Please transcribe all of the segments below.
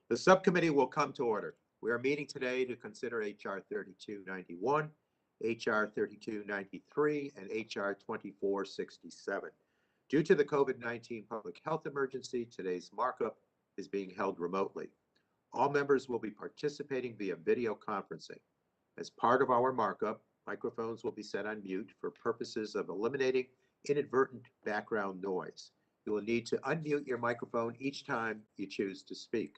The subcommittee will come to order. We are meeting today to consider H.R. 3291, H.R. 3293, and H.R. 2467. Due to the COVID-19 public health emergency, today's markup is being held remotely. All members will be participating via video conferencing. As part of our markup, microphones will be set on mute for purposes of eliminating inadvertent background noise. You will need to unmute your microphone each time you choose to speak.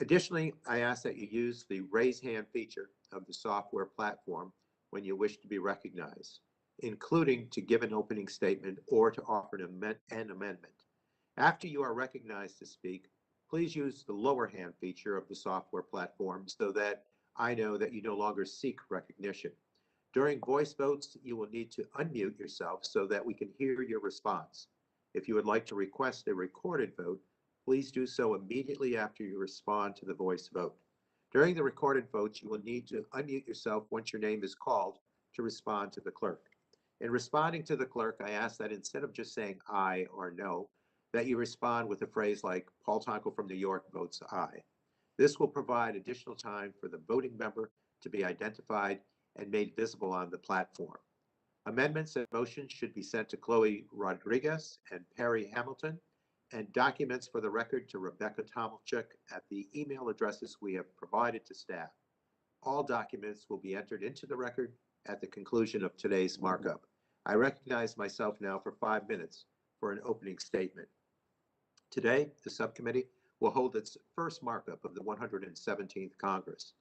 Additionally, I ask that you use the raise hand feature of the software platform when you wish to be recognized, including to give an opening statement or to offer an amendment. After you are recognized to speak, please use the lower hand feature of the software platform so that I know that you no longer seek recognition. During voice votes, you will need to unmute yourself so that we can hear your response. If you would like to request a recorded vote, please do so immediately after you respond to the voice vote. During the recorded votes, you will need to unmute yourself once your name is called to respond to the clerk. In responding to the clerk, I ask that instead of just saying aye or no, that you respond with a phrase like, Paul Tonko from New York votes aye. This will provide additional time for the voting member to be identified and made visible on the platform. Amendments and motions should be sent to Chloe Rodriguez and Perry Hamilton, and documents for the record to Rebecca Tomilchuk at the email addresses we have provided to staff. All documents will be entered into the record at the conclusion of today's markup. I recognize myself now for 5 minutes for an opening statement. Today, the subcommittee will hold its first markup of the 117th Congress.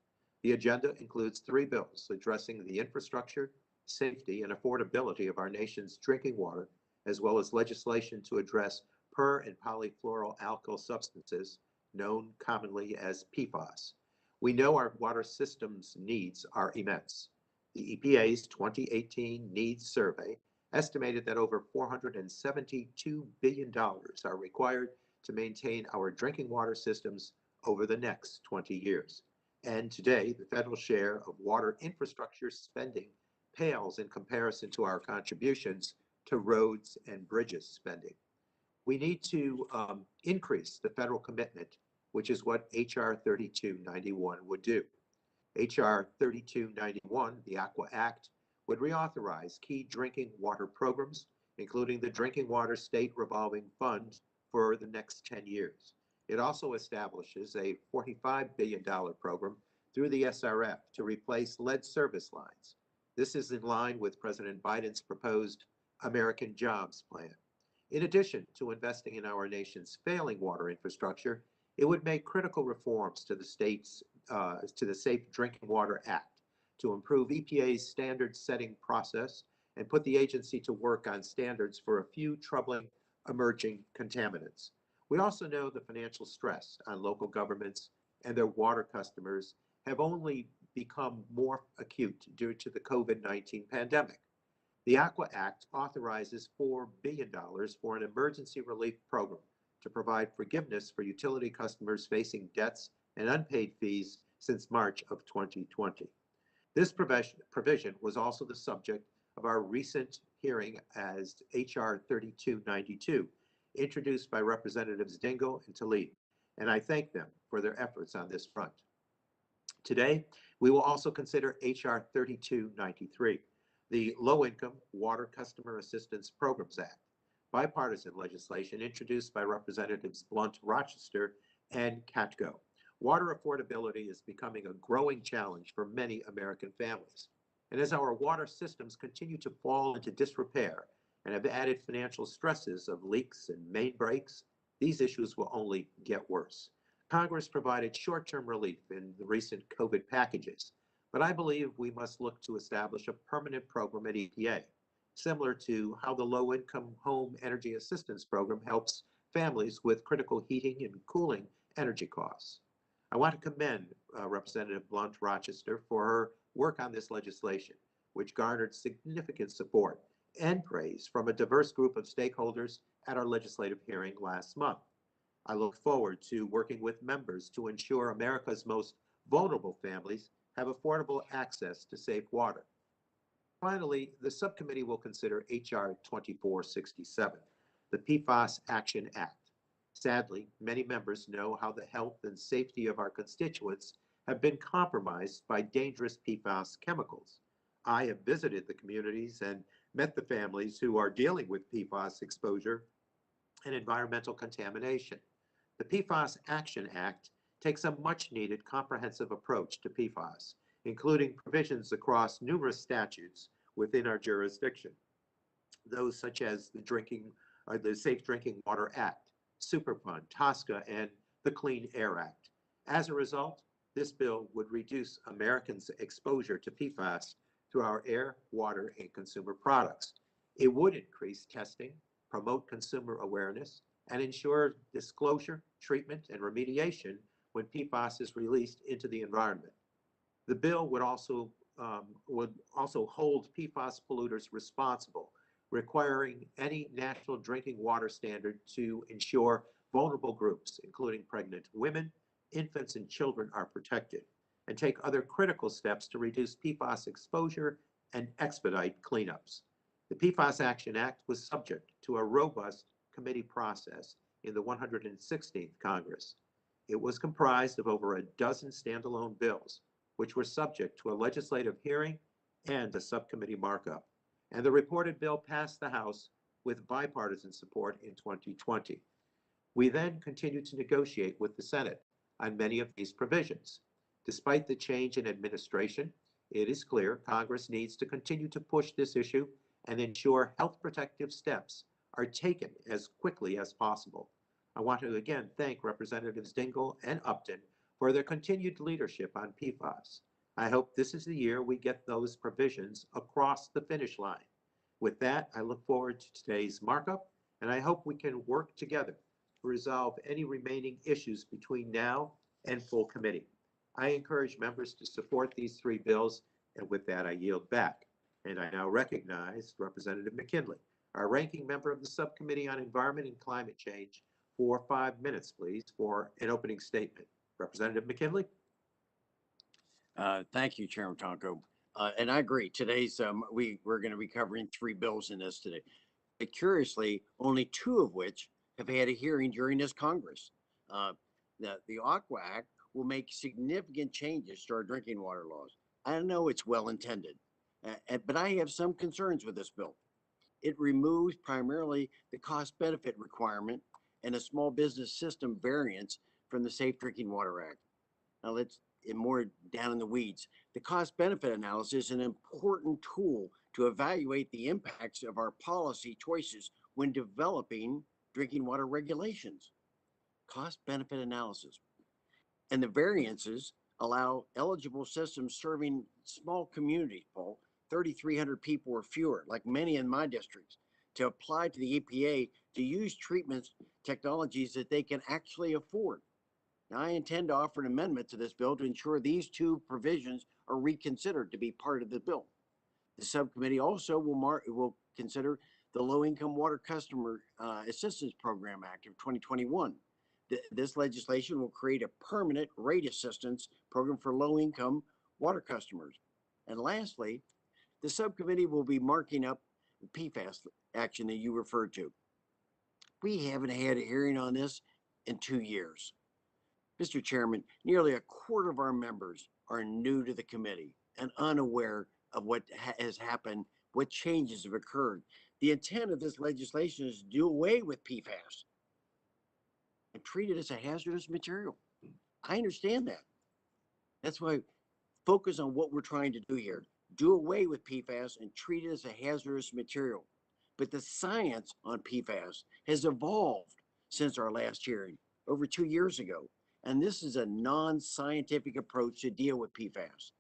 The agenda includes 3 bills addressing the infrastructure, safety, and affordability of our nation's drinking water, as well as legislation to address per and polyfluoroalkyl substances, known commonly as PFAS. We know our water system's needs are immense. The EPA's 2018 Needs Survey estimated that over $472 billion are required to maintain our drinking water systems over the next 20 years. And today, the federal share of water infrastructure spending pales in comparison to our contributions to roads and bridges spending. We need to increase the federal commitment, which is what H.R. 3291 would do. H.R. 3291, the Aqua Act, would reauthorize key drinking water programs, including the Drinking Water State Revolving Fund for the next 10 years. It also establishes a $45 billion program through the SRF to replace lead service lines. This is in line with President Biden's proposed American Jobs Plan. In addition to investing in our nation's failing water infrastructure, it would make critical reforms to the state's to the Safe Drinking Water Act to improve EPA's standard-setting process and put the agency to work on standards for a few troubling emerging contaminants. We also know the financial stress on local governments and their water customers have only become more acute due to the COVID-19 pandemic. The Aqua Act authorizes $4 billion for an emergency relief program to provide forgiveness for utility customers facing debts and unpaid fees since March of 2020. This provision was also the subject of our recent hearing as H.R. 3292, introduced by Representatives Dingell and Tlaib, and I thank them for their efforts on this front. Today, we will also consider H.R. 3293, the Low-Income Water Customer Assistance Programs Act, bipartisan legislation introduced by Representatives Blunt Rochester and Katko. Water affordability is becoming a growing challenge for many American families. And as our water systems continue to fall into disrepair and have added financial stresses of leaks and main breaks, these issues will only get worse. Congress provided short-term relief in the recent COVID packages, but I believe we must look to establish a permanent program at EPA, similar to how the Low-Income Home Energy Assistance Program helps families with critical heating and cooling energy costs. I want to commend Representative Blunt Rochester for her work on this legislation, which garnered significant support and praise from a diverse group of stakeholders at our legislative hearing last month. I look forward to working with members to ensure America's most vulnerable families have affordable access to safe water. Finally, the subcommittee will consider H.R. 2467, the Pfas Action Act. Sadly, many members know how the health and safety of our constituents have been compromised by dangerous PFAS chemicals. I have visited the communities and met the families who are dealing with PFAS exposure and environmental contamination. The Pfas Action Act takes a much-needed comprehensive approach to PFAS, including provisions across numerous statutes within our jurisdiction, those such as the Safe Drinking Water Act, Superfund, TSCA, and the Clean Air Act. As a result, this bill would reduce Americans' exposure to PFAS through our air, water, and consumer products. It would increase testing, promote consumer awareness, and ensure disclosure, treatment, and remediation when PFAS is released into the environment. The bill would also hold PFAS polluters responsible, requiring any national drinking water standard to ensure vulnerable groups, including pregnant women, infants, and children, are protected, and take other critical steps to reduce PFAS exposure and expedite cleanups. The Pfas Action Act was subject to a robust committee process in the 116th Congress. It was comprised of over a dozen standalone bills, which were subject to a legislative hearing and a subcommittee markup. And the reported bill passed the House with bipartisan support in 2020. We then continued to negotiate with the Senate on many of these provisions. Despite the change in administration, it is clear Congress needs to continue to push this issue and ensure health protective steps are taken as quickly as possible. I want to again thank Representatives Dingell and Upton for their continued leadership on PFAS. I hope this is the year we get those provisions across the finish line. With that, I look forward to today's markup, and I hope we can work together to resolve any remaining issues between now and full committee. I encourage members to support these three bills, and with that, I yield back. And I now recognize Representative McKinley, our ranking member of the Subcommittee on Environment and Climate Change, for 5 minutes, please, for an opening statement. Representative McKinley? Thank you, Chairman Tonko. And I agree. Today's we're going to be covering three bills in this today. But curiously, only two of which have had a hearing during this Congress. The Aqua Act will make significant changes to our drinking water laws. I know it's well intended, but I have some concerns with this bill. It removes primarily the cost-benefit requirement and a small business system variance from the Safe Drinking Water Act. Now let's get more down in the weeds. The cost-benefit analysis is an important tool to evaluate the impacts of our policy choices when developing drinking water regulations. Cost-benefit analysis. And the variances allow eligible systems serving small communities, Paul, 3,300 people or fewer, like many in my districts, to apply to the EPA to use treatment technologies that they can actually afford. Now, I intend to offer an amendment to this bill to ensure these two provisions are reconsidered to be part of the bill. The subcommittee also will consider the Low-Income Water Customer Assistance Program Act of 2021. This legislation will create a permanent rate assistance program for low-income water customers. And lastly, the subcommittee will be marking up the PFAS action that you referred to. We haven't had a hearing on this in 2 years. Mr. Chairman, nearly a quarter of our members are new to the committee and unaware of what has happened, what changes have occurred. The intent of this legislation is to do away with PFAS and treat it as a hazardous material. I understand that. That's why I focus on what we're trying to do here. Do away with PFAS and treat it as a hazardous material. But the science on PFAS has evolved since our last hearing over 2 years ago. And this is a non-scientific approach to deal with PFAS.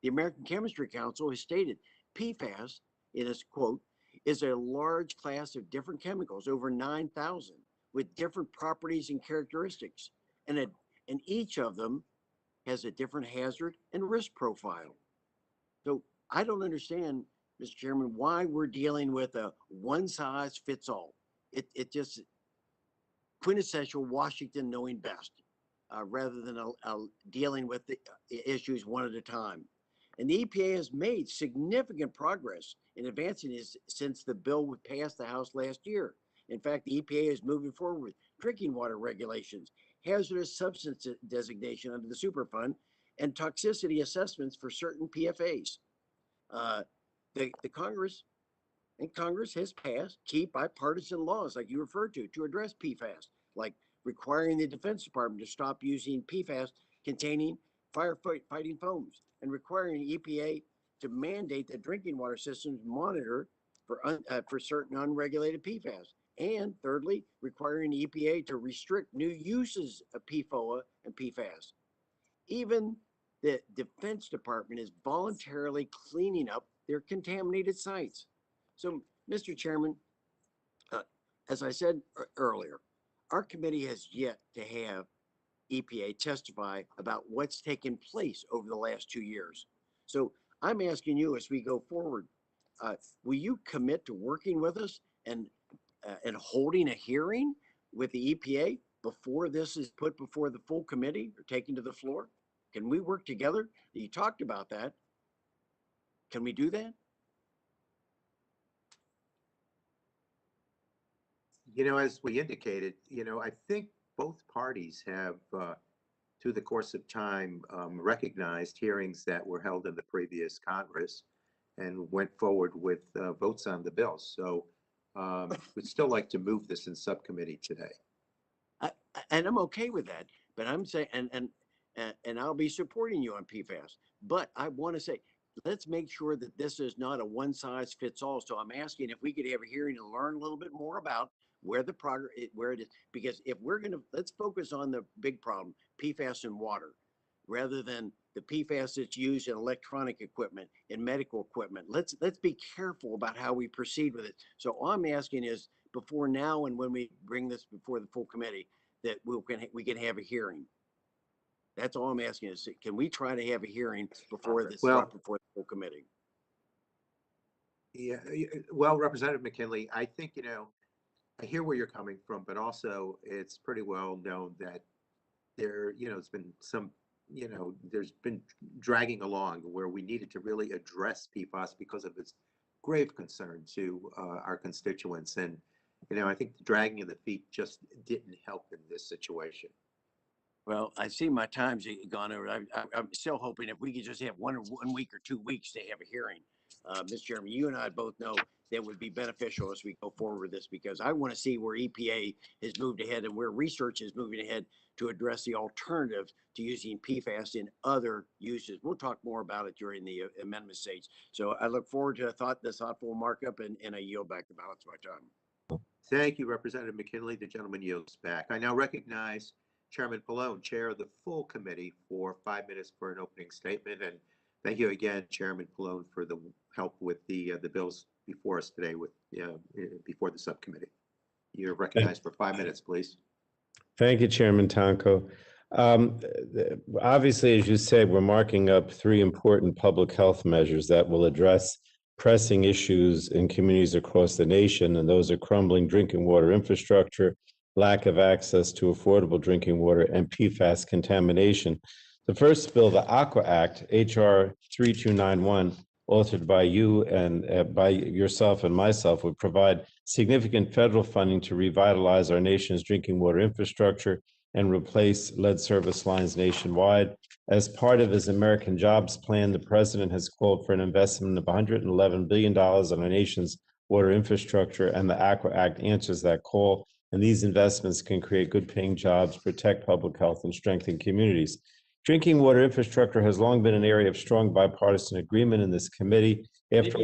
The American Chemistry Council has stated PFAS, in its quote, is a large class of different chemicals, over 9,000, with different properties and characteristics. And each of them has a different hazard and risk profile. So I don't understand, Mr. Chairman, why we're dealing with a one-size-fits-all. It just quintessential Washington knowing best, rather than dealing with the issues one at a time. And the EPA has made significant progress in advancing this since the bill passed the House last year. In fact, the EPA is moving forward with drinking water regulations, hazardous substance designation under the Superfund, and toxicity assessments for certain PFAS. The Congress has passed key bipartisan laws, like you referred to address PFAS, like requiring the Defense Department to stop using PFAS containing firefighting foams, and requiring EPA to mandate that drinking water systems monitor for certain unregulated PFAS. And thirdly, requiring the EPA to restrict new uses of PFOA and PFAS. Even the Defense Department is voluntarily cleaning up their contaminated sites. So, Mr. Chairman, as I said earlier, our committee has yet to have EPA testify about what's taken place over the last 2 years. So I'm asking you, as we go forward, will you commit to working with us and holding a hearing with the EPA before this is put before the full committee or taken to the floor? Can we work together? You talked about that. Can we do that? As we indicated, I think both parties have, through the course of time, recognized hearings that were held in the previous Congress and went forward with votes on the bill. So we'd still like to move this in subcommittee today. And I'm okay with that, but I'm saying, and I'll be supporting you on PFAS, but I want to say, let's make sure that this is not a one size fits all. So I'm asking if we could have a hearing and learn a little bit more about where the progress, where it is, because if we're going to, let's focus on the big problem, PFAS in water, rather than the PFAS that's used in electronic equipment, in medical equipment. Let's be careful about how we proceed with it. So all I'm asking is, before now and when we bring this before the full committee, that we can have a hearing. That's all I'm asking is, can we try to have a hearing before this, before the full committee? Yeah, well, Representative McKinley, I think, I hear where you're coming from, but also it's pretty well known that there, it's been some, there's been dragging along where we needed to really address PFAS because of its grave concern to our constituents. And, I think the dragging of the feet just didn't help in this situation. Well, I see my time's gone over. I'm still hoping if we could just have one week or 2 weeks to have a hearing. Mr. Chairman, you and I both know that would be beneficial as we go forward with this, because I want to see where EPA has moved ahead and where research is moving ahead to address the alternative to using PFAS in other uses. We'll talk more about it during the amendment stage. So I look forward to this thoughtful markup, and I yield back the balance of my time. Thank you, Representative McKinley. The gentleman yields back. I now recognize Chairman Pallone, Chair of the full committee, for 5 minutes for an opening statement. And thank you again, Chairman Pallone, for the help with the bills before us today, before the subcommittee. You're recognized for 5 minutes, please. Thank you, Chairman Tonko. Obviously, as you said, we're marking up 3 important public health measures that will address pressing issues in communities across the nation, and those are crumbling drinking water infrastructure, lack of access to affordable drinking water, and PFAS contamination. The first bill, the Aqua Act, Hr 3291, authored by you and by yourself and myself, would provide significant federal funding to revitalize our nation's drinking water infrastructure and replace lead service lines nationwide. As part of his American Jobs Plan, the president has called for an investment of $111 billion on our nation's water infrastructure, and the Aqua Act answers that call. And these investments can create good-paying jobs, protect public health, and strengthen communities. Drinking water infrastructure has long been an area of strong bipartisan agreement in this committee. After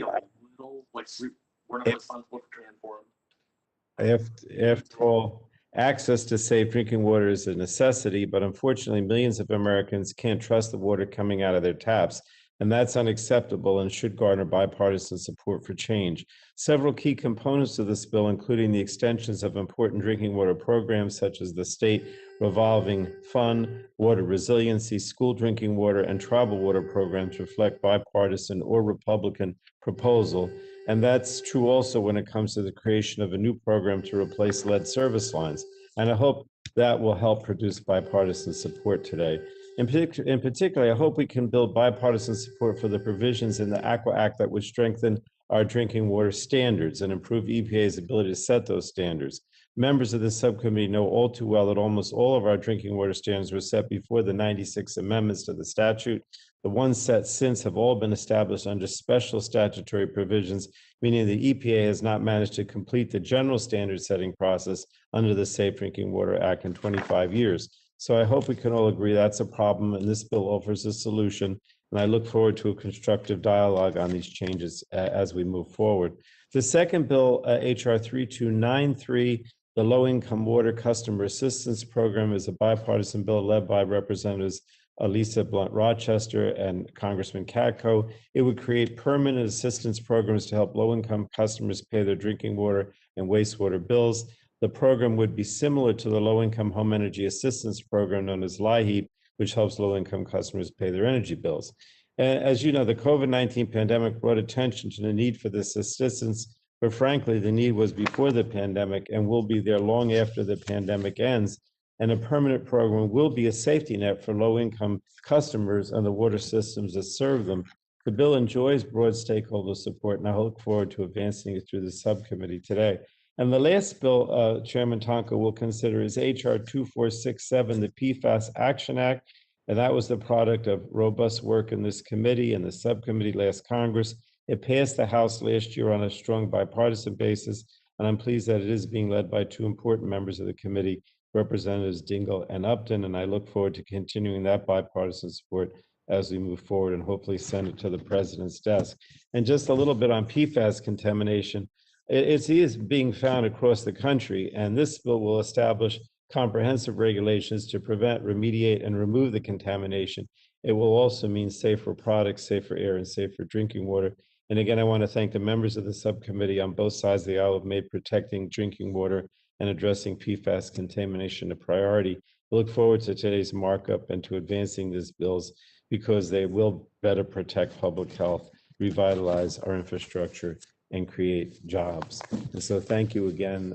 all, access to safe drinking water is a necessity, but unfortunately, millions of Americans can't trust the water coming out of their taps, and that's unacceptable and should garner bipartisan support for change. Several key components of this bill, including the extensions of important drinking water programs such as the state revolving fund, water resiliency, school drinking water, and tribal water programs, reflect bipartisan or Republican proposal. And that's true also when it comes to the creation of a new program to replace lead service lines. And I hope that will help produce bipartisan support today. In particular, I hope we can build bipartisan support for the provisions in the Aqua Act that would strengthen our drinking water standards and improve EPA's ability to set those standards. Members of this subcommittee know all too well that almost all of our drinking water standards were set before the 96 amendments to the statute. The ones set since have all been established under special statutory provisions, meaning the EPA has not managed to complete the general standard setting process under the Safe Drinking Water Act in 25 years. So I hope we can all agree that's a problem, and this bill offers a solution. And I look forward to a constructive dialogue on these changes as we move forward. The second bill, HR 3293, the Low-Income Water Customer Assistance Program, is a bipartisan bill led by Representatives Lisa Blunt Rochester and Congressman Katko. It would create permanent assistance programs to help low-income customers pay their drinking water and wastewater bills. The program would be similar to the Low-Income Home Energy Assistance Program known as LIHEAP, which helps low-income customers pay their energy bills. And as you know, the COVID-19 pandemic brought attention to the need for this assistance, but frankly, the need was before the pandemic and will be there long after the pandemic ends. And a permanent program will be a safety net for low-income customers and the water systems that serve them. The bill enjoys broad stakeholder support, and I look forward to advancing it through the subcommittee today. And the last bill Chairman Tonko will consider is HR 2467, the Pfas Action Act. And that was the product of robust work in this committee and the subcommittee last Congress. It passed the House last year on a strong bipartisan basis, and I'm pleased that it is being led by two important members of the committee, Representatives Dingell and Upton, and I look forward to continuing that bipartisan support as we move forward and hopefully send it to the president's desk. And just a little bit on PFAS contamination. It is being found across the country, and this bill will establish comprehensive regulations to prevent, remediate, and remove the contamination. It will also mean safer products, safer air, and safer drinking water. And again, I want to thank the members of the subcommittee on both sides of the aisle who have made protecting drinking water and addressing PFAS contamination a priority. We look forward to today's markup and to advancing these bills because they will better protect public health, revitalize our infrastructure, and create jobs. And so thank you again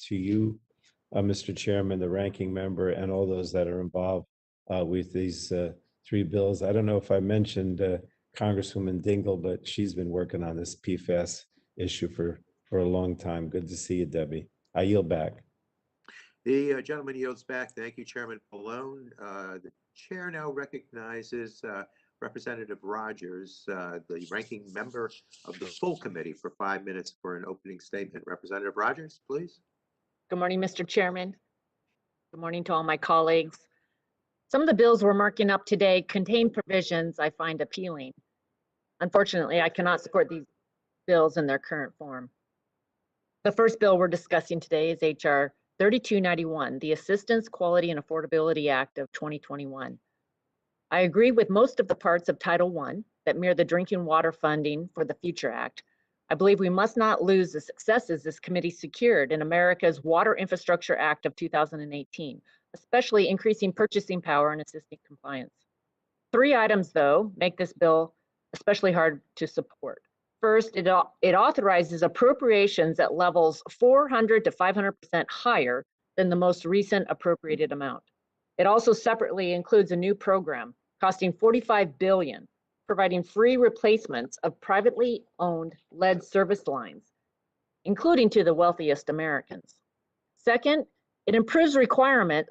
to you, Mr. Chairman, the ranking member, and all those that are involved with these three bills. I don't know if I mentioned Congresswoman Dingell, but she's been working on this PFAS issue for a long time. Good to see you, Debbie. I yield back. The gentleman yields back. Thank you, Chairman Pallone. The chair now recognizes Representative Rogers, the ranking member of the full committee, for 5 minutes for an opening statement. Representative Rogers, please. Good morning, Mr. Chairman. Good morning to all my colleagues. Some of the bills we're marking up today contain provisions I find appealing. Unfortunately, I cannot support these bills in their current form. The first bill we're discussing today is HR 3291, the Assistance, Quality, and Affordability Act of 2021. I agree with most of the parts of Title I that mirror the Drinking Water Funding for the Future Act. I believe we must not lose the successes this committee secured in America's Water Infrastructure Act of 2018, especially increasing purchasing power and assisting compliance. 3 items, though, make this bill especially hard to support. First, it authorizes appropriations at levels 400 to 500% higher than the most recent appropriated amount. It also separately includes a new program costing $45 billion, providing free replacements of privately owned lead service lines, including to the wealthiest Americans. Second, it removes requirements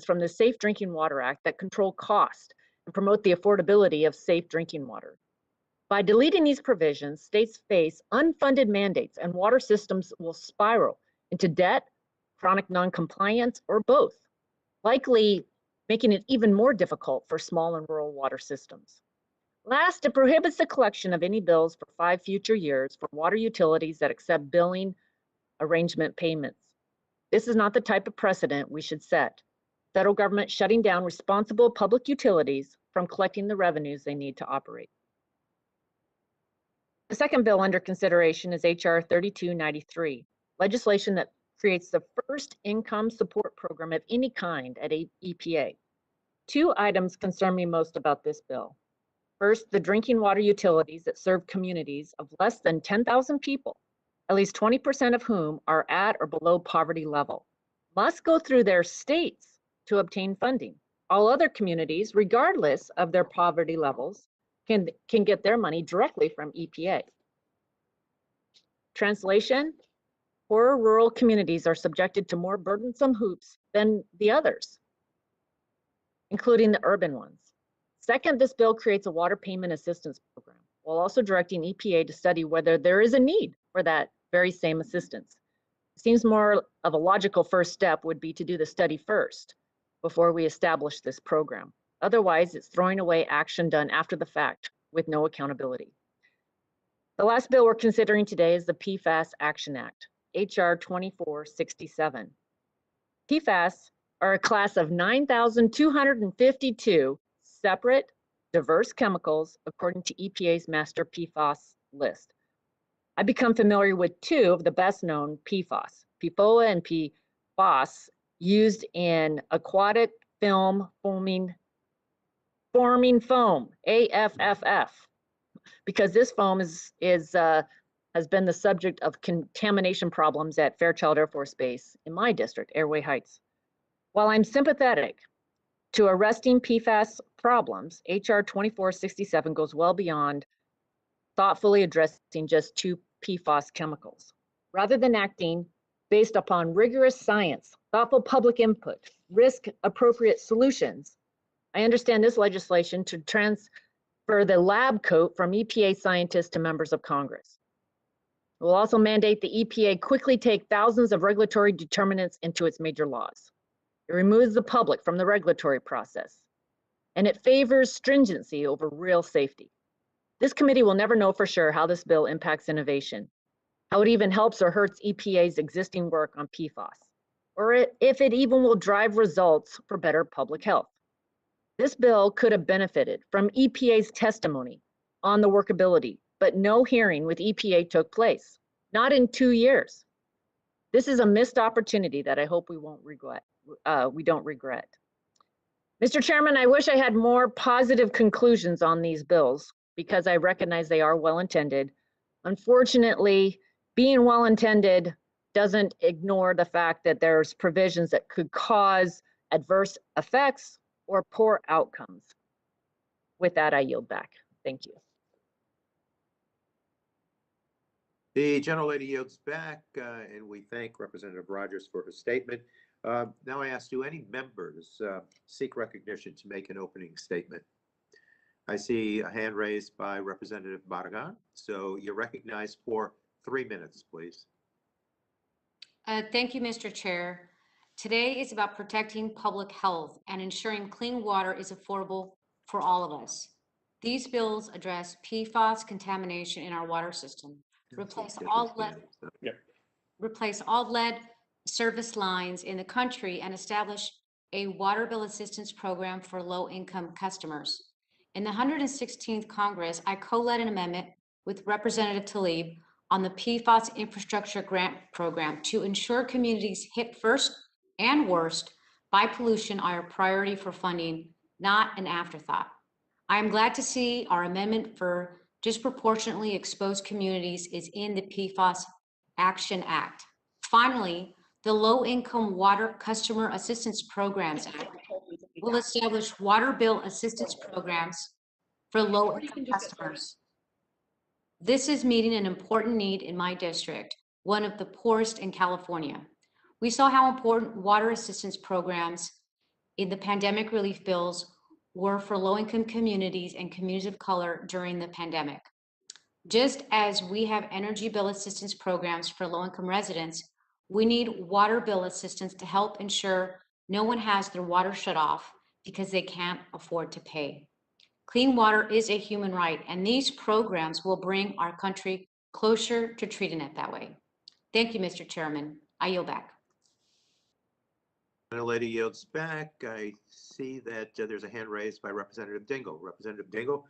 from the Safe Drinking Water Act that control cost and promote the affordability of safe drinking water. By deleting these provisions, states face unfunded mandates and water systems will spiral into debt, chronic non-compliance, or both, likely making it even more difficult for small and rural water systems. Last, it prohibits the collection of any bills for 5 future years for water utilities that accept billing arrangement payments. This is not the type of precedent we should set. Federal government shutting down responsible public utilities from collecting the revenues they need to operate. The second bill under consideration is HR 3293, legislation that creates the first income support program of any kind at EPA. 2 items concern me most about this bill. First, the drinking water utilities that serve communities of less than 10,000 people, at least 20% of whom are at or below poverty level, must go through their states to obtain funding. All other communities, regardless of their poverty levels, can get their money directly from EPA. Translation, poorer rural communities are subjected to more burdensome hoops than the others, including the urban ones. Second, this bill creates a water payment assistance program, while also directing EPA to study whether there is a need for that very same assistance. It seems more of a logical first step would be to do the study first before we establish this program. Otherwise, it's throwing away action done after the fact with no accountability. The last bill we're considering today is the Pfas Action Act, Hr 2467. Pfas are a class of 9,252 separate, diverse chemicals according to EPA's master PFAS list. I've become familiar with two of the best known PFAS, PFOA and PFAS, used in aquatic film forming foam, AFFF, because this foam has been the subject of contamination problems at Fairchild Air Force Base in my district, Airway Heights. While I'm sympathetic to arresting PFAS problems, Hr 2467 goes well beyond thoughtfully addressing just two PFAS chemicals. Rather than acting based upon rigorous science, thoughtful public input, risk-appropriate solutions, I understand this legislation to transfer the lab coat from EPA scientists to members of Congress. It will also mandate the EPA quickly take thousands of regulatory determinants into its major laws. It removes the public from the regulatory process, and it favors stringency over real safety. This committee will never know for sure how this bill impacts innovation, how it even helps or hurts EPA's existing work on PFAS, or if it even will drive results for better public health. This bill could have benefited from EPA's testimony on the workability, but no hearing with EPA took place, not in 2 years. This is a missed opportunity that I hope we don't regret. Mr. Chairman, I wish I had more positive conclusions on these bills because I recognize they are well-intended. Unfortunately, being well-intended doesn't ignore the fact that there's provisions that could cause adverse effects or poor outcomes. With that, I yield back. Thank you. The gentlelady yields back, and we thank Representative Rogers for her statement. Now I ask, do any members seek recognition to make an opening statement? I see a hand raised by Representative Barragan, so you're recognized for 3 minutes, please. Thank you, Mr. Chair. Today is about protecting public health and ensuring clean water is affordable for all of us. These bills address PFAS contamination in our water system, replace all lead service lines in the country, and establish a water bill assistance program for low-income customers. In the 116th Congress, I co-led an amendment with Representative Tlaib on the PFAS Infrastructure Grant Program to ensure communities hit first and worst by pollution are a priority for funding, not an afterthought. I am glad to see our amendment for disproportionately exposed communities is in the Pfas Action Act. Finally, the Low-Income Water Customer Assistance Programs Act will establish water bill assistance programs for low-income customers. This is meeting an important need in my district, one of the poorest in California. We saw how important water assistance programs in the pandemic relief bills were for low-income communities and communities of color during the pandemic. Just as we have energy bill assistance programs for low-income residents, we need water bill assistance to help ensure no one has their water shut off because they can't afford to pay. Clean water is a human right, and these programs will bring our country closer to treating it that way. Thank you, Mr. Chairman. I yield back. The lady yields back. I see that there's a hand raised by Representative Dingell. Representative Dingell,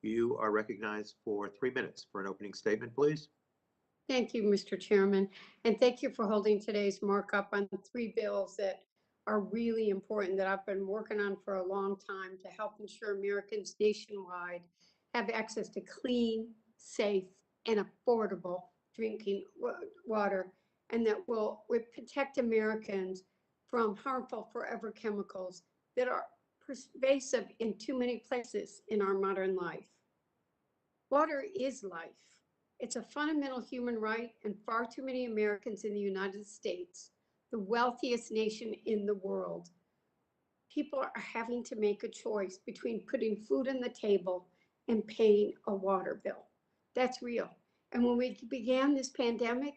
you are recognized for 3 minutes for an opening statement, please. Thank you, Mr. Chairman, and thank you for holding today's markup on the 3 bills that are really important that I've been working on for a long time to help ensure Americans nationwide have access to clean, safe, and affordable drinking water, and that will protect Americans from harmful forever chemicals that are pervasive in too many places in our modern life. Water is life. It's a fundamental human right, and far too many Americans in the United States, the wealthiest nation in the world, people are having to make a choice between putting food on the table and paying a water bill. That's real. And when we began this pandemic,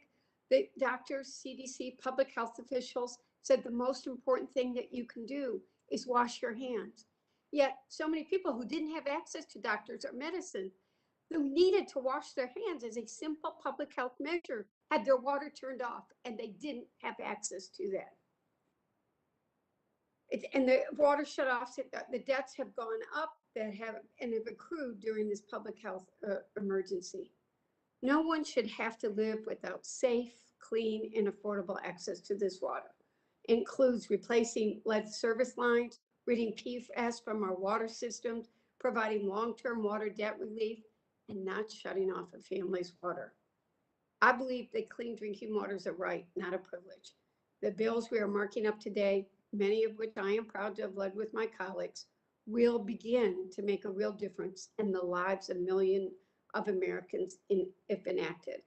the doctors, CDC, public health officials said the most important thing that you can do is wash your hands. Yet so many people who didn't have access to doctors or medicine, who needed to wash their hands as a simple public health measure, had their water turned off, and they didn't have access to that. And the water shutoffs, the deaths have gone up that have accrued during this public health emergency. No one should have to live without safe, clean, and affordable access to this water. It includes replacing lead service lines, ridding PFAS from our water systems, providing long-term water debt relief, and not shutting off a family's water. I believe that clean drinking water is a right, not a privilege. The bills we are marking up today, many of which I am proud to have led with my colleagues, will begin to make a real difference in the lives of millions of Americans if enacted.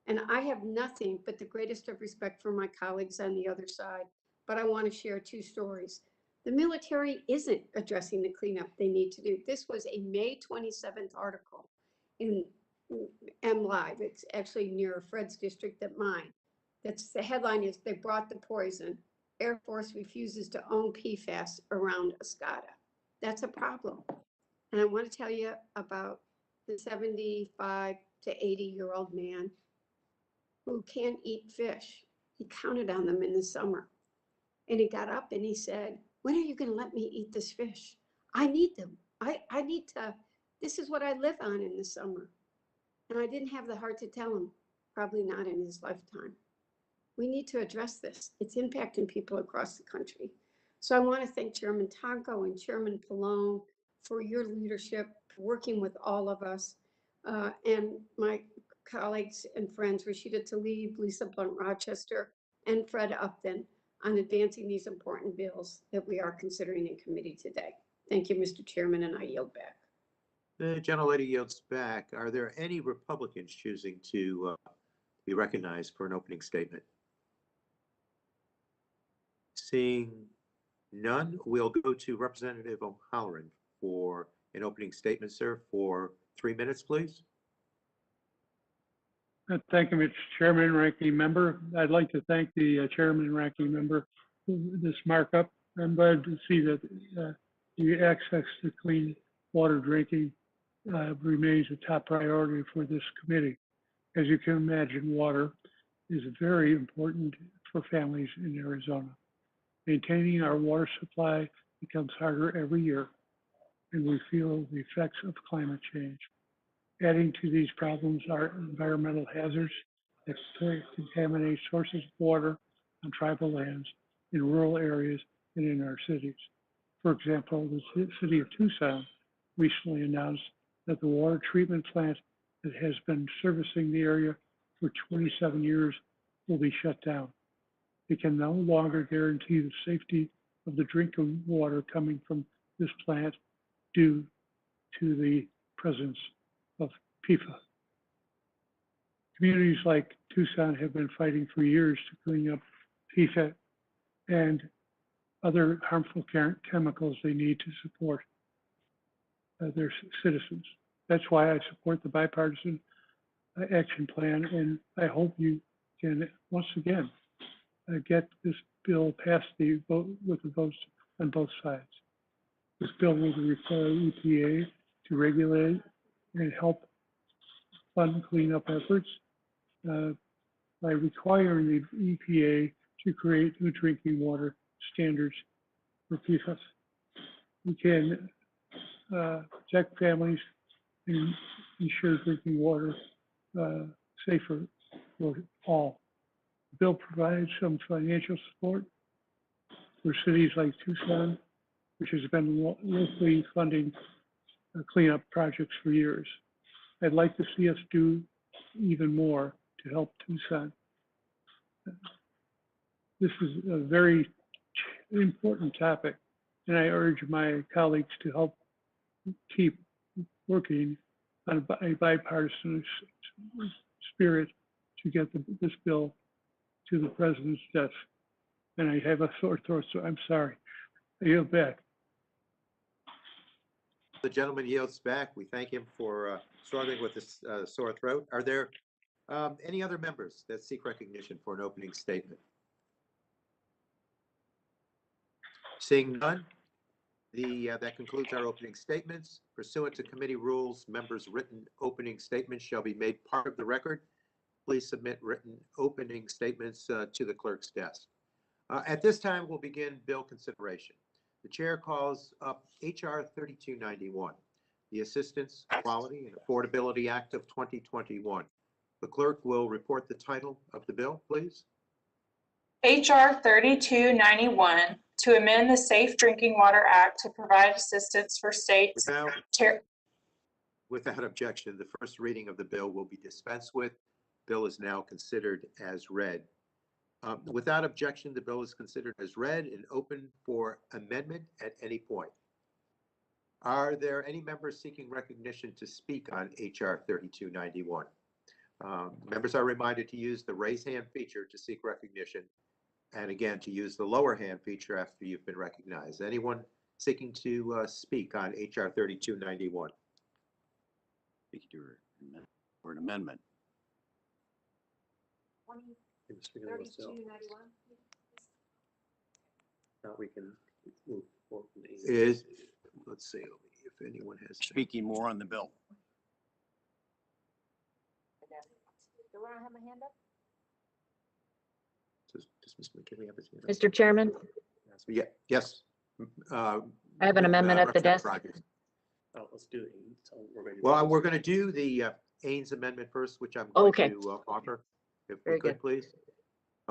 And I have nothing but the greatest of respect for my colleagues on the other side, but I want to share two stories. The military isn't addressing the cleanup they need to do. This was a May 27th article in MLive. It's actually near Fred's district at mine. That's the headline is, "They brought the poison. Air Force refuses to own PFAS around Escada." That's a problem. And I want to tell you about the 75 to 80-year-old man who can't eat fish. He counted on them in the summer. And he got up and he said, "When are you going to let me eat this fish? I need them. I need to, this is what I live on in the summer." And I didn't have the heart to tell him, probably not in his lifetime. We need to address this. It's impacting people across the country. So I want to thank Chairman Tonko and Chairman Pallone for your leadership, working with all of us, and my colleagues and friends, Rashida Tlaib, Lisa Blunt-Rochester, and Fred Upton, on advancing these important bills that we are considering in committee today. Thank you, Mr. Chairman, and I yield back. The gentlelady yields back. Are there any Republicans choosing to be recognized for an opening statement? Seeing none, we'll go to Representative O'Halloran for an opening statement, sir, for 3 minutes, please. Thank you, Mr. Chairman and Ranking Member. I'd like to thank the Chairman and Ranking Member for this markup. I'm glad to see that the access to clean water drinking remains a top priority for this committee. As you can imagine, water is very important for families in Arizona. Maintaining our water supply becomes harder every year, and we feel the effects of climate change. Adding to these problems are environmental hazards that contaminate sources of water on tribal lands, in rural areas, and in our cities. For example, the city of Tucson recently announced that the water treatment plant that has been servicing the area for 27 years will be shut down. It can no longer guarantee the safety of the drinking water coming from this plant due to the presence of PFAS. Communities like Tucson have been fighting for years to clean up PFAS and other harmful chemicals they need to support their citizens. That's why I support the bipartisan action plan, and I hope you can once again get this bill passed the vote with the votes on both sides. This bill will require EPA to regulate and help fund cleanup efforts by requiring the EPA to create new drinking water standards for PFAS. We can protect families and ensure drinking water safer for all. The bill provides some financial support for cities like Tucson, which has been locally funding cleanup projects for years. I'd like to see us do even more to help Tucson. This is a very important topic, and I urge my colleagues to help keep working on a bipartisan spirit to get this bill to the president's desk. And I have a sore throat, so I'm sorry. I yield back. The gentleman yields back. We thank him for struggling with this sore throat. Are there any other members that seek recognition for an opening statement? Seeing none, that concludes our opening statements. Pursuant to committee rules, members' written opening statements shall be made part of the record. Please submit written opening statements to the clerk's desk. At this time, we'll begin bill consideration. The chair calls up H.R. 3291, the Assistance, Quality, and Affordability Act of 2021. The clerk will report the title of the bill, please. H.R. 3291 to amend the Safe Drinking Water Act to provide assistance for states. Without objection, the first reading of the bill will be dispensed with. Bill is now considered as read. Without objection, the bill is considered as read and open for amendment at any point. Are there any members seeking recognition to speak on H.R. 3291? Members are reminded to use the raise hand feature to seek recognition, and again, to use the lower hand feature after you've been recognized. Anyone seeking to speak on H.R. 3291? Or an amendment. 3291. We can move forward. Let's see if anyone has. Speaking more on the bill. Do I have my hand up? Does Mr. McKinley have his hand up? Mr. Chairman, Yeah, yes. I have an amendment at the desk. Rogers. Oh, let's do it. Well, we're going to do the Ains amendment first, which I'm going Okay. to offer, if Very we could, good. please.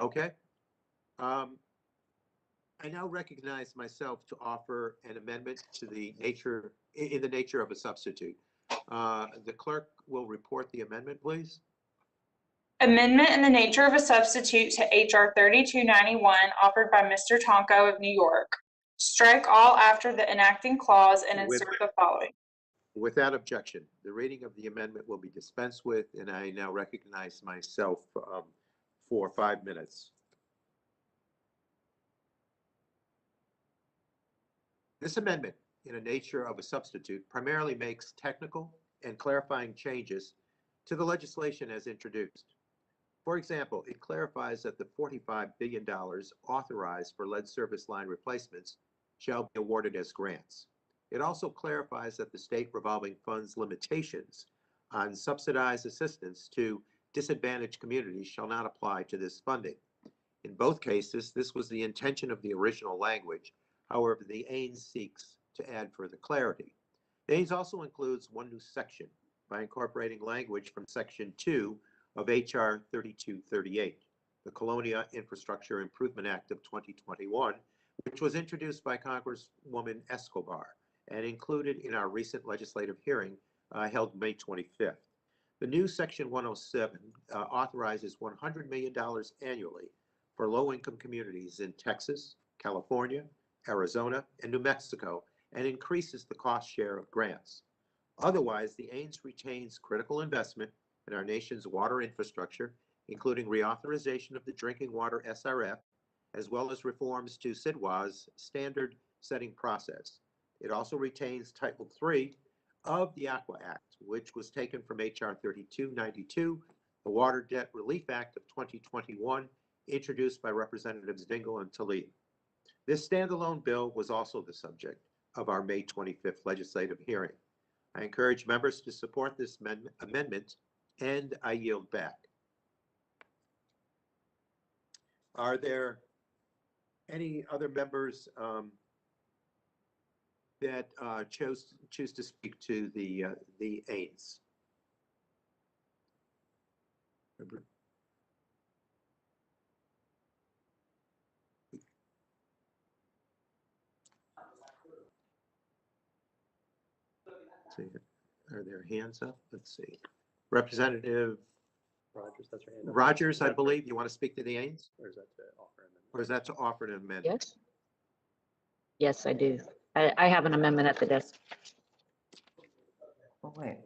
Okay. I now recognize myself to offer an amendment to the nature, in the nature of a substitute. The clerk will report the amendment, please. Amendment in the nature of a substitute to H.R. 3291 offered by Mr. Tonko of New York. Strike all after the enacting clause and insert the following. Without objection, the reading of the amendment will be dispensed with, and I now recognize myself for 5 minutes. This amendment, in the nature of a substitute, primarily makes technical and clarifying changes to the legislation as introduced. For example, it clarifies that the $45 billion authorized for lead service line replacements shall be awarded as grants. It also clarifies that the state revolving funds limitations on subsidized assistance to disadvantaged communities shall not apply to this funding. In both cases, this was the intention of the original language. However, the Ains seeks to add further clarity. The Ains also includes one new section by incorporating language from Section 2 of H.R. 3238, the Colonia Infrastructure Improvement Act of 2021, which was introduced by Congresswoman Escobar and included in our recent legislative hearing held May 25th. The new Section 107 authorizes $100 million annually for low-income communities in Texas, California, Arizona, and New Mexico, and increases the cost share of grants. Otherwise, the Ains retains critical investment in our nation's water infrastructure, including reauthorization of the drinking water SRF, as well as reforms to CIDWA's standard setting process. It also retains Title III of the Aqua Act, which was taken from H.R. 3292, the Water Debt Relief Act of 2021, introduced by Representatives Dingell and Tlaib. This standalone bill was also the subject of our May 25th legislative hearing. I encourage members to support this amendment, and I yield back. Are there any other members that choose to speak to the Ains? Are there hands up? Let's see. Representative Rogers, that's your hand up. Rogers, I believe, you want to speak to the Ains? Or is that to offer an amendment? Or is that to offer an amendment? Yes? Yes, I do. I have an amendment at the desk. Oh, wait.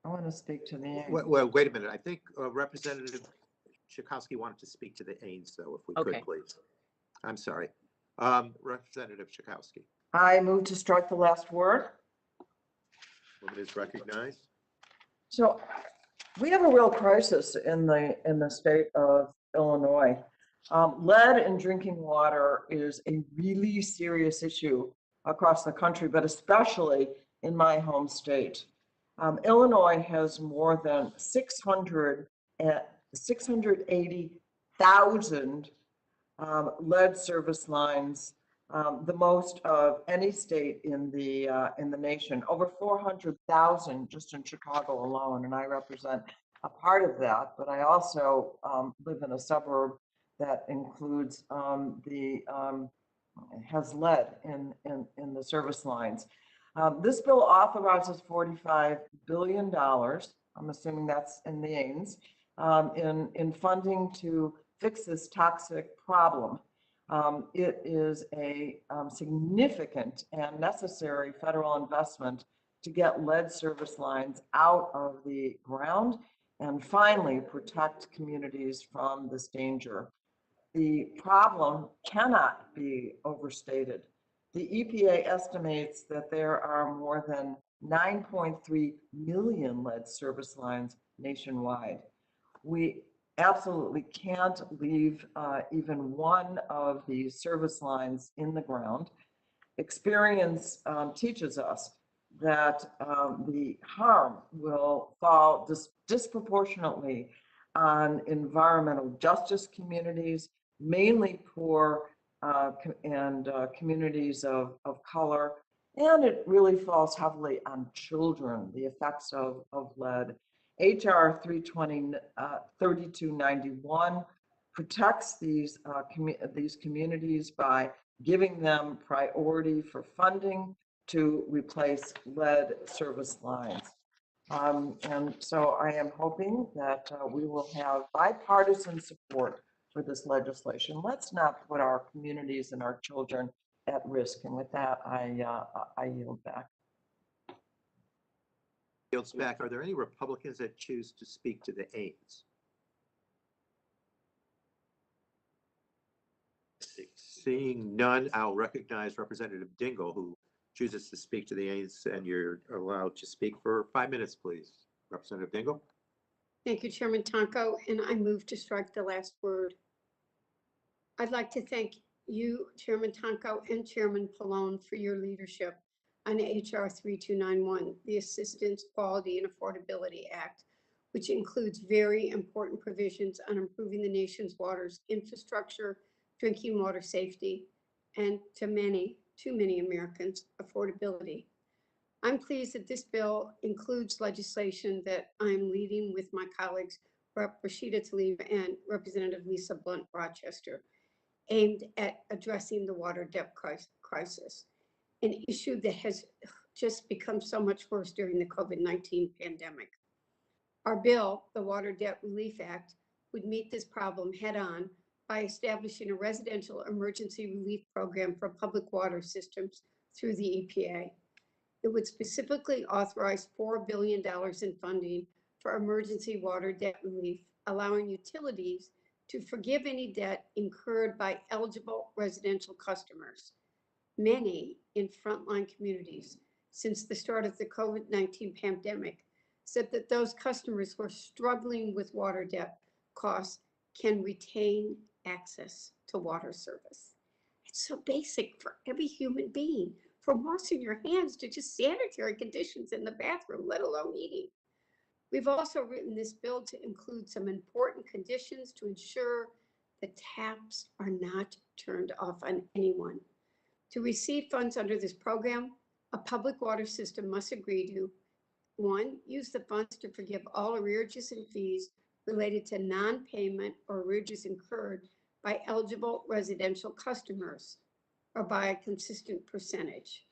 I want to speak to the end. Well, wait a minute. I think Representative Chakowski wanted to speak to the Ains, though, if we Okay. could, please. I'm sorry. Representative Chakowski, I move to strike the last word. woman is recognized. So we have a real crisis in the state of Illinois. Lead in drinking water is a really serious issue across the country, but especially in my home state. Illinois has more than 680,000 lead service lines, the most of any state in the nation. Over 400,000 just in Chicago alone, and I represent a part of that. But I also live in a suburb that includes has lead in the service lines. This bill authorizes $45 billion. I'm assuming that's in the Ains, in funding to fix this toxic problem. It is a significant and necessary federal investment to get lead service lines out of the ground and finally protect communities from this danger. The problem cannot be overstated. The EPA estimates that there are more than 9.3 million lead service lines nationwide. We absolutely can't leave even one of these service lines in the ground. Experience teaches us that the harm will fall disproportionately on environmental justice communities, mainly poor and communities of color, and it really falls heavily on children, the effects of lead. H.R. 3291 protects these communities by giving them priority for funding to replace lead service lines. And so I am hoping that we will have bipartisan support for this legislation. Let's not put our communities and our children at risk. And with that, I yield back. Yields back. Are there any Republicans that choose to speak to the Ains? Seeing none, I'll recognize Representative Dingell, who chooses to speak to the Ains, and you're allowed to speak for 5 minutes, please. Representative Dingell. Thank you, Chairman Tonko, and I move to strike the last word. I'd like to thank you, Chairman Tonko, and Chairman Pallone for your leadership on H.R. 3291, the Assistance, Quality, and Affordability Act, which includes very important provisions on improving the nation's water's infrastructure, drinking water safety, and too many Americans, affordability. I'm pleased that this bill includes legislation that I'm leading with my colleagues, Rep. Rashida Tlaib and Representative Lisa Blunt Rochester, aimed at addressing the water debt crisis, an issue that has just become so much worse during the COVID-19 pandemic. Our bill, the Water Debt Relief Act, would meet this problem head-on by establishing a residential emergency relief program for public water systems through the EPA. It would specifically authorize $4 billion in funding for emergency water debt relief, allowing utilities to forgive any debt incurred by eligible residential customers, many in frontline communities since the start of the COVID-19 pandemic, said that those customers who are struggling with water debt costs can retain access to water service. It's so basic for every human being, from washing your hands to just sanitary conditions in the bathroom, let alone eating. We've also written this bill to include some important conditions to ensure the taps are not turned off on anyone. To receive funds under this program, a public water system must agree to, 1, use the funds to forgive all arrearages and fees related to non-payment or arrearages incurred by eligible residential customers, or by a consistent percentage.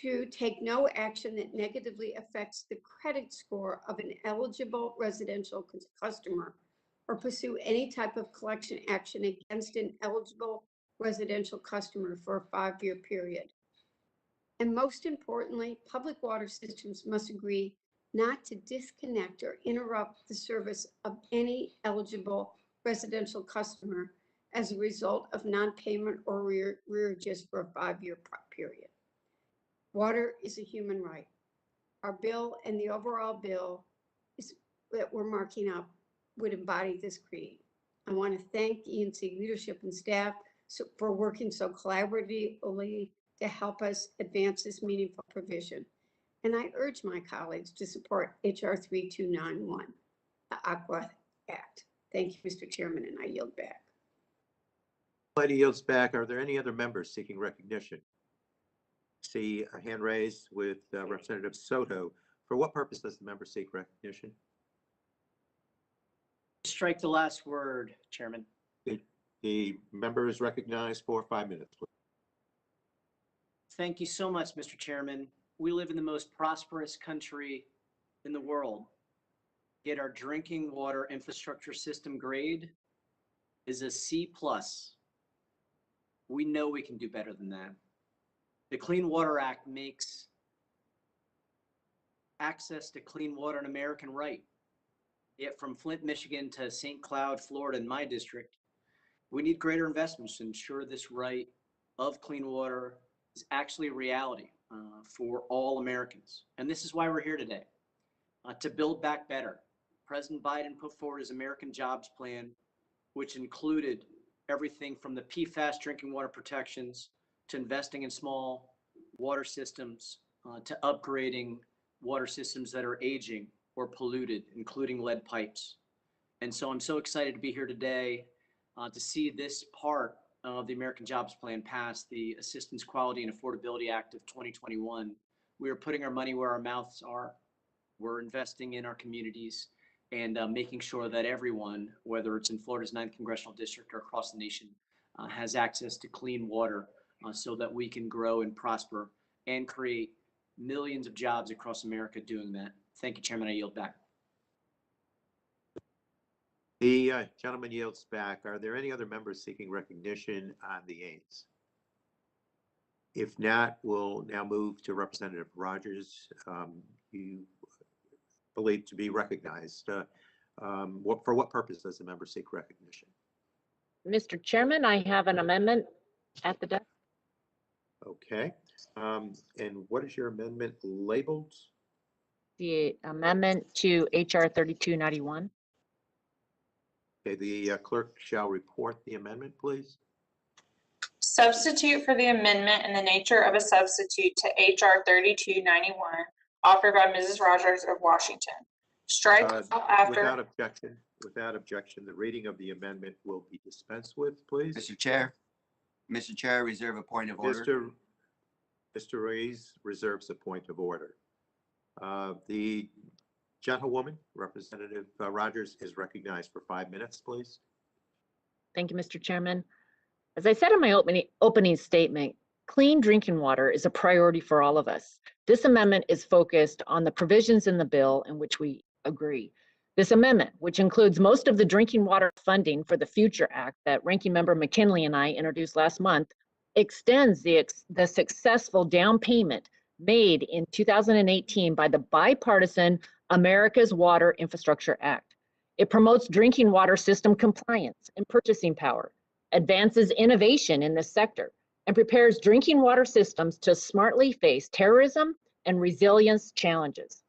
2, take no action that negatively affects the credit score of an eligible residential customer, or pursue any type of collection action against an eligible residential customer for a 5-year period. And most importantly, public water systems must agree not to disconnect or interrupt the service of any eligible residential customer as a result of non-payment or rearages for a 5-year period. Water is a human right. Our bill and the overall bill that we're marking up would embody this creed. I want to thank E&C leadership and staff for working so collaboratively to help us advance this meaningful provision. And I urge my colleagues to support HR 3291, the Aqua Act. Thank you, Mr. Chairman, and I yield back. Lady yields back. Are there any other members seeking recognition? See a hand raised with Representative Soto. For what purpose does the member seek recognition? Strike the last word, Chairman. The member is recognized for 5 minutes. Please. Thank you so much, Mr. Chairman. We live in the most prosperous country in the world, yet our drinking water infrastructure system grade is a C+. We know we can do better than that. The Clean Water Act makes access to clean water an American right. Yet from Flint, Michigan to St. Cloud, Florida, in my district, we need greater investments to ensure this right of clean water is actually a reality for all Americans. And this is why we're here today, to build back better. President Biden put forward his American Jobs Plan, which included everything from the Pfas drinking water protections to investing in small water systems to upgrading water systems that are aging or polluted, including lead pipes. And so I'm so excited to be here today to see this part of the American Jobs Plan pass, the Assistance, Quality, and Affordability Act of 2021. We are putting our money where our mouths are. We're investing in our communities and making sure that everyone, whether it's in Florida's 9th Congressional District or across the nation, has access to clean water so that we can grow and prosper and create millions of jobs across America doing that. Thank you, Chairman. I yield back. The gentleman yields back. Are there any other members seeking recognition on the aids? If not, we'll now move to Representative Rogers. You believe to be recognized. For what purpose does the member seek recognition? Mr. Chairman, I have an amendment at the desk. Okay. And what is your amendment labeled? The amendment to HR 3291. Okay, the clerk shall report the amendment, please. Substitute for the amendment in the nature of a substitute to HR 3291, offered by Mrs. Rogers of Washington. Strike after. Without objection, the reading of the amendment will be dispensed with, please. Mr. Chair, I reserve a point of order. Mr. Rees reserves a point of order. The gentlewoman, Representative Rogers, is recognized for 5 minutes, please. Thank you, Mr. Chairman. As I said in my opening statement, clean drinking water is a priority for all of us. This amendment is focused on the provisions in the bill in which we agree. This amendment, which includes most of the drinking water funding for the Future Act that Ranking Member McKinley and I introduced last month, extends the successful down payment made in 2018 by the bipartisan America's Water Infrastructure Act. It promotes drinking water system compliance and purchasing power, advances innovation in this sector, and prepares drinking water systems to smartly face terrorism and resilience challenges.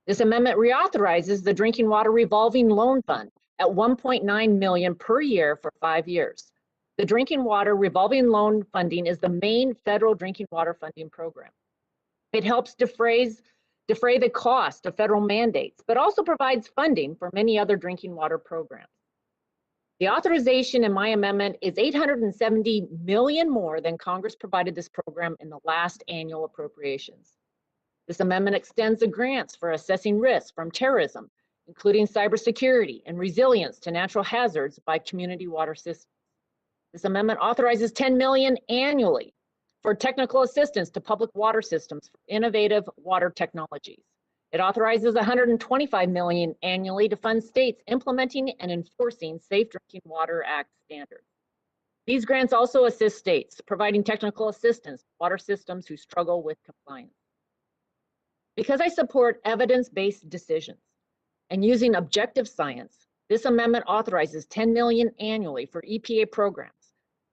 This amendment reauthorizes the Drinking Water Revolving Loan Fund at $1.9 million per year for 5 years. The Drinking Water Revolving Loan Funding is the main federal drinking water funding program. It helps defray the cost of federal mandates, but also provides funding for many other drinking water programs. The authorization in my amendment is $870 million more than Congress provided this program in the last annual appropriations. This amendment extends the grants for assessing risks from terrorism, including cybersecurity and resilience to natural hazards by community water systems. This amendment authorizes $10 million annually for technical assistance to public water systems for innovative water technologies. It authorizes $125 million annually to fund states implementing and enforcing Safe Drinking Water Act standards. These grants also assist states providing technical assistance to water systems who struggle with compliance. Because I support evidence-based decisions and using objective science, this amendment authorizes $10 million annually for EPA programs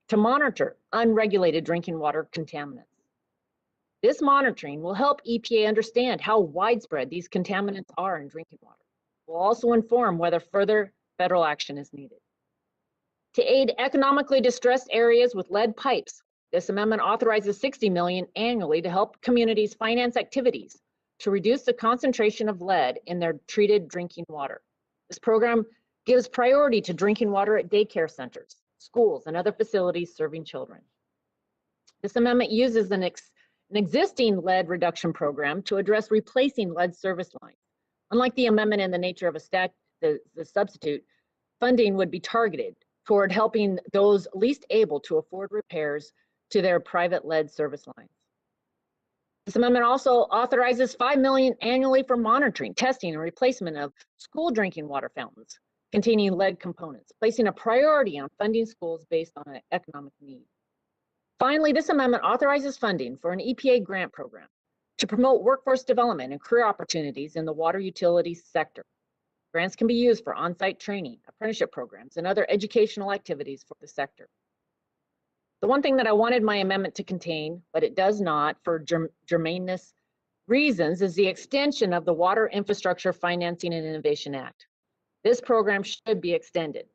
to monitor unregulated drinking water contaminants. This monitoring will help EPA understand how widespread these contaminants are in drinking water. It will also inform whether further federal action is needed. To aid economically distressed areas with lead pipes, this amendment authorizes $60 million annually to help communities finance activities to reduce the concentration of lead in their treated drinking water. This program gives priority to drinking water at daycare centers, schools, and other facilities serving children. This amendment uses an existing lead reduction program to address replacing lead service lines. Unlike the amendment in the nature of the substitute, funding would be targeted toward helping those least able to afford repairs to their private lead service lines. This amendment also authorizes $5 million annually for monitoring, testing, and replacement of school drinking water fountains containing lead components, placing a priority on funding schools based on an economic need. Finally, this amendment authorizes funding for an EPA grant program to promote workforce development and career opportunities in the water utilities sector. Grants can be used for on-site training, apprenticeship programs, and other educational activities for the sector. The one thing that I wanted my amendment to contain, but it does not for germaneness reasons, is the extension of the Water Infrastructure Financing and Innovation Act. This program should be extended.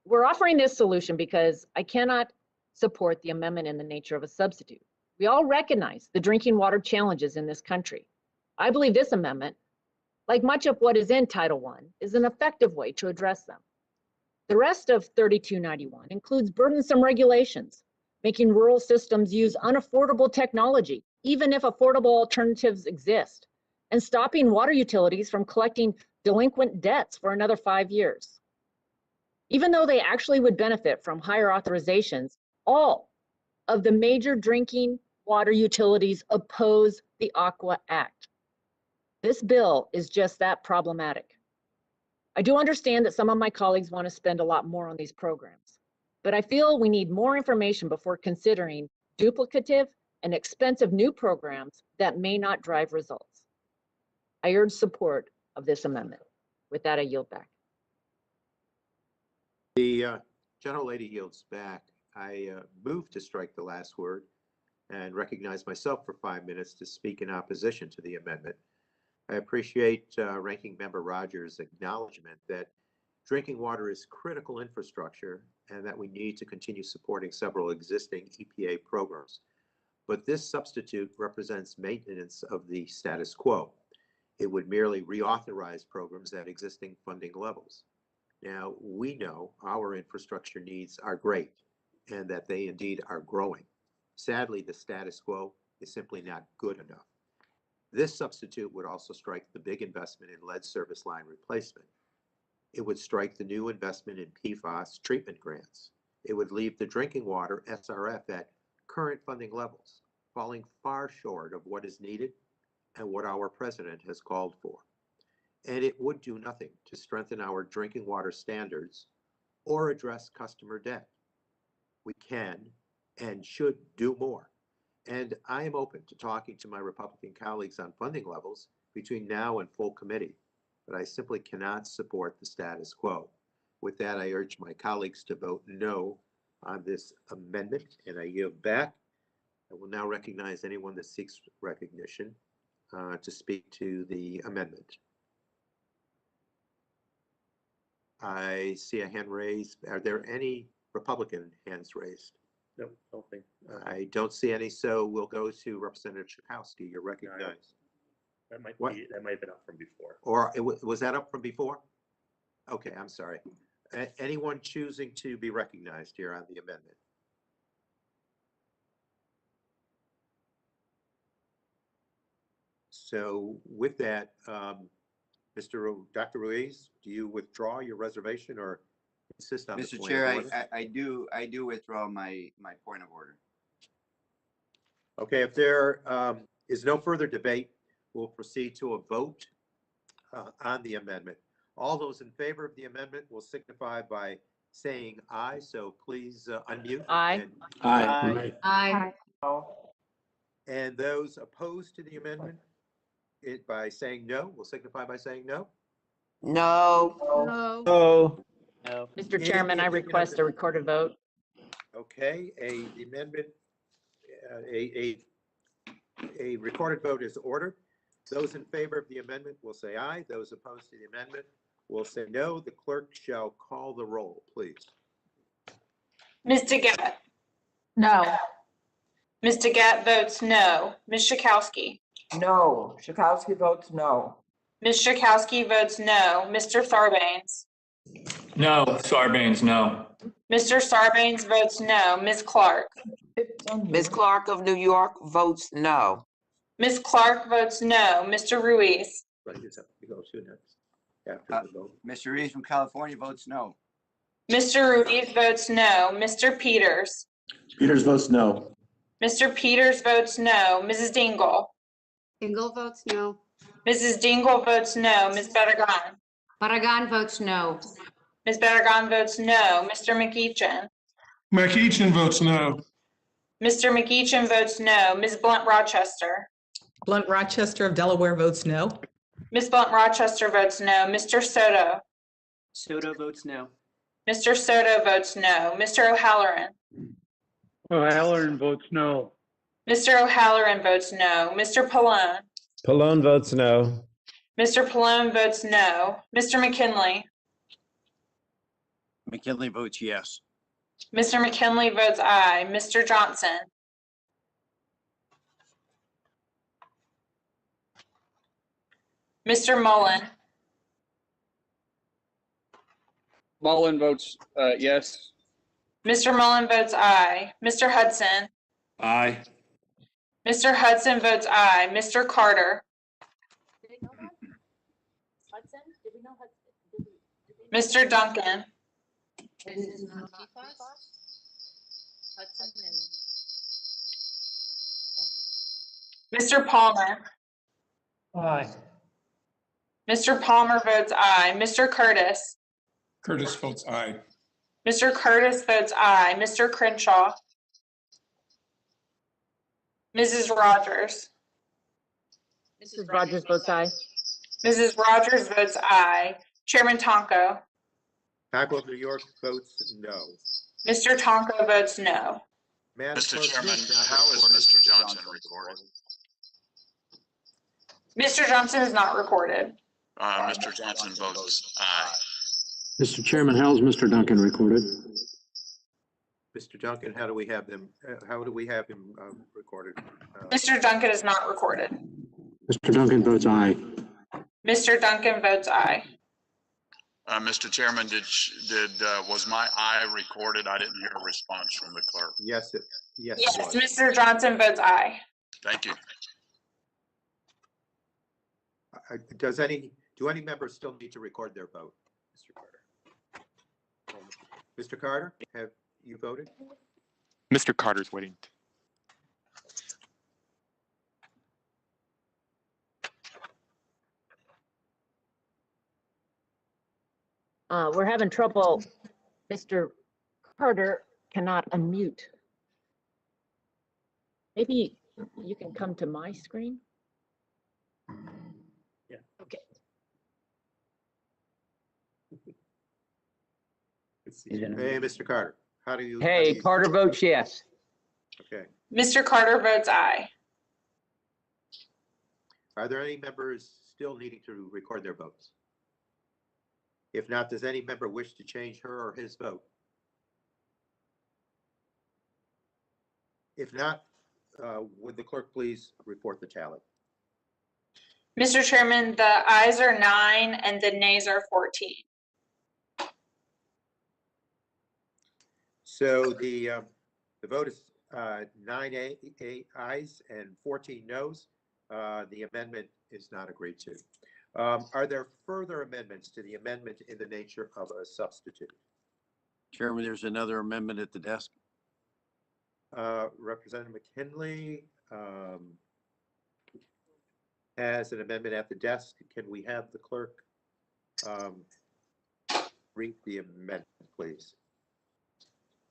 We're offering this solution because I cannot support the amendment in the nature of a substitute. We all recognize the drinking water challenges in this country. I believe this amendment, like much of what is in Title I, is an effective way to address them. The rest of 3291 includes burdensome regulations, making rural systems use unaffordable technology, even if affordable alternatives exist, and stopping water utilities from collecting delinquent debts for another 5 years. Even though they actually would benefit from higher authorizations, all of the major drinking water utilities oppose the Aqua Act. This bill is just that problematic. I do understand that some of my colleagues want to spend a lot more on these programs, but I feel we need more information before considering duplicative and expensive new programs that may not drive results. I urge support of this amendment. With that, I yield back. The gentlelady yields back. I move to strike the last word and recognize myself for 5 minutes to speak in opposition to the amendment. I appreciate Ranking Member Rogers' acknowledgement that drinking water is critical infrastructure and that we need to continue supporting several existing EPA programs. But this substitute represents maintenance of the status quo. It would merely reauthorize programs at existing funding levels. Now, we know our infrastructure needs are great and that they indeed are growing. Sadly, the status quo is simply not good enough. This substitute would also strike the big investment in lead service line replacement. It would strike the new investment in PFAS treatment grants. It would leave the drinking water SRF at current funding levels, falling far short of what is needed and what our president has called for. And it would do nothing to strengthen our drinking water standards or address customer debt. We can and should do more. And I am open to talking to my Republican colleagues on funding levels between now and full committee, but I simply cannot support the status quo. With that, I urge my colleagues to vote no on this amendment, and I yield back. I will now recognize anyone that seeks recognition to speak to the amendment. I see a hand raised. Are there any Republican hands raised? Nope, I don't think. I don't see any, so we'll go to Representative Schakowsky. You're recognized. That might What? be, that might have been up from before. Or was that up from before? Okay, I'm sorry. Anyone choosing to be recognized here on the amendment? So with that, Dr. Ruiz, do you withdraw your reservation or insist on the Mr. point Chair, of order? I do withdraw my point of order. Okay, if there is no further debate, we'll proceed to a vote on the amendment. All those in favor of the amendment will signify by saying aye. So please unmute. Aye. Aye. Aye. No. And those opposed to the amendment, by saying no, will signify by saying no. No. No. Oh, No. Mr. Chairman, I request a recorded vote. Okay, the amendment, a recorded vote is ordered. Those in favor of the amendment will say aye. Those opposed to the amendment will say no. The clerk shall call the roll, please. Ms. DeGette. No. Ms. DeGette votes no. Ms. Schakowsky. No. Schakowsky votes no. Ms. Schakowsky votes no. Mr. Sarbanes. No, Sarbanes, no. Mr. Sarbanes votes no. Ms. Clark. Ms. Clark of New York votes no. Ms. Clark votes no. Mr. Ruiz. Right, you have to go to next after the vote. Mr. Reed from California votes no. Mr. Ruiz votes no. Mr. Peters. Peters votes no. Mr. Peters votes no. Mrs. Dingle. Engel votes no. Mrs. Dingle votes no. Ms. Barragan. Barragan votes no. Ms. Barragan votes no. Mr. McEachin. McEachin votes no. Mr. McEachin votes no. Ms. Blunt Rochester. Blunt Rochester of Delaware votes no. Ms. Blunt Rochester votes no. Mr. Soto. Soto votes no. Mr. Soto votes no. Mr. O'Halloran. O'Halloran votes no. Mr. O'Halloran votes no. Mr. Pallone. Pallone votes no. Mr. Pallone votes no. Mr. McKinley. McKinley votes yes. Mr. McKinley votes aye. Mr. Johnson. Mr. Mullen. Mullen votes yes. Mr. Mullen votes aye. Mr. Hudson. Aye. Mr. Hudson votes aye. Mr. Carter. Mr. Duncan. Mr. Palmer. Aye. Mr. Palmer votes aye. Mr. Curtis. Curtis votes aye. Mr. Curtis votes aye. Mr. Crenshaw. Mrs. Rogers. Mrs. Rogers votes aye. Mrs. Rogers votes aye. Chairman Tonko. Tackle of New York votes no. Mr. Tonko votes no. Madam Mr. Clerk, Chairman, please not how is record. Mr. Johnson recorded? Mr. Johnson is not recorded. Mr. Johnson votes aye. Mr. Chairman, how is Mr. Duncan recorded? Mr. Duncan, how do we have them? How do we have him recorded? Mr. Duncan is not recorded. Mr. Duncan votes aye. Mr. Duncan votes aye. Mr. Chairman, was my aye recorded? I didn't hear a response from the clerk. Yes, yes. Yes, it was. Mr. Johnson votes aye. Thank you. Do any members still need to record their vote? Mr. Carter. Mr. Carter, have you voted? Mr. Carter's waiting. We're having trouble. Mr. Carter cannot unmute. Maybe you can come to my screen? Yeah. Okay. Hey, Mr. Carter, how do you? Hey, Carter votes yes. Okay. Mr. Carter votes aye. Are there any members still needing to record their votes? If not, does any member wish to change her or his vote? If not, would the clerk please report the tally? Mr. Chairman, the ayes are 9 and the nays are 14. So the vote is 9 ayes and 14 noes. The amendment is not agreed to. Are there further amendments to the amendment in the nature of a substitute? Chairman, there's another amendment at the desk. Representative McKinley has an amendment at the desk. Can we have the clerk read the amendment, please?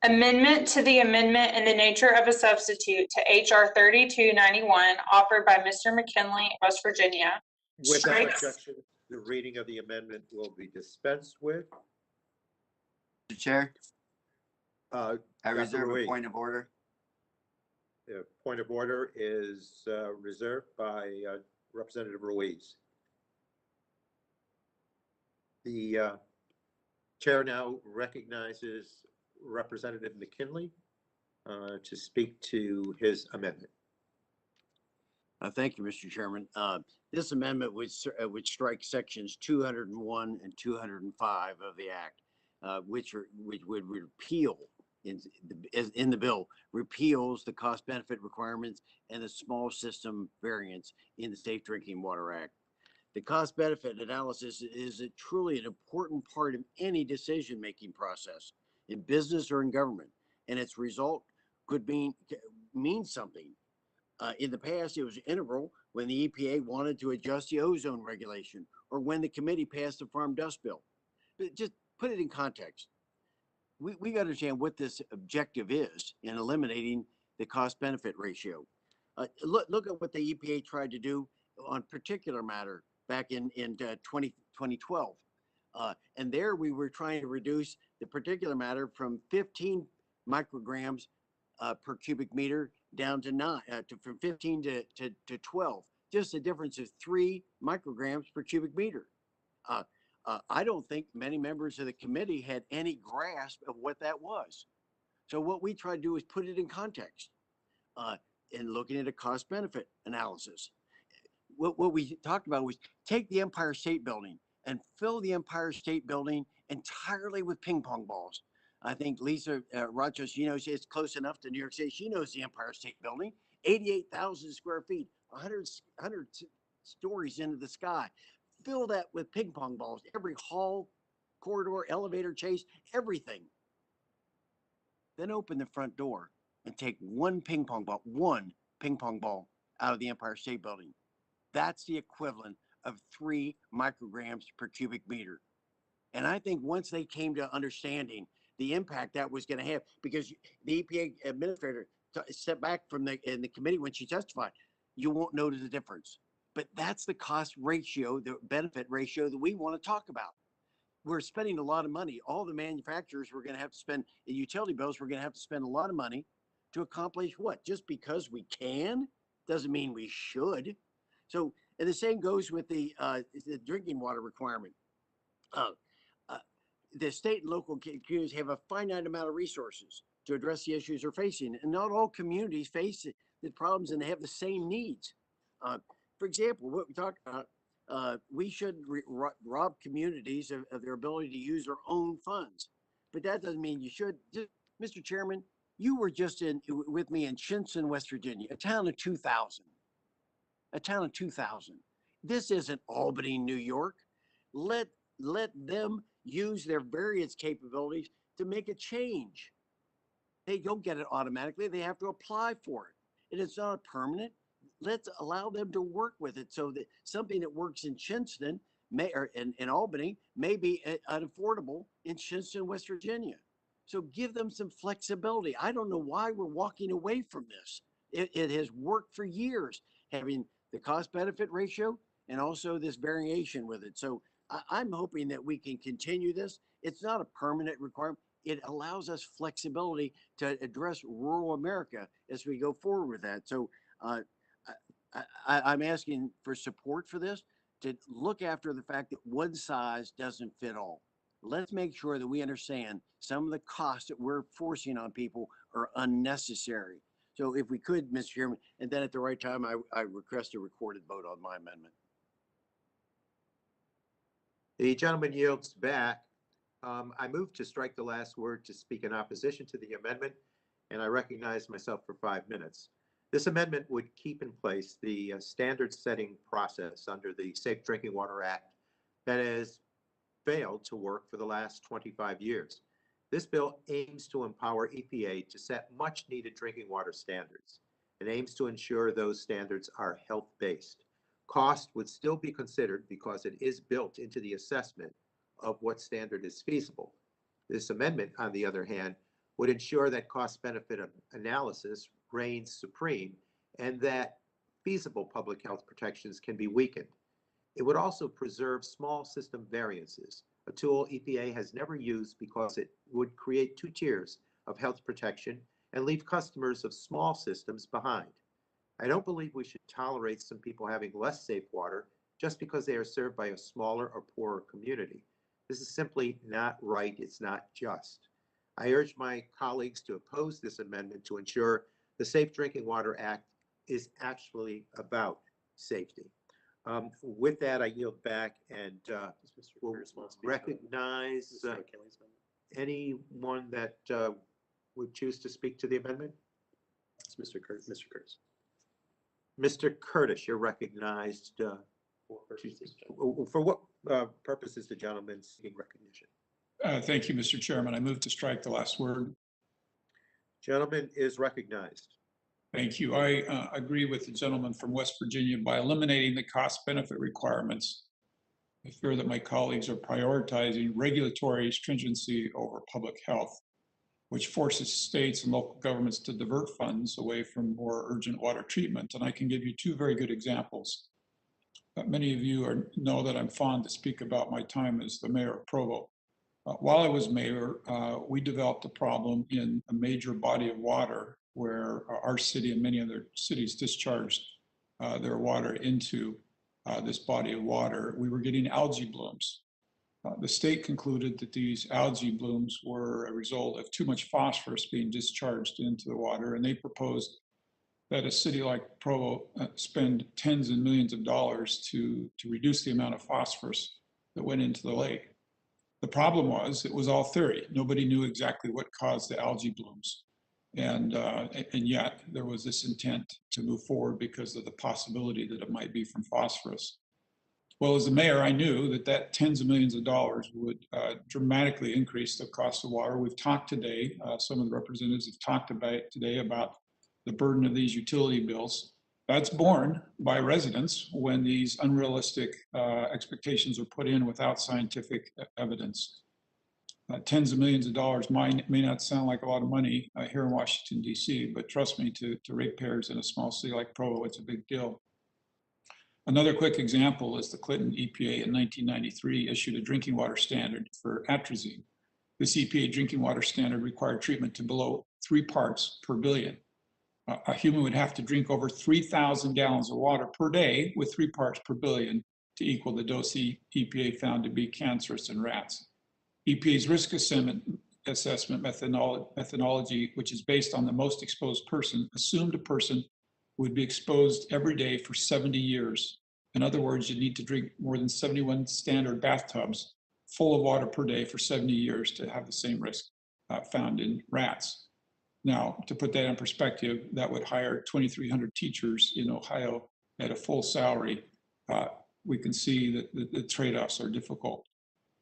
Amendment to the amendment in the nature of a substitute to HR 3291 offered by Mr. McKinley, West Virginia. Without Strikes- objection, the reading of the amendment will be dispensed with. Mr. Chair, Uh, I Dr. reserve a Ruiz. point of order. The point of order is reserved by Representative Ruiz. The chair now recognizes Representative McKinley to speak to his amendment. Thank you, Mr. Chairman. This amendment would strike sections 201 and 205 of the Act, which would repeal in the bill, repeals the cost benefit requirements and the small system variance in the Safe Drinking Water Act. The cost benefit analysis is truly an important part of any decision-making process in business or in government, and its result could mean something. In the past, it was integral when the EPA wanted to adjust the ozone regulation or when the committee passed the farm dust bill. But just put it in context. We got to understand what this objective is in eliminating the cost benefit ratio. Look at what the EPA tried to do on particular matter back in 2012. And there we were trying to reduce the particular matter from 15 micrograms per cubic meter down to from 15 to 12, just a difference of 3 micrograms per cubic meter. I don't think many members of the committee had any grasp of what that was. So what we tried to do is put it in context in looking at a cost benefit analysis. What we talked about was take the Empire State Building and fill the Empire State Building entirely with ping pong balls. I think Lisa Rochester, it's close enough to New York City. She knows the Empire State Building, 88,000 square feet, 100 stories into the sky. Fill that with ping pong balls, every hall, corridor, elevator chase, everything. Then open the front door and take one ping pong ball out of the Empire State Building. That's the equivalent of 3 micrograms per cubic meter. And I think once they came to understanding the impact that was going to have, because the EPA administrator stepped back in the committee when she testified, you won't notice the difference. But that's the cost ratio, the benefit ratio that we want to talk about. We're spending a lot of money. All the manufacturers were going to have to spend, the utility bills, we're going to have to spend a lot of money to accomplish what? Just because we can doesn't mean we should. So, and the same goes with the drinking water requirement. The state and local communities have a finite amount of resources to address the issues they're facing. And not all communities face the problems and they have the same needs. For example, what we talked about, we shouldn't rob communities of their ability to use their own funds. But that doesn't mean you should. Mr. Chairman, you were just with me in Shinson, West Virginia, a town of 2,000. A town of 2,000. This isn't Albany, New York. Let them use their various capabilities to make a change. They don't get it automatically. They have to apply for it. And it's not permanent. Let's allow them to work with it so that something that works in Shinson or in Albany may be unaffordable in Shinson, West Virginia. So give them some flexibility. I don't know why we're walking away from this. It has worked for years, having the cost benefit ratio and also this variation with it. So I'm hoping that we can continue this. It's not a permanent requirement. It allows us flexibility to address rural America as we go forward with that. So I'm asking for support for this, to look after the fact that one size doesn't fit all. Let's make sure that we understand some of the costs that we're forcing on people are unnecessary. So if we could, Mr. Chairman, and then at the right time, I request a recorded vote on my amendment. The gentleman yields back. I move to strike the last word to speak in opposition to the amendment, and I recognize myself for 5 minutes. This amendment would keep in place the standard-setting process under the Safe Drinking Water Act that has failed to work for the last 25 years. This bill aims to empower EPA to set much-needed drinking water standards. It aims to ensure those standards are health-based. Cost would still be considered because it is built into the assessment of what standard is feasible. This amendment, on the other hand, would ensure that cost-benefit analysis reigns supreme and that feasible public health protections can be weakened. It would also preserve small system variances, a tool EPA has never used because it would create two tiers of health protection and leave customers of small systems behind. I don't believe we should tolerate some people having less safe water just because they are served by a smaller or poorer community. This is simply not right. It's not just. I urge my colleagues to oppose this amendment to ensure the Safe Drinking Water Act is actually about safety. With that, I yield back and will recognize anyone that would choose to speak to the amendment. It's Mr. Curtis. Mr. Curtis, you're recognized. For what purpose is the gentleman seeking recognition? Thank you, Mr. Chairman. I move to strike the last word. Gentleman is recognized. Thank you. I agree with the gentleman from West Virginia. By eliminating the cost-benefit requirements, I fear that my colleagues are prioritizing regulatory stringency over public health, which forces states and local governments to divert funds away from more urgent water treatment. And I can give you two very good examples. Many of you know that I'm fond to speak about my time as the mayor of Provo. While I was mayor, we developed a problem in a major body of water where our city and many other cities discharged their water into this body of water. We were getting algae blooms. The state concluded that these algae blooms were a result of too much phosphorus being discharged into the water, and they proposed that a city like Provo spend tens of millions of dollars to reduce the amount of phosphorus that went into the lake. The problem was it was all theory. Nobody knew exactly what caused the algae blooms. And yet there was this intent to move forward because of the possibility that it might be from phosphorus. Well, as the mayor, I knew that tens of millions of dollars would dramatically increase the cost of water. We've talked today, some of the representatives have talked about today about the burden of these utility bills. That's borne by residents when these unrealistic expectations are put in without scientific evidence. Tens of millions of dollars may not sound like a lot of money here in Washington, D.C., but trust me, to ratepayers in a small city like Provo, it's a big deal. Another quick example is the Clinton EPA in 1993 issued a drinking water standard for atrazine. This EPA drinking water standard required treatment to below 3 parts per billion. A human would have to drink over 3,000 gallons of water per day with 3 parts per billion to equal the dose EPA found to be cancerous in rats. EPA's risk assessment methodology, which is based on the most exposed person, assumed a person would be exposed every day for 70 years. In other words, you need to drink more than 71 standard bathtubs full of water per day for 70 years to have the same risk found in rats. Now, to put that in perspective, that would hire 2,300 teachers in Ohio at a full salary. We can see that the trade-offs are difficult.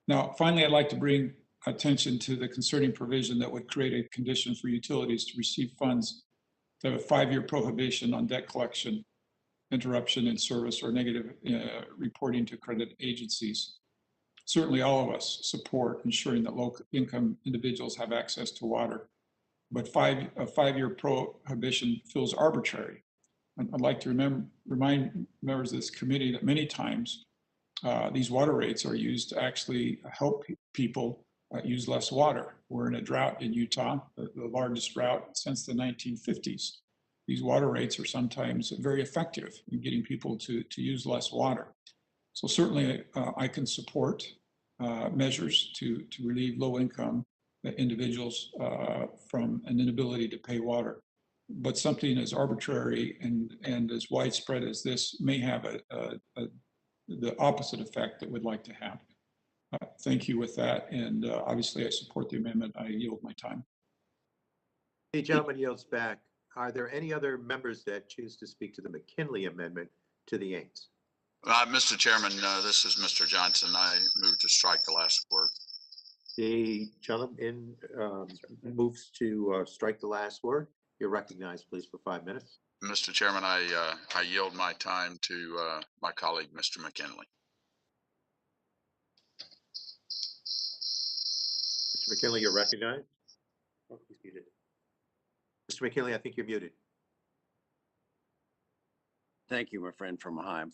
Now, finally, I'd like to bring attention to the concerning provision that would create a condition for utilities to receive funds to have a 5-year prohibition on debt collection, interruption in service, or negative reporting to credit agencies. Certainly, all of us support ensuring that low-income individuals have access to water, but a 5-year prohibition feels arbitrary. I'd like to remind members of this committee that many times these water rates are used to actually help people use less water. We're in a drought in Utah, the largest drought since the 1950s. These water rates are sometimes very effective in getting people to use less water. So certainly I can support measures to relieve low-income individuals from an inability to pay water. But something as arbitrary and as widespread as this may have the opposite effect that we'd like to have. Thank you with that, and obviously I support the amendment. I yield my time. The gentleman yields back. Are there any other members that choose to speak to the McKinley amendment to the Ains? Mr. Chairman, this is Mr. Johnson. I move to strike the last word. The gentleman moves to strike the last word. You're recognized, please, for 5 minutes. Mr. Chairman, I yield my time to my colleague, Mr. McKinley. Mr. McKinley, you're recognized. Oh, he's muted. Mr. McKinley, I think you're muted. Thank you, my friend from Ohio.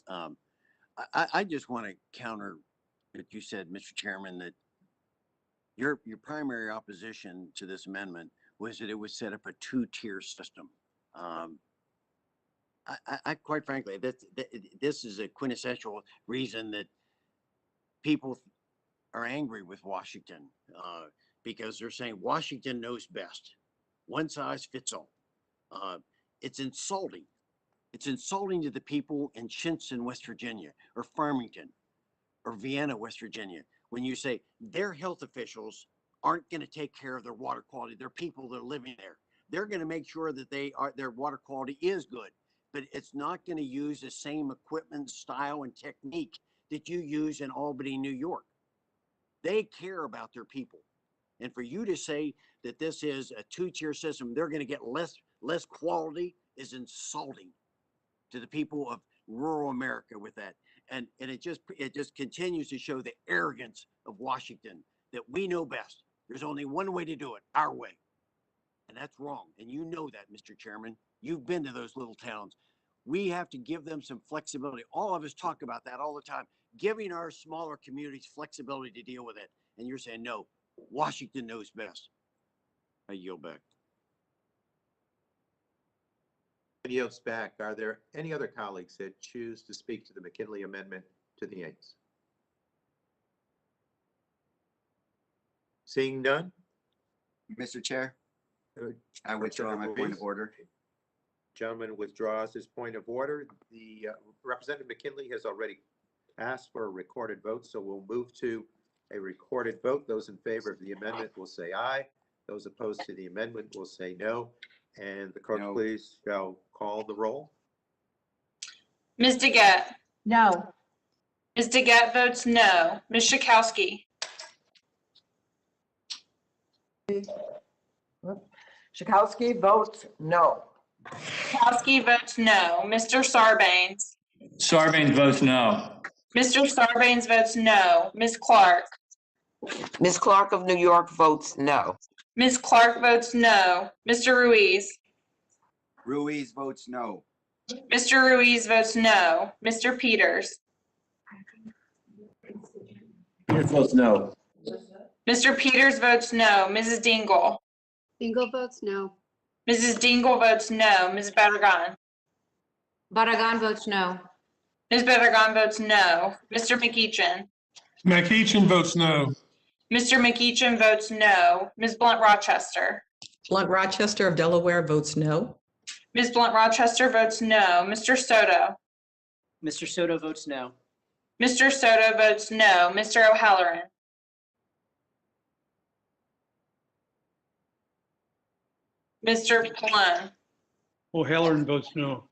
I just want to counter what you said, Mr. Chairman, that your primary opposition to this amendment was that it would set up a two-tier system. I quite frankly, this is a quintessential reason that people are angry with Washington because they're saying Washington knows best. One size fits all. It's insulting. It's insulting to the people in Shinson, West Virginia, or Farmington, or Vienna, West Virginia, when you say their health officials aren't going to take care of their water quality. Their people that are living there. They're going to make sure that their water quality is good, but it's not going to use the same equipment, style, and technique that you use in Albany, New York. They care about their people. And for you to say that this is a two-tier system, they're going to get less quality is insulting to the people of rural America with that. And it just continues to show the arrogance of Washington that we know best. There's only one way to do it, our way. And that's wrong. And you know that, Mr. Chairman. You've been to those little towns. We have to give them some flexibility. All of us talk about that all the time, giving our smaller communities flexibility to deal with it. And you're saying, no, Washington knows best. I yield back. Yields back. Are there any other colleagues that choose to speak to the McKinley amendment to the aims? Seeing none? Mr. Chair, I withdraw my point of order. Gentleman withdraws his point of order. The Representative McKinley has already asked for a recorded vote, so we'll move to a recorded vote. Those in favor of the amendment will say aye. Those opposed to the amendment will say no. And the clerk, please shall call the roll. Ms. DeGette? No. Ms. DeGette votes no. Ms. Schakowsky? Schakowsky votes no. Schakowsky votes no. Mr. Sarbanes? Sarbanes votes no. Mr. Sarbanes votes no. Ms. Clark? Ms. Clark of New York votes no. Ms. Clark votes no. Mr. Ruiz? Ruiz votes no. Mr. Ruiz votes no. Mr. Peters? Peters votes no. Mr. Peters votes no. Mrs. Dingle? Dingle votes no. Mrs. Dingle votes no. Ms. Barragan? Barragan votes no. Ms. Barragan votes no. Mr. McEachin? McEachin votes no. Mr. McEachin votes no. Ms. Blunt Rochester? Blunt Rochester of Delaware votes no. Ms. Blunt Rochester votes no. Mr. Soto? Mr. Soto votes no. Mr. Soto votes no. Mr. O'Halloran? Mr. Pallone? O'Halloran votes no.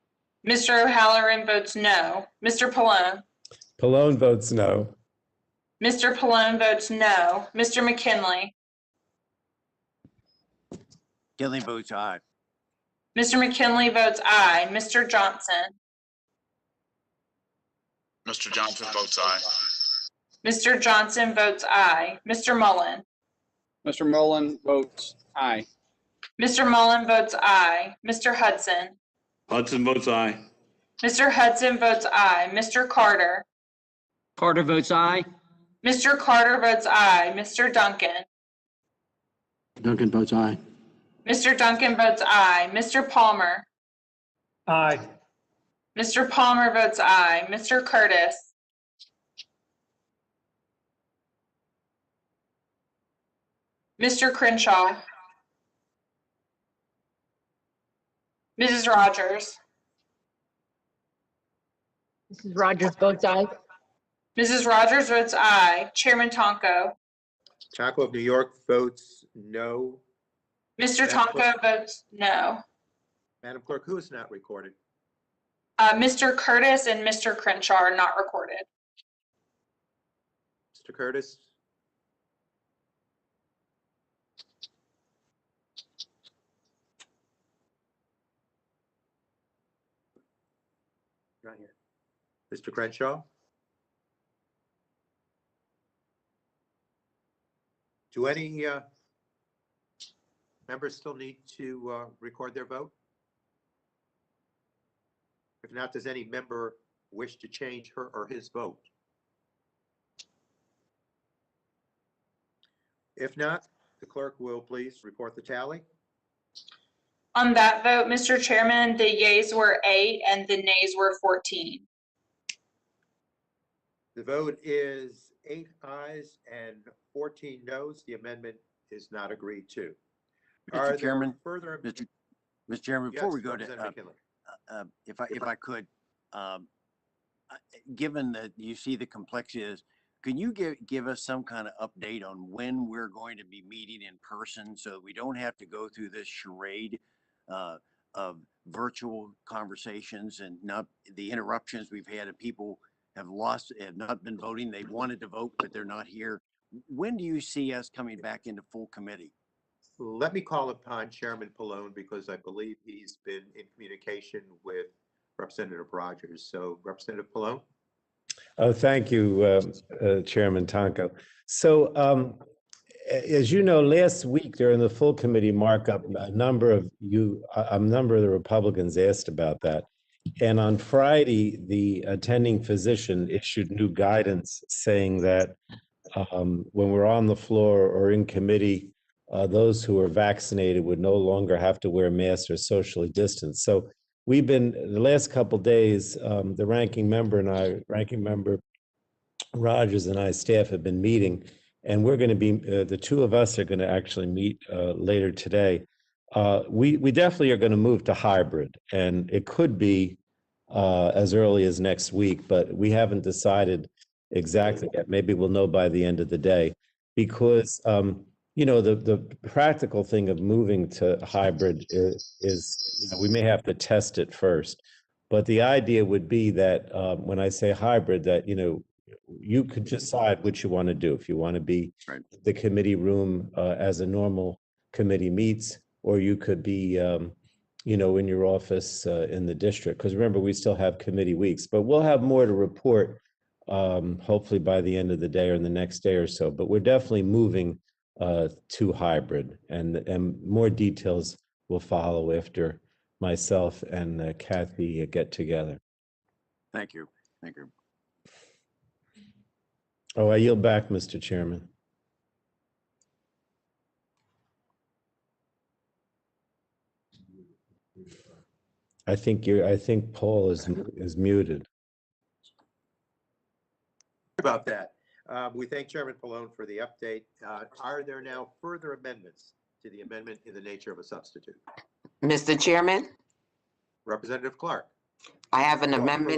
Mr. O'Halloran votes no. Mr. Pallone? Pallone votes no. Mr. Pallone votes no. Mr. McKinley? McKinley votes aye. Mr. McKinley votes aye. Mr. Johnson? Mr. Johnson votes aye. Mr. Johnson votes aye. Mr. Mullen? Mr. Mullen votes aye. Mr. Mullen votes aye. Mr. Hudson? Hudson votes aye. Mr. Hudson votes aye. Mr. Carter? Carter votes aye. Mr. Carter votes aye. Mr. Duncan? Duncan votes aye. Mr. Duncan votes aye. Mr. Palmer? Aye. Mr. Palmer votes aye. Mr. Curtis? Mr. Crenshaw? Mrs. Rogers? Mrs. Rogers votes aye. Mrs. Rogers votes aye. Chairman Tonko? Tonko of New York votes no. Mr. Tonko votes no. Madam Clerk, who is not recorded? Mr. Curtis and Mr. Crenshaw are not recorded. Mr. Curtis? Right here. Mr. Crenshaw? Do any Members still need to record their vote? If not, does any member wish to change her or his vote? If not, the clerk will please report the tally. On that vote, Mr. Chairman, the yeas were 8 and the nays were 14. The vote is 8 ayes and 14 noes. The amendment is not agreed to. Are there Chairman, further? Mr. Chairman, before Yes, we go to, Representative McKinley. if I could, given that you see the complexity of this, can you give us some kind of update on when we're going to be meeting in person so we don't have to go through this charade of virtual conversations and not the interruptions we've had and people have not been voting. They wanted to vote, but they're not here. When do you see us coming back into full committee? Let me call upon Chairman Pallone because I believe he's been in communication with Representative Rogers. So Representative Pallone? Thank you, Chairman Tonko. So as you know, last week during the full committee markup, a number of the Republicans asked about that. And on Friday, the attending physician issued new guidance saying that when we're on the floor or in committee, those who are vaccinated would no longer have to wear masks or socially distance. So we've been, the last couple of days, the ranking member Rogers and I, staff have been meeting, and we're going to be, the two of us are going to actually meet later today. We definitely are going to move to hybrid, and it could be as early as next week, but we haven't decided exactly yet. Maybe we'll know by the end of the day, because you know, the practical thing of moving to hybrid is you know, we may have to test it first, but the idea would be that when I say hybrid, that, you know, you could decide what you want to do. If you want to be the committee room as a normal committee meets, or you could be, you know, in your office in the district. Because remember, we still have committee weeks, but we'll have more to report hopefully by the end of the day or the next day or so. But we're definitely moving to hybrid, and more details will follow after myself and Kathy get together. Thank you. Thank you. Oh, I yield back, Mr. Chairman. I think Paul is muted. About that. We thank Chairman Pallone for the update. Are there now further amendments to the amendment in the nature of a substitute? Mr. Chairman, Representative Clark. I have an amendment.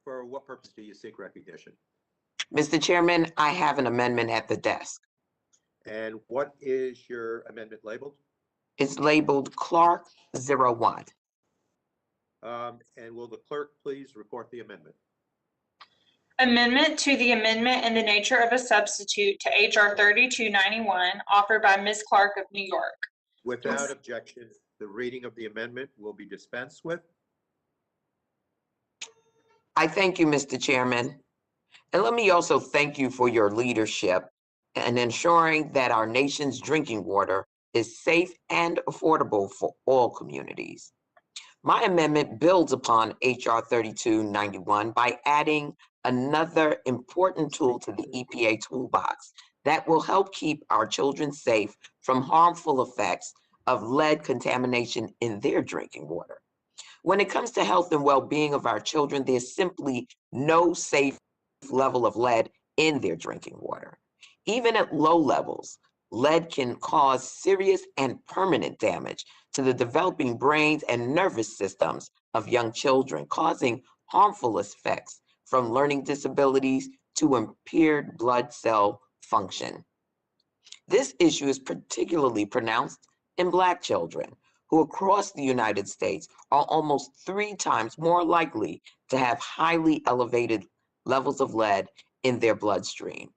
For what purpose do you seek recognition? Mr. Chairman, I have an amendment at the desk. And what is your amendment labeled? It's labeled Clark 01. And will the clerk please report the amendment? Amendment to the amendment in the nature of a substitute to H.R. 3291, offered by Ms. Clark of New York. Without objection, the reading of the amendment will be dispensed with. I thank you, Mr. Chairman. And let me also thank you for your leadership in ensuring that our nation's drinking water is safe and affordable for all communities. My amendment builds upon H.R. 3291 by adding another important tool to the EPA toolbox that will help keep our children safe from harmful effects of lead contamination in their drinking water. When it comes to health and well-being of our children, there's simply no safe level of lead in their drinking water. Even at low levels, lead can cause serious and permanent damage to the developing brains and nervous systems of young children, causing harmful effects from learning disabilities to impaired blood cell function. This issue is particularly pronounced in Black children, who across the United States are almost 3 times more likely to have highly elevated levels of lead in their bloodstream.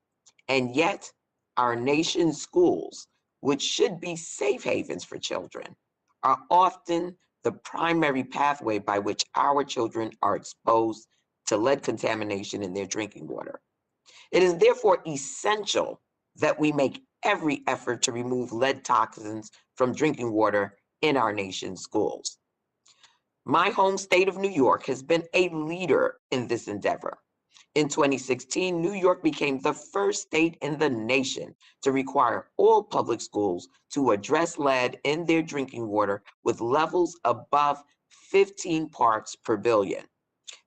And yet, our nation's schools, which should be safe havens for children, are often the primary pathway by which our children are exposed to lead contamination in their drinking water. It is therefore essential that we make every effort to remove lead toxins from drinking water in our nation's schools. My home state of New York has been a leader in this endeavor. In 2016, New York became the first state in the nation to require all public schools to address lead in their drinking water with levels above 15 parts per billion.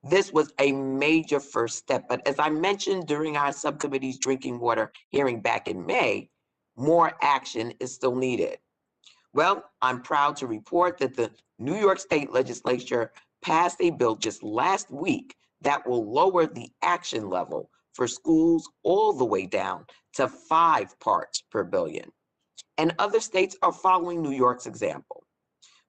This was a major first step, but as I mentioned during our subcommittee's drinking water hearing back in May, more action is still needed. Well, I'm proud to report that the New York State Legislature passed a bill just last week that will lower the action level for schools all the way down to 5 parts per billion. And other states are following New York's example.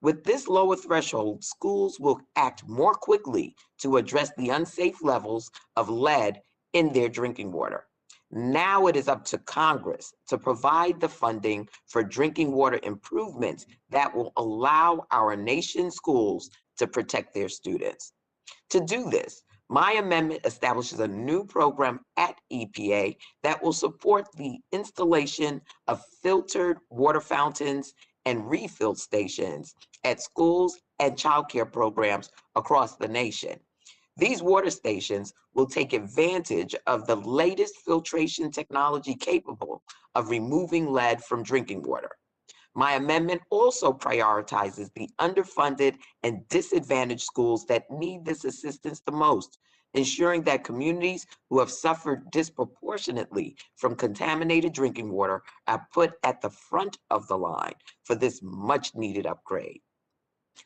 With this lower threshold, schools will act more quickly to address the unsafe levels of lead in their drinking water. Now it is up to Congress to provide the funding for drinking water improvements that will allow our nation's schools to protect their students. To do this, my amendment establishes a new program at EPA that will support the installation of filtered water fountains and refill stations at schools and childcare programs across the nation. These water stations will take advantage of the latest filtration technology capable of removing lead from drinking water. My amendment also prioritizes the underfunded and disadvantaged schools that need this assistance the most, ensuring that communities who have suffered disproportionately from contaminated drinking water are put at the front of the line for this much-needed upgrade.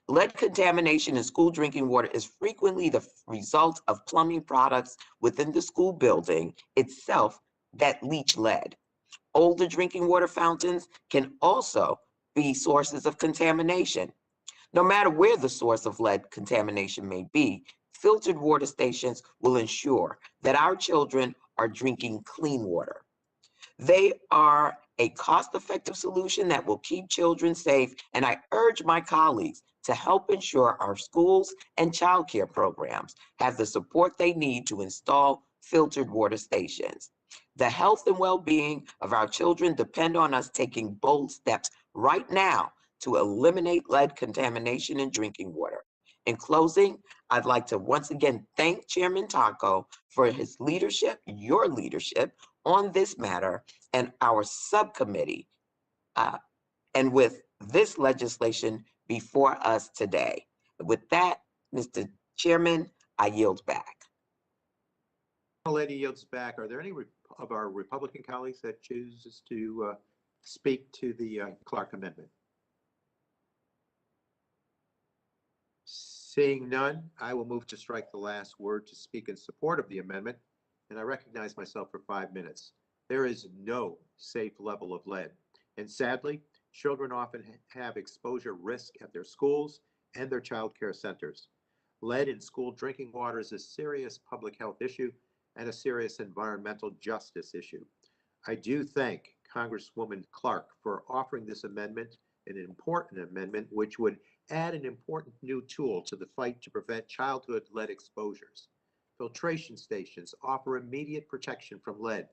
Lead contamination in school drinking water is frequently the result of plumbing products within the school building itself that leach lead. Older drinking water fountains can also be sources of contamination. No matter where the source of lead contamination may be, filtered water stations will ensure that our children are drinking clean water. They are a cost-effective solution that will keep children safe, and I urge my colleagues to help ensure our schools and childcare programs have the support they need to install filtered water stations. The health and well-being of our children depend on us taking bold steps right now to eliminate lead contamination in drinking water. In closing, I'd like to once again thank Chairman Tonko for his leadership, your leadership on this matter, and our subcommittee, and with this legislation before us today. With that, Mr. Chairman, I yield back. The lady yields back. Are there any of our Republican colleagues that chooses to speak to the Clark amendment? Seeing none, I will move to strike the last word to speak in support of the amendment, and I recognize myself for 5 minutes. There is no safe level of lead, and sadly, children often have exposure risk at their schools and their child care centers. Lead in school drinking water is a serious public health issue and a serious environmental justice issue. I do thank Congresswoman Clark for offering this amendment, an important amendment which would add an important new tool to the fight to prevent childhood lead exposures. Filtration stations offer immediate protection from lead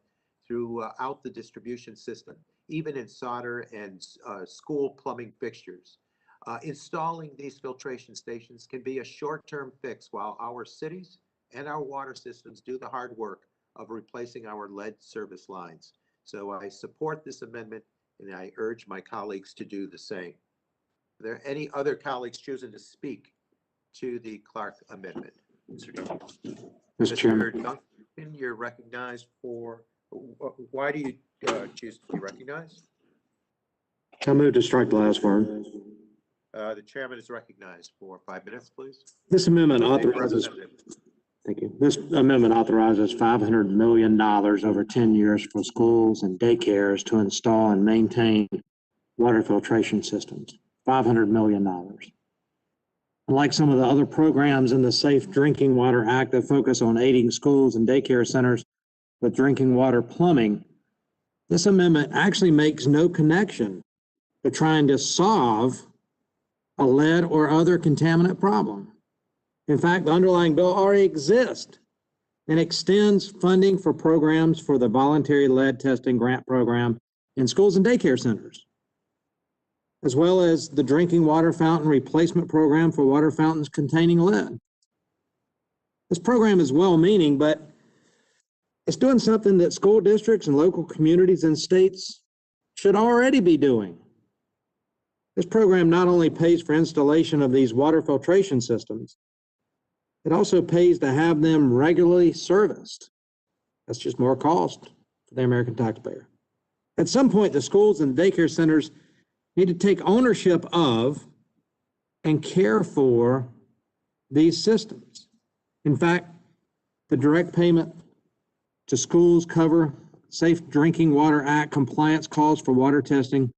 throughout the distribution system, even in solder and school plumbing fixtures. Installing these filtration stations can be a short-term fix while our cities and our water systems do the hard work of replacing our lead service lines. So I support this amendment, and I urge my colleagues to do the same. Are there any other colleagues choosing to speak to the Clark amendment? Mr. Chairman. Duncan, you're recognized for, why do you choose to be recognized? I move to strike the last word. The chairman is recognized for 5 minutes, please. This amendment authorizes, thank you. This amendment authorizes $500 million over 10 years for schools and daycares to install and maintain water filtration systems. $500 million. Unlike some of the other programs in the Safe Drinking Water Act that focus on aiding schools and daycare centers with drinking water plumbing, this amendment actually makes no connection to trying to solve a lead or other contaminant problem. In fact, the underlying bill already exists and extends funding for programs for the Voluntary Lead Testing Grant Program in schools and daycare centers, as well as the drinking water fountain replacement program for water fountains containing lead. This program is well-meaning, but it's doing something that school districts and local communities and states should already be doing. This program not only pays for installation of these water filtration systems, it also pays to have them regularly serviced. That's just more cost for the American taxpayer. At some point, the schools and daycare centers need to take ownership of and care for these systems. In fact, the direct payment to schools cover Safe Drinking Water Act compliance calls for water testing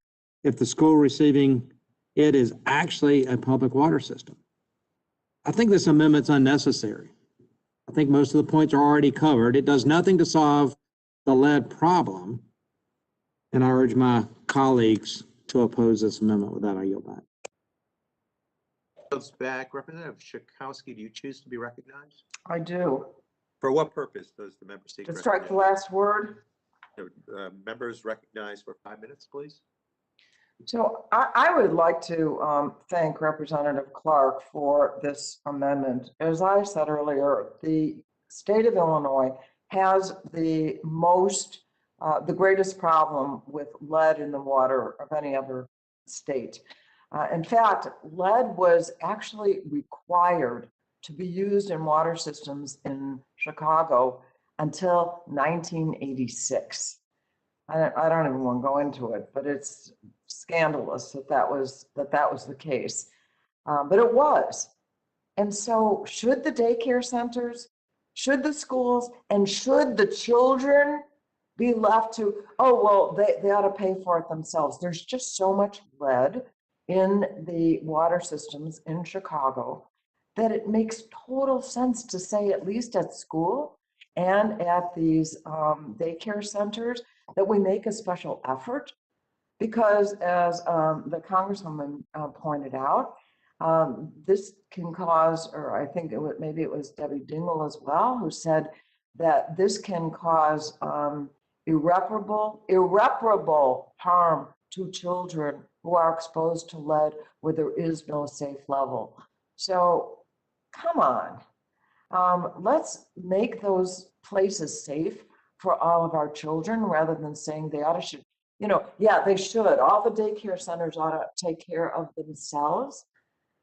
if the school receiving it is actually a public water system. I think this amendment's unnecessary. I think most of the points are already covered. It does nothing to solve the lead problem. And I urge my colleagues to oppose this amendment. With that, I yield back. Yields back. Representative Schakowsky, do you choose to be recognized? I do. For what purpose does the member seek? To strike the last word. Members recognized for 5 minutes, please. So I would like to thank Representative Clark for this amendment. As I said earlier, the state of Illinois has the greatest problem with lead in the water of any other state. In fact, lead was actually required to be used in water systems in Chicago until 1986. I don't even want to go into it, but it's scandalous that was the case. But it was. And so should the daycare centers, should the schools, and should the children be left to, oh, well, they ought to pay for it themselves? There's just so much lead in the water systems in Chicago that it makes total sense to say, at least at school and at these daycare centers, that we make a special effort, because as the Congresswoman pointed out, this can cause, or I think maybe it was Debbie Dingell as well, who said that this can cause irreparable harm to children who are exposed to lead where there is no safe level. So come on, let's make those places safe for all of our children, rather than saying they ought to, yeah, they should. All the daycare centers ought to take care of themselves.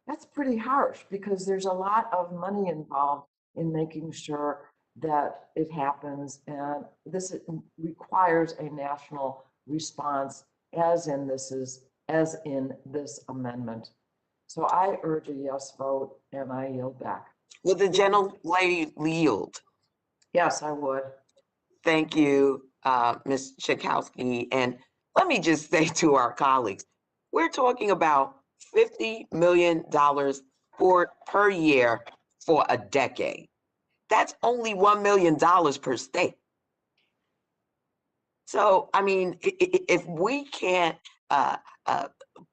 That's pretty harsh, because there's a lot of money involved in making sure that it happens. And this requires a national response, as in this amendment. So I urge a yes vote, and I yield back. Will the gentlelady yield? Yes, I would. Thank you, Ms. Schakowsky. And let me just say to our colleagues, we're talking about $50 million per year for a decade. That's only $1 million per state. So, I mean, if we can't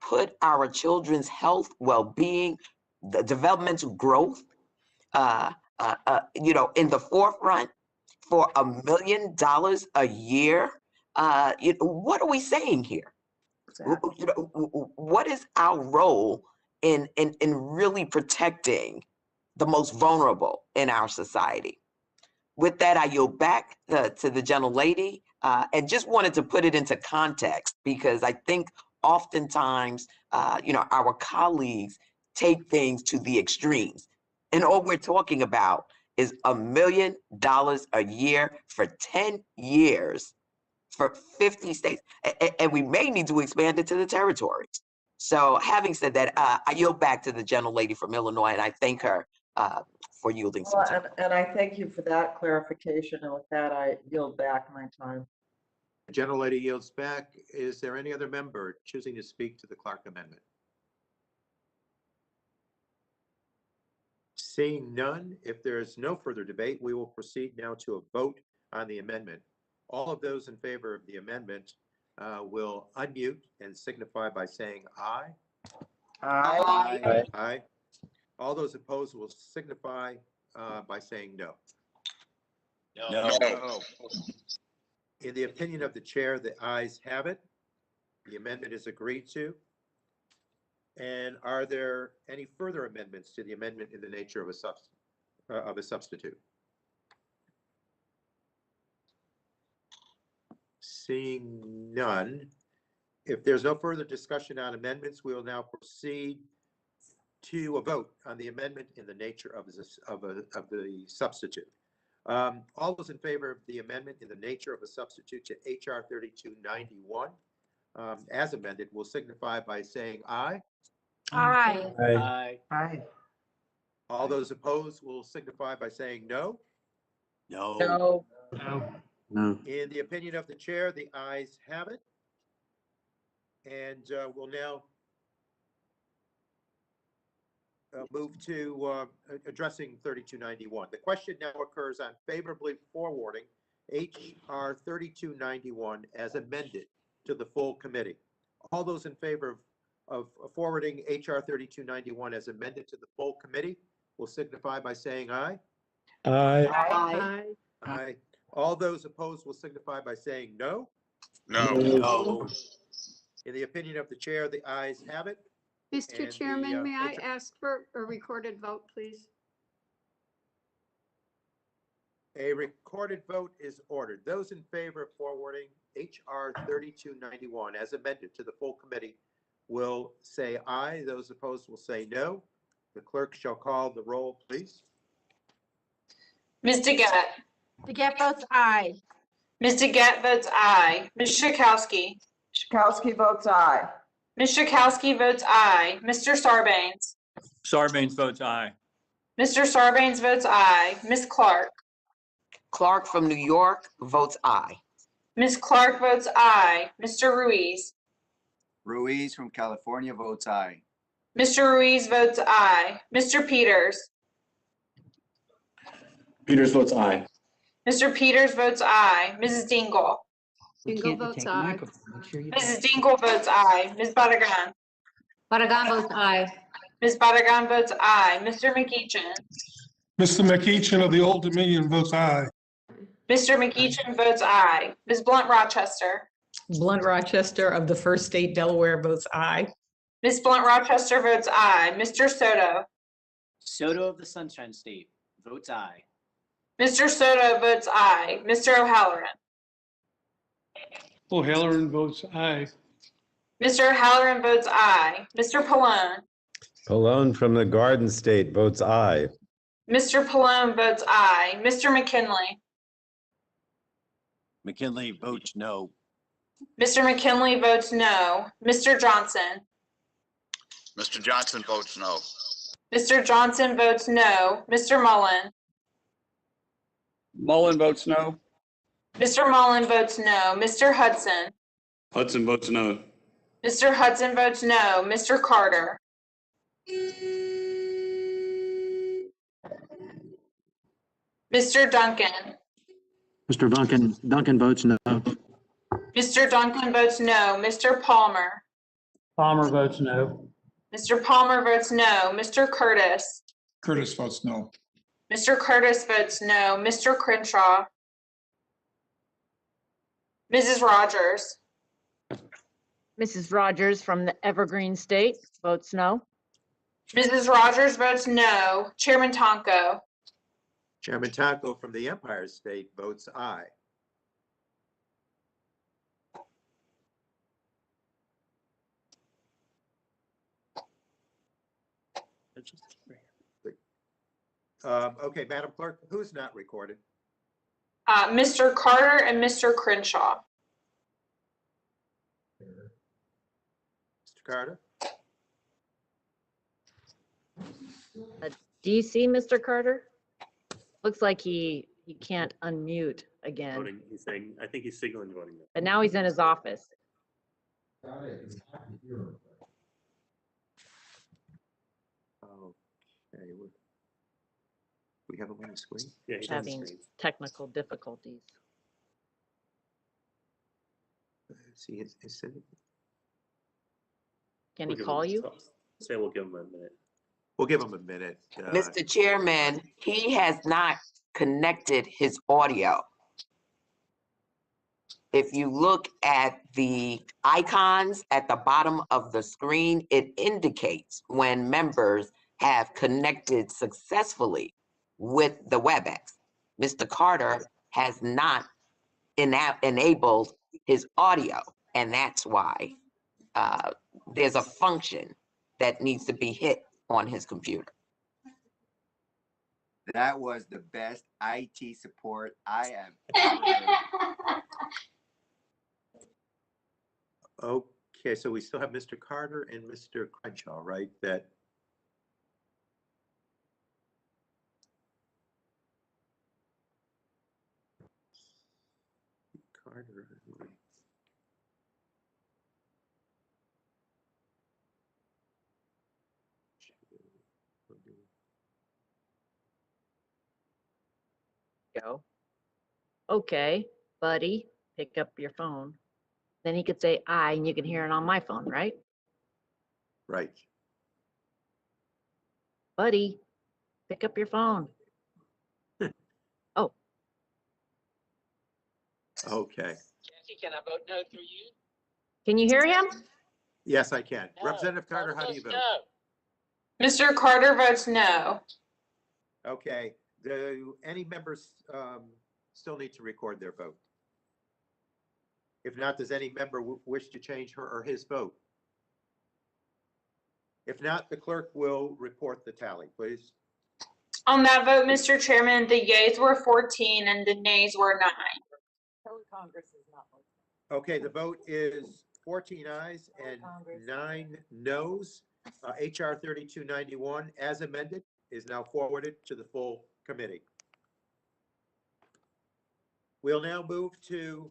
put our children's health, well-being, the developmental growth, in the forefront for $1 million a year, what are we saying here? Exactly. What is our role in really protecting the most vulnerable in our society? With that, I yield back to the gentlelady, and just wanted to put it into context, because I think oftentimes, our colleagues take things to the extremes. And all we're talking about is $1 million a year for 10 years for 50 states. And we may need to expand it to the territories. So having said that, I yield back to the gentlelady from Illinois, and I thank her for yielding some time. And I thank you for that clarification. And with that, I yield back my time. The gentlelady yields back. Is there any other member choosing to speak to the Clark amendment? Seeing none, if there is no further debate, we will proceed now to a vote on the amendment. All of those in favor of the amendment will unmute and signify by saying aye. Aye. Aye. Aye. All those opposed will signify by saying no. No. In the opinion of the chair, the ayes have it. The amendment is agreed to. And are there any further amendments to the amendment in the nature of a substitute? Seeing none, if there's no further discussion on amendments, we will now proceed to a vote on the amendment in the nature of the substitute. All those in favor of the amendment in the nature of a substitute to HR 3291 as amended will signify by saying aye. Aye. Aye. Aye. All those opposed will signify by saying no. No. No. No. In the opinion of the chair, the ayes have it. And we'll now move to addressing 3291. The question now occurs on favorably forwarding HR 3291 as amended to the full committee. All those in favor of forwarding HR 3291 as amended to the full committee will signify by saying aye. Aye. Aye. Aye. All those opposed will signify by saying no. No. No. In the opinion of the chair, the ayes have it. Mr. And the, Chairman, may I HR ask for a recorded vote, please? A recorded vote is ordered. Those in favor of forwarding HR 3291 as amended to the full committee will say aye. Those opposed will say no. The clerk shall call the roll, please. Ms. DeGette. DeGette votes aye. Ms. DeGette votes aye. Ms. Schakowsky. Schakowsky votes aye. Ms. Schakowsky votes aye. Mr. Sarbanes. Sarbanes votes aye. Mr. Sarbanes votes aye. Ms. Clark. Clark from New York votes aye. Ms. Clark votes aye. Mr. Ruiz. Ruiz from California votes aye. Mr. Ruiz votes aye. Mr. Peters. Peters votes aye. Mr. Peters votes aye. Mrs. Dingle. Dingle votes aye. Mrs. Dingle votes aye. Ms. Badagan. Badagan votes aye. Ms. Badagan votes aye. Mr. McEachin. Mr. McEachin of the Old Dominion votes aye. Mr. McEachin votes aye. Ms. Blunt Rochester. Blunt Rochester of the First State Delaware votes aye. Ms. Blunt Rochester votes aye. Mr. Soto. Soto of the Sunshine State votes aye. Mr. Soto votes aye. Mr. O'Halloran. O'Halloran votes aye. Mr. O'Halloran votes aye. Mr. Pallone. Pallone from the Garden State votes aye. Mr. Pallone votes aye. Mr. McKinley. McKinley votes no. Mr. McKinley votes no. Mr. Johnson. Mr. Johnson votes no. Mr. Johnson votes no. Mr. Mullen. Mullen votes no. Mr. Mullen votes no. Mr. Hudson. Hudson votes no. Mr. Hudson votes no. Mr. Carter. Mr. Duncan. Mr. Duncan votes no. Mr. Duncan votes no. Mr. Palmer. Palmer votes no. Mr. Palmer votes no. Mr. Curtis. Curtis votes no. Mr. Curtis votes no. Mr. Crenshaw. Mrs. Rogers. Mrs. Rogers from the Evergreen State votes no. Mrs. Rogers votes no. Chairman Tonko. Chairman Tonko from the Empire State votes aye. Okay, Madam Clerk, who's not recorded? Mr. Carter and Mr. Crenshaw. Mr. Carter? DC, Mr. Carter? Looks like he can't unmute again, Voting, he's saying, I think he's signaling voting. but now he's in his office. Okay, we have him on the screen? Yeah, he's on the Having screen. technical difficulties. See his Can We'll he give call him- you? Say we'll give him a minute. We'll give him a minute. Mr. Chairman, he has not connected his audio. If you look at the icons at the bottom of the screen, it indicates when members have connected successfully with the WebEx. Mr. Carter has not enabled his audio, and that's why there's a function that needs to be hit on his computer. That was the best IT support I have ever heard. Okay, so we still have Mr. Carter and Mr. Crenshaw, right? That Carter. Go. Okay, buddy, pick up your phone. Then he could say I, and you can hear it on my phone, right? Right. Buddy, pick up your phone. Oh. Okay. Jackie, can I vote no through you? Can you hear him? Yes, I can. No. Representative Carter, how do you vote? No. Mr. Carter votes no. Okay. Do any members still need to record their vote? If not, does any member wish to change her or his vote? If not, the clerk will report the tally, please. On that vote, Mr. Chairman, the yeas were 14 and the nays were 9. Congress is not. Okay, the vote is 14 ayes and 9 noes. HR 3291, as amended, is now forwarded to the full committee. We'll now move to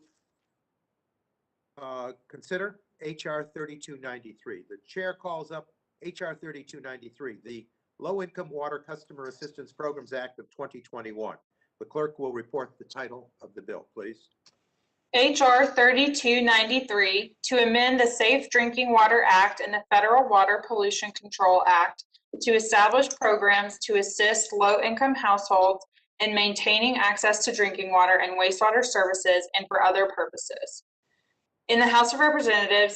consider HR 3293. The chair calls up HR 3293, the Low-Income Water Customer Assistance Programs Act of 2021. The clerk will report the title of the bill, please. HR 3293 to amend the Safe Drinking Water Act and the Federal Water Pollution Control Act to establish programs to assist low-income households in maintaining access to drinking water and wastewater services and for other purposes. In the House of Representatives,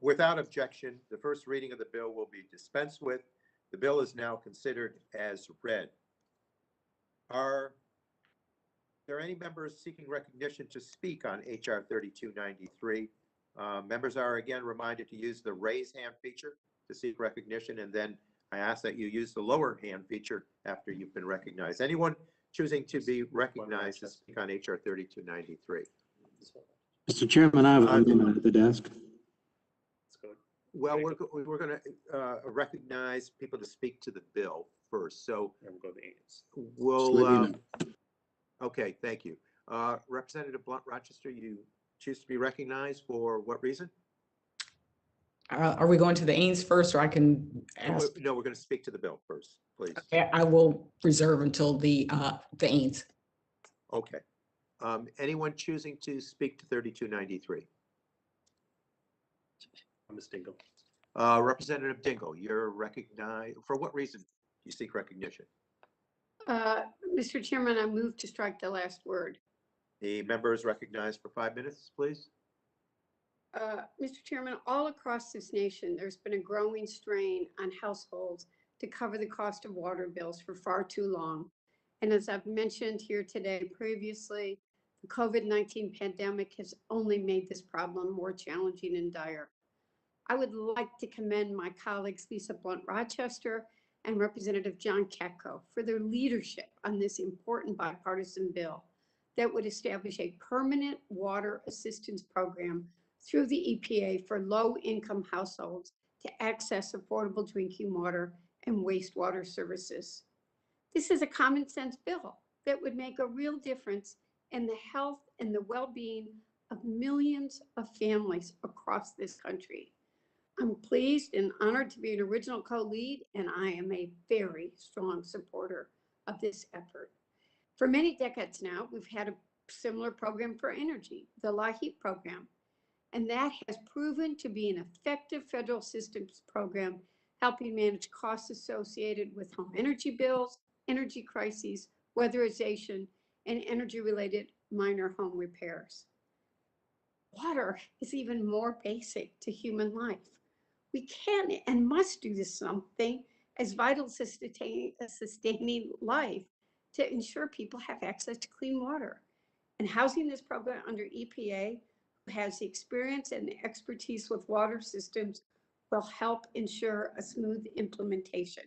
Without objection, the first reading of the bill will be dispensed with. The bill is now considered as read. Are there any members seeking recognition to speak on HR 3293? Members are again reminded to use the raise hand feature to seek recognition, and then I ask that you use the lower hand feature after you've been recognized. Anyone choosing to be recognized to speak on HR 3293? Mr. Chairman, I have an amendment at the desk. Well, we're going to recognize people to speak to the bill first. So we'll. Okay, thank you. Representative Blunt Rochester, you choose to be recognized for what reason? Are we going to the Ains first, or I can ask? No, we're going to speak to the bill first, please. Okay, I will reserve until the Ains. Okay. Anyone choosing to speak to 3293? Ms. Dingle. Representative Dingle, you're recognized. For what reason do you seek recognition? Mr. Chairman, I move to strike the last word. The member is recognized for 5 minutes, please. Mr. Chairman, all across this nation, there's been a growing strain on households to cover the cost of water bills for far too long. And as I've mentioned here today previously, the COVID-19 pandemic has only made this problem more challenging and dire. I would like to commend my colleagues Lisa Blunt Rochester and Representative John Katko for their leadership on this important bipartisan bill that would establish a permanent water assistance program through the EPA for low-income households to access affordable drinking water and wastewater services. This is a common sense bill that would make a real difference in the health and the well-being of millions of families across this country. I'm pleased and honored to be an original co-lead, and I am a very strong supporter of this effort. For many decades now, we've had a similar program for energy, the LIHEAP program, and that has proven to be an effective federal assistance program helping manage costs associated with home energy bills, energy crises, weatherization, and energy-related minor home repairs. Water is even more basic to human life. We can and must do this something as vital to sustaining life to ensure people have access to clean water. And housing this program under EPA, who has the experience and the expertise with water systems, will help ensure a smooth implementation.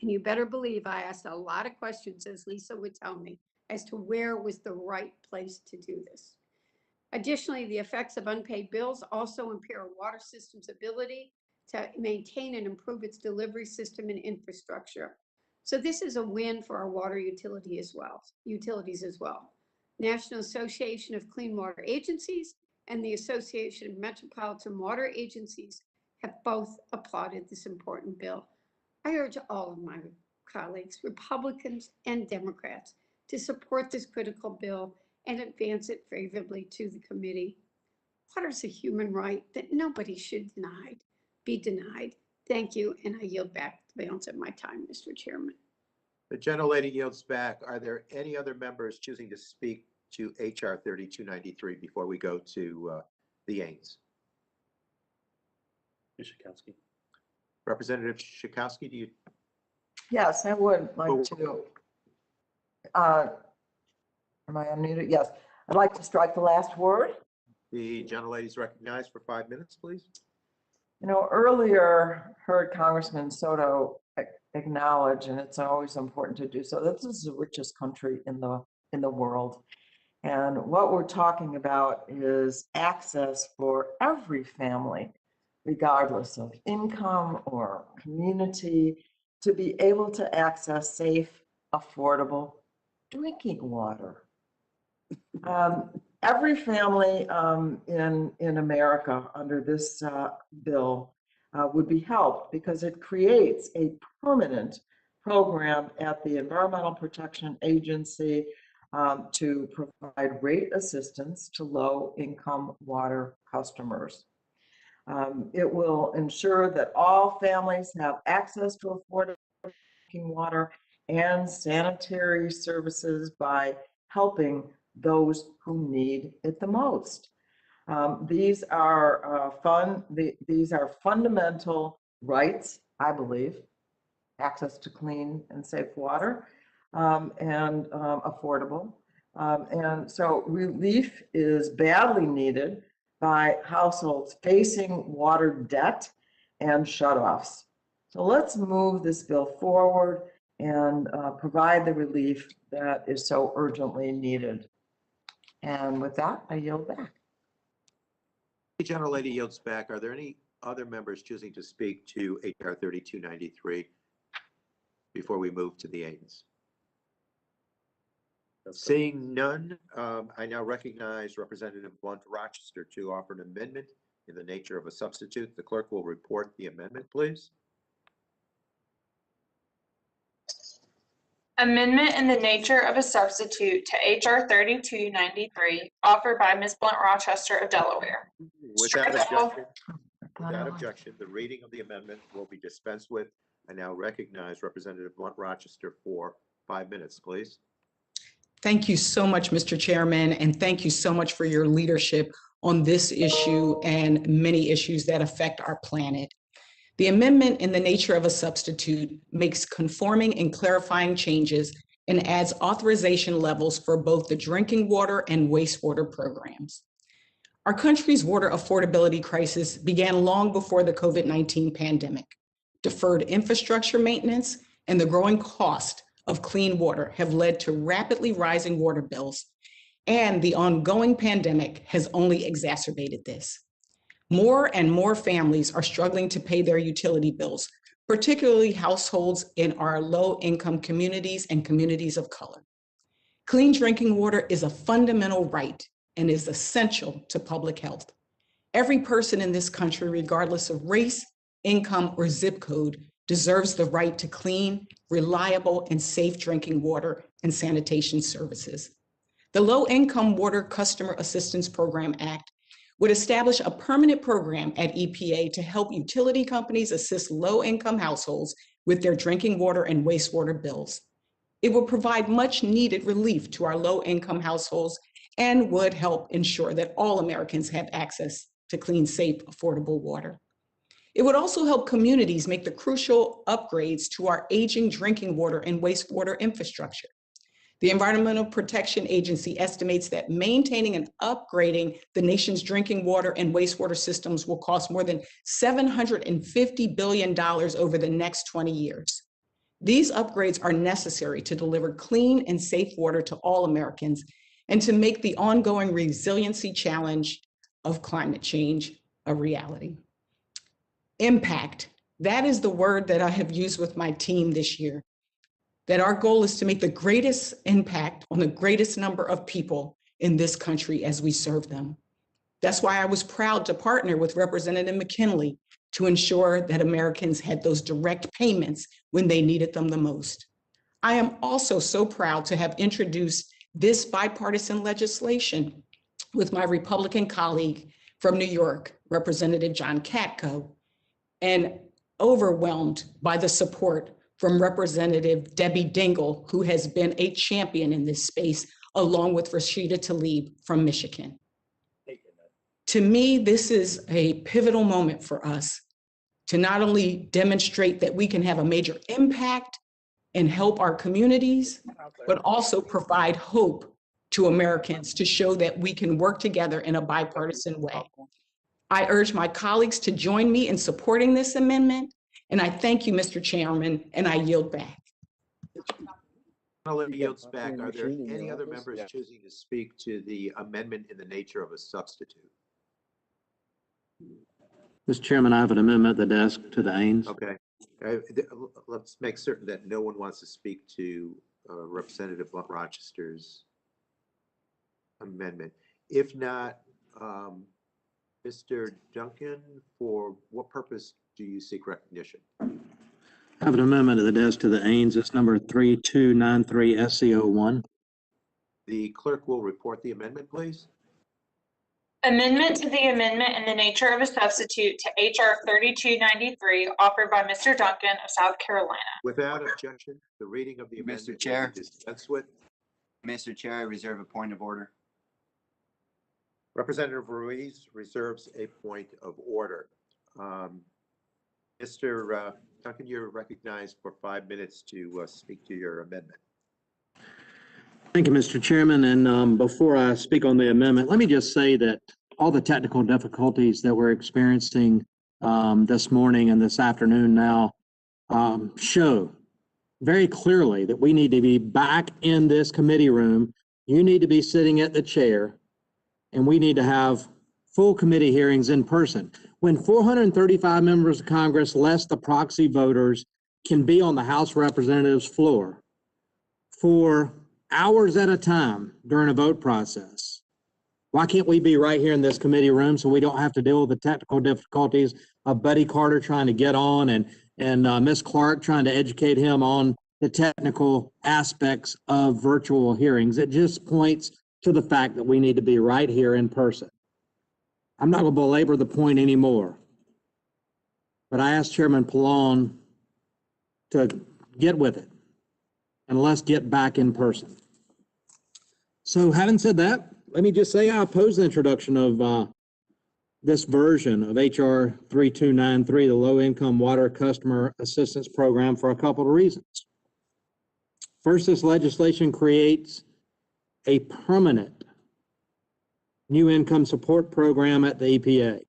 And you better believe I asked a lot of questions, as Lisa would tell me, as to where was the right place to do this. Additionally, the effects of unpaid bills also impair a water system's ability to maintain and improve its delivery system and infrastructure. So this is a win for our water utilities as well. National Association of Clean Water Agencies and the Association of Metropolitan Water Agencies have both applauded this important bill. I urge all of my colleagues, Republicans and Democrats, to support this critical bill and advance it favorably to the committee. Water is a human right that nobody should be denied. Thank you, and I yield back the balance of my time, Mr. Chairman. The gentlelady yields back. Are there any other members choosing to speak to HR 3293 before we go to the Ains? Ms. Schakowsky. Representative Schakowsky, do you? Yes, I would like to. Am I unmuted? Yes. I'd like to strike the last word. The gentlelady is recognized for 5 minutes, please. You know, earlier heard Congressman Soto acknowledge, and it's always important to do so, that this is the richest country in the world. And what we're talking about is access for every family, regardless of income or community, to be able to access safe, affordable drinking water. Every family in America under this bill would be helped because it creates a permanent program at the Environmental Protection Agency to provide rate assistance to low-income water customers. It will ensure that all families have access to affordable drinking water and sanitary services by helping those who need it the most. These are fundamental rights, I believe: access to clean and safe water and affordable. And so relief is badly needed by households facing water debt and shutoffs. So let's move this bill forward and provide the relief that is so urgently needed. And with that, I yield back. The gentlelady yields back. Are there any other members choosing to speak to HR 3293 before we move to the Ains? Seeing none, I now recognize Representative Blunt Rochester to offer an amendment in the nature of a substitute. The clerk will report the amendment, please. Amendment in the nature of a substitute to HR 3293, offered by Ms. Blunt Rochester of Delaware. Without objection, the reading of the amendment will be dispensed with. I now recognize Representative Blunt Rochester for 5 minutes, please. Thank you so much, Mr. Chairman, and thank you so much for your leadership on this issue and many issues that affect our planet. The amendment in the nature of a substitute makes conforming and clarifying changes and adds authorization levels for both the drinking water and wastewater programs. Our country's water affordability crisis began long before the COVID-19 pandemic. Deferred infrastructure maintenance and the growing cost of clean water have led to rapidly rising water bills, and the ongoing pandemic has only exacerbated this. More and more families are struggling to pay their utility bills, particularly households in our low-income communities and communities of color. Clean drinking water is a fundamental right and is essential to public health. Every person in this country, regardless of race, income, or zip code, deserves the right to clean, reliable, and safe drinking water and sanitation services. The Low-Income Water Customer Assistance Program Act would establish a permanent program at EPA to help utility companies assist low-income households with their drinking water and wastewater bills. It will provide much-needed relief to our low-income households and would help ensure that all Americans have access to clean, safe, affordable water. It would also help communities make the crucial upgrades to our aging drinking water and wastewater infrastructure. The Environmental Protection Agency estimates that maintaining and upgrading the nation's drinking water and wastewater systems will cost more than $750 billion over the next 20 years. These upgrades are necessary to deliver clean and safe water to all Americans and to make the ongoing resiliency challenge of climate change a reality. Impact, that is the word that I have used with my team this year. That our goal is to make the greatest impact on the greatest number of people in this country as we serve them. That's why I was proud to partner with Representative McKinley to ensure that Americans had those direct payments when they needed them the most. I am also so proud to have introduced this bipartisan legislation with my Republican colleague from New York, Representative John Katko, and overwhelmed by the support from Representative Debbie Dingell, who has been a champion in this space, along with Rashida Tlaib from Michigan. To me, this is a pivotal moment for us to not only demonstrate that we can have a major impact and help our communities, but also provide hope to Americans to show that we can work together in a bipartisan way. I urge my colleagues to join me in supporting this amendment, and I thank you, Mr. Chairman, and I yield back. While it yields back, are there any other members choosing to speak to the amendment in the nature of a substitute? Mr. Chairman, I have an amendment at the desk to the Ains. Okay. Let's make certain that no one wants to speak to Representative Rochester's amendment. If not, Mr. Duncan, for what purpose do you seek recognition? I have an amendment at the desk to the Ains. It's number 3293 SCO1. The clerk will report the amendment, please. Amendment to the amendment in the nature of a substitute to H.R. 3293 offered by Mr. Duncan of South Carolina. Without objection, the reading of the amendment Mr. Chair. will be dispensed with. Mr. Chair, I reserve a point of order. Representative Ruiz reserves a point of order. Mr. Duncan, you're recognized for 5 minutes to speak to your amendment. Thank you, Mr. Chairman. And before I speak on the amendment, let me just say that all the technical difficulties that we're experiencing this morning and this afternoon now show very clearly that we need to be back in this committee room. You need to be sitting at the chair, and we need to have full committee hearings in person. When 435 members of Congress, less the proxy voters, can be on the House of Representatives floor for hours at a time during a vote process, why can't we be right here in this committee room so we don't have to deal with the technical difficulties of Buddy Carter trying to get on and Ms. Clark trying to educate him on the technical aspects of virtual hearings? It just points to the fact that we need to be right here in person. I'm not going to belabor the point anymore, but I asked Chairman Pallone to get with it and let's get back in person. So having said that, let me just say I oppose the introduction of this version of H.R. 3293, the Low Income Water Customer Assistance Program, for a couple of reasons. First, this legislation creates a permanent new income support program at the EPA.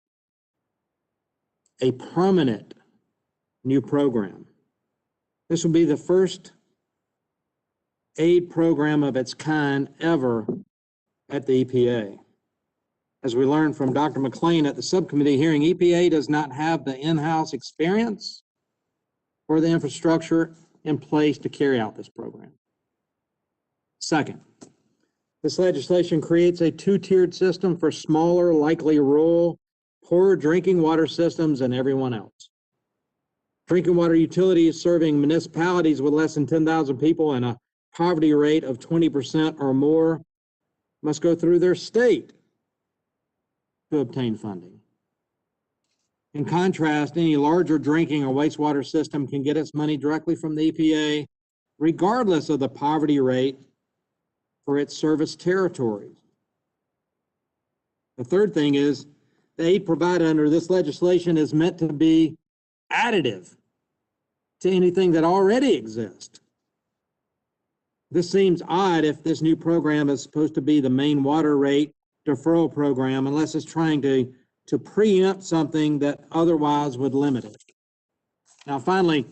A permanent new program. This will be the first aid program of its kind ever at the EPA. As we learned from Dr. McLean at the subcommittee hearing, EPA does not have the in-house experience or the infrastructure in place to carry out this program. Second, this legislation creates a two-tiered system for smaller, likely rural, poorer drinking water systems than everyone else. Drinking water utilities serving municipalities with less than 10,000 people and a poverty rate of 20% or more must go through their state to obtain funding. In contrast, any larger drinking or wastewater system can get its money directly from the EPA, regardless of the poverty rate for its service territories. The third thing is the aid provided under this legislation is meant to be additive to anything that already exists. This seems odd if this new program is supposed to be the main water rate deferral program, unless it's trying to preempt something that otherwise would limit it. Now, finally,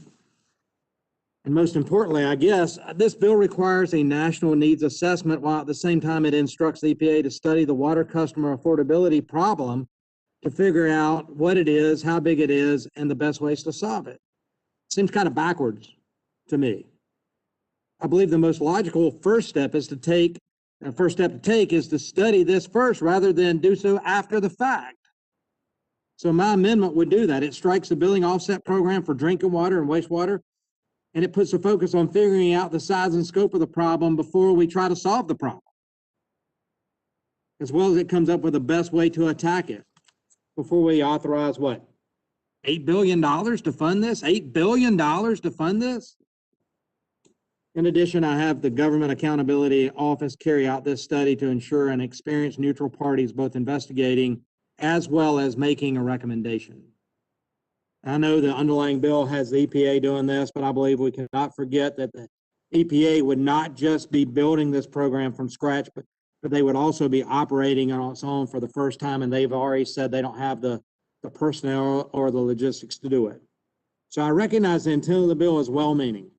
and most importantly, I guess, this bill requires a national needs assessment, while at the same time it instructs the EPA to study the water customer affordability problem to figure out what it is, how big it is, and the best ways to solve it. Seems kind of backwards to me. I believe the most logical first step to take is to study this first rather than do so after the fact. So my amendment would do that. It strikes the billing offset program for drinking water and wastewater, and it puts the focus on figuring out the size and scope of the problem before we try to solve the problem, as well as it comes up with the best way to attack it before we authorize what? $8 billion to fund this? $8 billion to fund this? In addition, I have the Government Accountability Office carry out this study to ensure an experienced neutral parties both investigating as well as making a recommendation. I know the underlying bill has the EPA doing this, but I believe we cannot forget that the EPA would not just be building this program from scratch, but they would also be operating on its own for the first time, and they've already said they don't have the personnel or the logistics to do it. So I recognize the intent of the bill is well-meaning,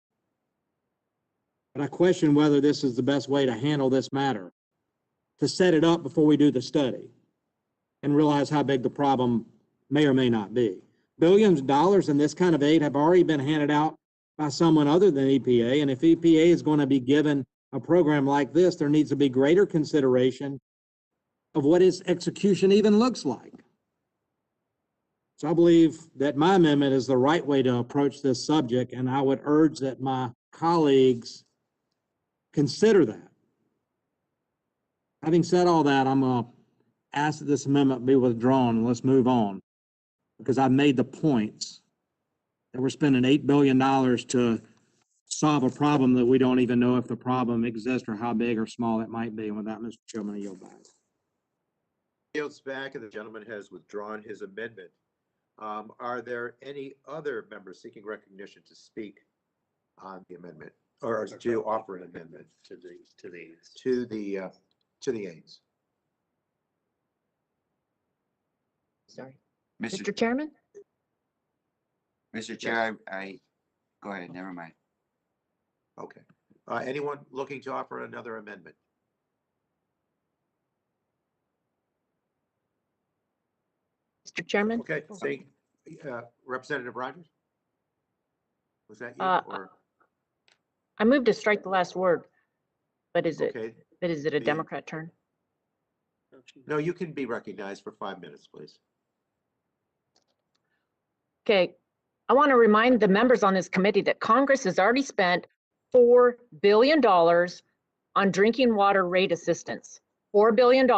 but I question whether this is the best way to handle this matter, to set it up before we do the study and realize how big the problem may or may not be. Billions of dollars in this kind of aid have already been handed out by someone other than EPA, and if EPA is going to be given a program like this, there needs to be greater consideration of what its execution even looks like. So I believe that my amendment is the right way to approach this subject, and I would urge that my colleagues consider that. Having said all that, I'm going to ask that this amendment be withdrawn, and let's move on, because I've made the points that we're spending $8 billion to solve a problem that we don't even know if the problem exists or how big or small it might be. And with that, Mr. Chairman, I yield back. Yields back, and the gentleman has withdrawn his amendment. Are there any other members seeking recognition to speak on the amendment, or to offer an amendment to the aids? Sorry. Mr. Chairman? Mr. Chair, I go ahead, never mind. Okay. Anyone looking to offer another amendment? Mr. Chairman? Okay, say, Representative Rogers? Was that you? Or? I moved to strike the last word, but is it, Okay. but is it a Democrat turn? No, you can be recognized for 5 minutes, please. Okay, I want to remind the members on this committee that Congress has already spent $4 billion on drinking water rate assistance. $4 billion.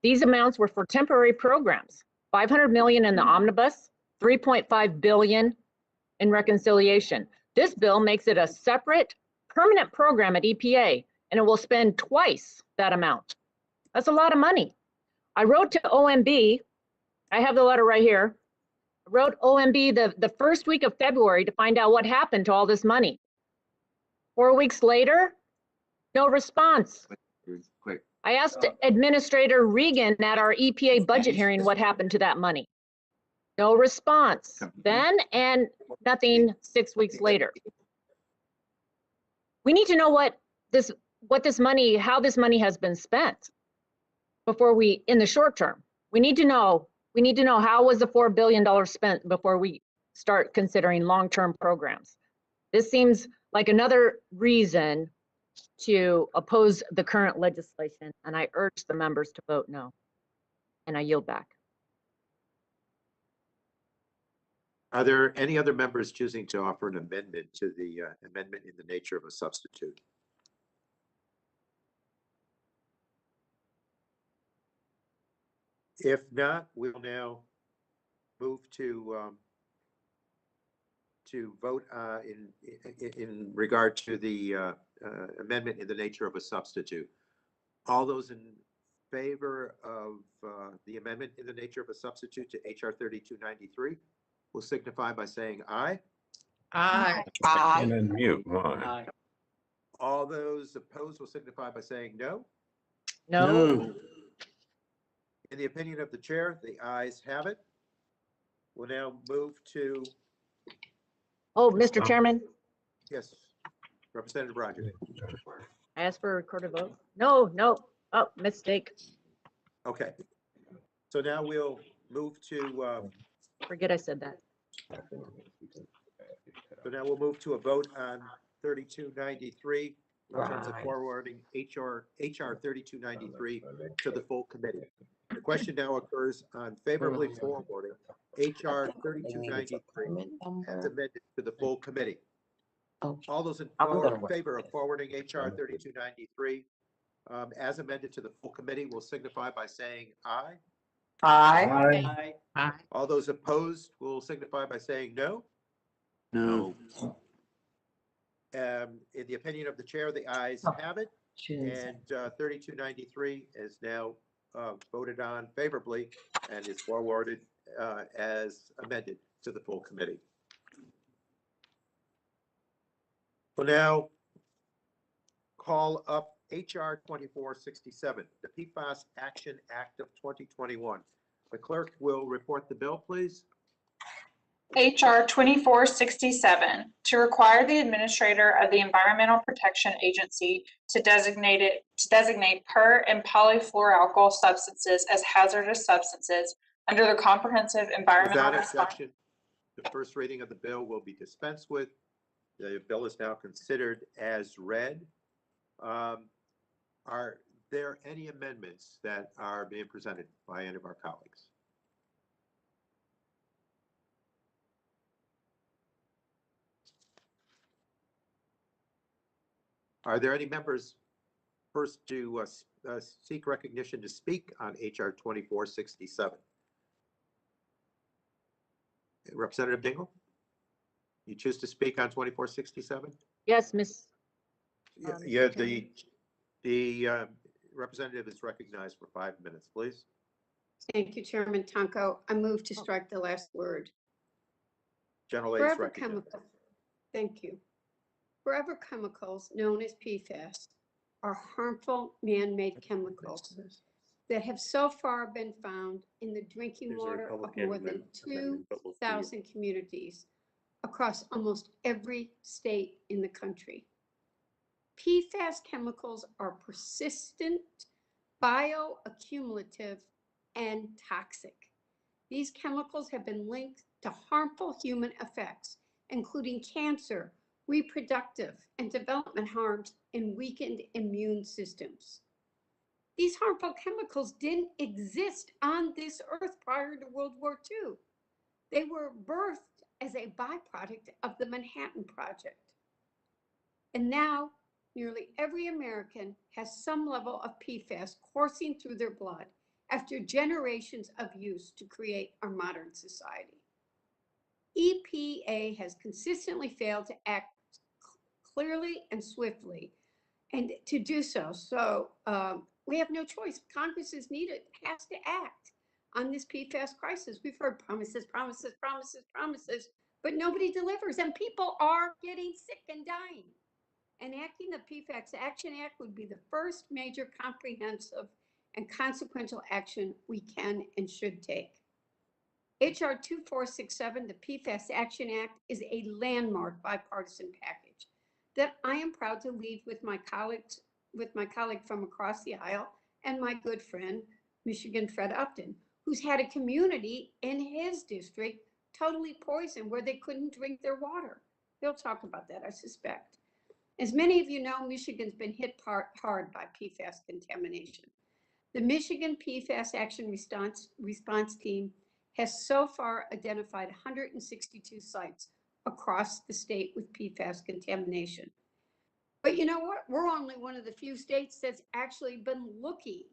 These amounts were for temporary programs. $500 million in the omnibus, $3.5 billion in reconciliation. This bill makes it a separate permanent program at EPA, and it will spend twice that amount. That's a lot of money. I wrote to OMB, I have the letter right here. I wrote OMB the first week of February to find out what happened to all this money. 4 weeks later, no response. Quick. I asked Administrator Regan at our EPA budget hearing what happened to that money. No response then, and nothing 6 weeks later. We need to know how this money has been spent before we, in the short term. We need to know how was the $4 billion spent before we start considering long-term programs. This seems like another reason to oppose the current legislation, and I urge the members to vote no. And I yield back. Are there any other members choosing to offer an amendment to the amendment in the nature of a substitute? If not, we'll now move to vote in regard to the amendment in the nature of a substitute. All those in favor of the amendment in the nature of a substitute to HR 3293 will signify by saying aye. Aye. And then mute. Aye. All those opposed will signify by saying no. No. In the opinion of the chair, the ayes have it. We'll now move to, Oh, Mr. Chairman, yes, Representative Rogers. I asked for a recorded vote. No, no. Oh, mistake. Okay. So now we'll move to, Forget I said that. so now we'll move to a vote on 3293 in terms of Right. forwarding HR 3293 to the full committee. The question now occurs on favorably forwarding HR 3293 as amended to the full committee. All those in favor of forwarding HR 3293 as amended to the full committee will signify by saying aye. Aye. Aye. All those opposed will signify by saying no. No. In the opinion of the chair, the ayes have it, and 3293 is now voted on favorably and is forwarded as amended to the full committee. We'll now call up HR 2467, the Pfas Action Act of 2021. The clerk will report the bill, please. HR 2467, to require the administrator of the Environmental Protection Agency to designate per and polyfluoroalkyl substances as hazardous substances under the Comprehensive Environmental Without Response. objection, the first reading of the bill will be dispensed with. The bill is now considered as read. Are there any amendments that are being presented by any of our colleagues? Are there any members first to seek recognition to speak on HR 2467? Representative Dingle? You choose to speak on 2467? Yes, Miss. Yeah, the representative is recognized for 5 minutes, please. Thank you, Chairman Tonko. I move to strike the last word. General Lady is Forever recognized. chemicals. Thank you. Forever chemicals, known as PFAS, are harmful man-made chemicals that have so far been found in the drinking There's a water of Republican more than amendment, but we'll see. 2,000 communities across almost every state in the country. PFAS chemicals are persistent, bioaccumulative, and toxic. These chemicals have been linked to harmful human effects, including cancer, reproductive and development harms, and weakened immune systems. These harmful chemicals didn't exist on this earth prior to World War II. They were birthed as a byproduct of the Manhattan Project. And now, nearly every American has some level of PFAS coursing through their blood after generations of use to create our modern society. EPA has consistently failed to act clearly and swiftly, and to do so. So we have no choice. Congress is needed, has to act on this PFAS crisis. We've heard promises, promises, promises, promises, but nobody delivers, and people are getting sick and dying. Enacting the Pfas Action Act would be the first major comprehensive and consequential action we can and should take. HR 2467, the Pfas Action Act, is a landmark bipartisan package that I am proud to lead with my colleague from across the aisle and my good friend, Michigan Fred Upton, who's had a community in his district totally poisoned where they couldn't drink their water. He'll talk about that, I suspect. As many of you know, Michigan's been hit hard by PFAS contamination. The Michigan Pfas Action Response Team has so far identified 162 sites across the state with PFAS contamination. But you know what? We're only one of the few states that's actually been looking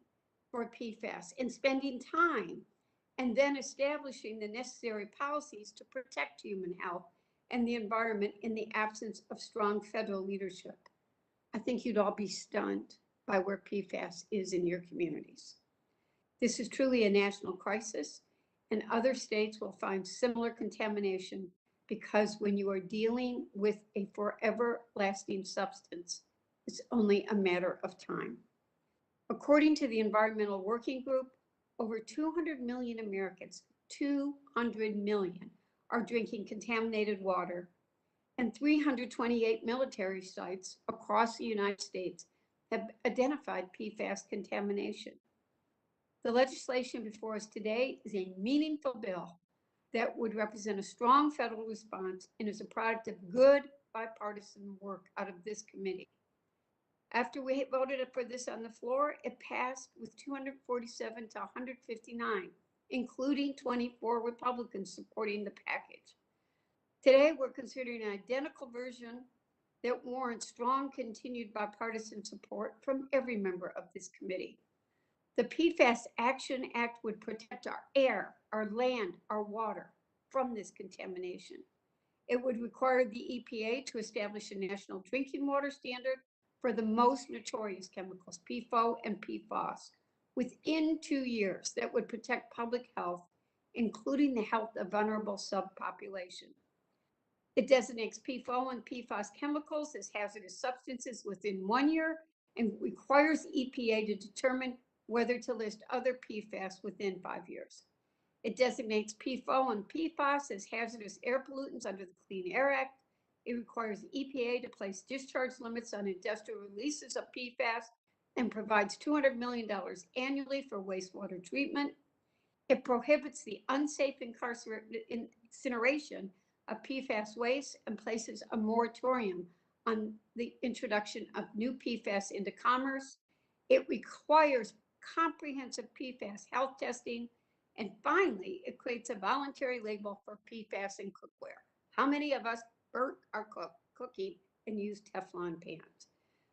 for PFAS and spending time and then establishing the necessary policies to protect human health and the environment in the absence of strong federal leadership. I think you'd all be stunned by where PFAS is in your communities. This is truly a national crisis, and other states will find similar contamination because when you are dealing with a forever lasting substance, it's only a matter of time. According to the Environmental Working Group, over 200 million Americans, 200 million, are drinking contaminated water, and 328 military sites across the United States have identified PFAS contamination. The legislation before us today is a meaningful bill that would represent a strong federal response and is a product of good bipartisan work out of this committee. After we voted for this on the floor, it passed with 247 to 159, including 24 Republicans supporting the package. Today, we're considering an identical version that warrants strong continued bipartisan support from every member of this committee. The Pfas Action Act would protect our air, our land, our water from this contamination. It would require the EPA to establish a national drinking water standard for the most notorious chemicals, PFOA and PFAS, within 2 years that would protect public health, including the health of vulnerable subpopulation. It designates PFOA and PFAS chemicals as hazardous substances within 1 year and requires EPA to determine whether to list other PFAS within 5 years. It designates PFOA and PFAS as hazardous air pollutants under the Clean Air Act. It requires EPA to place discharge limits on industrial releases of PFAS and provides $200 million annually for wastewater treatment. It prohibits the unsafe incineration of PFAS waste and places a moratorium on the introduction of new PFAS into commerce. It requires comprehensive PFAS health testing. And finally, it creates a voluntary label for PFAS in cookware. How many of us burnt our cooking and used Teflon pans?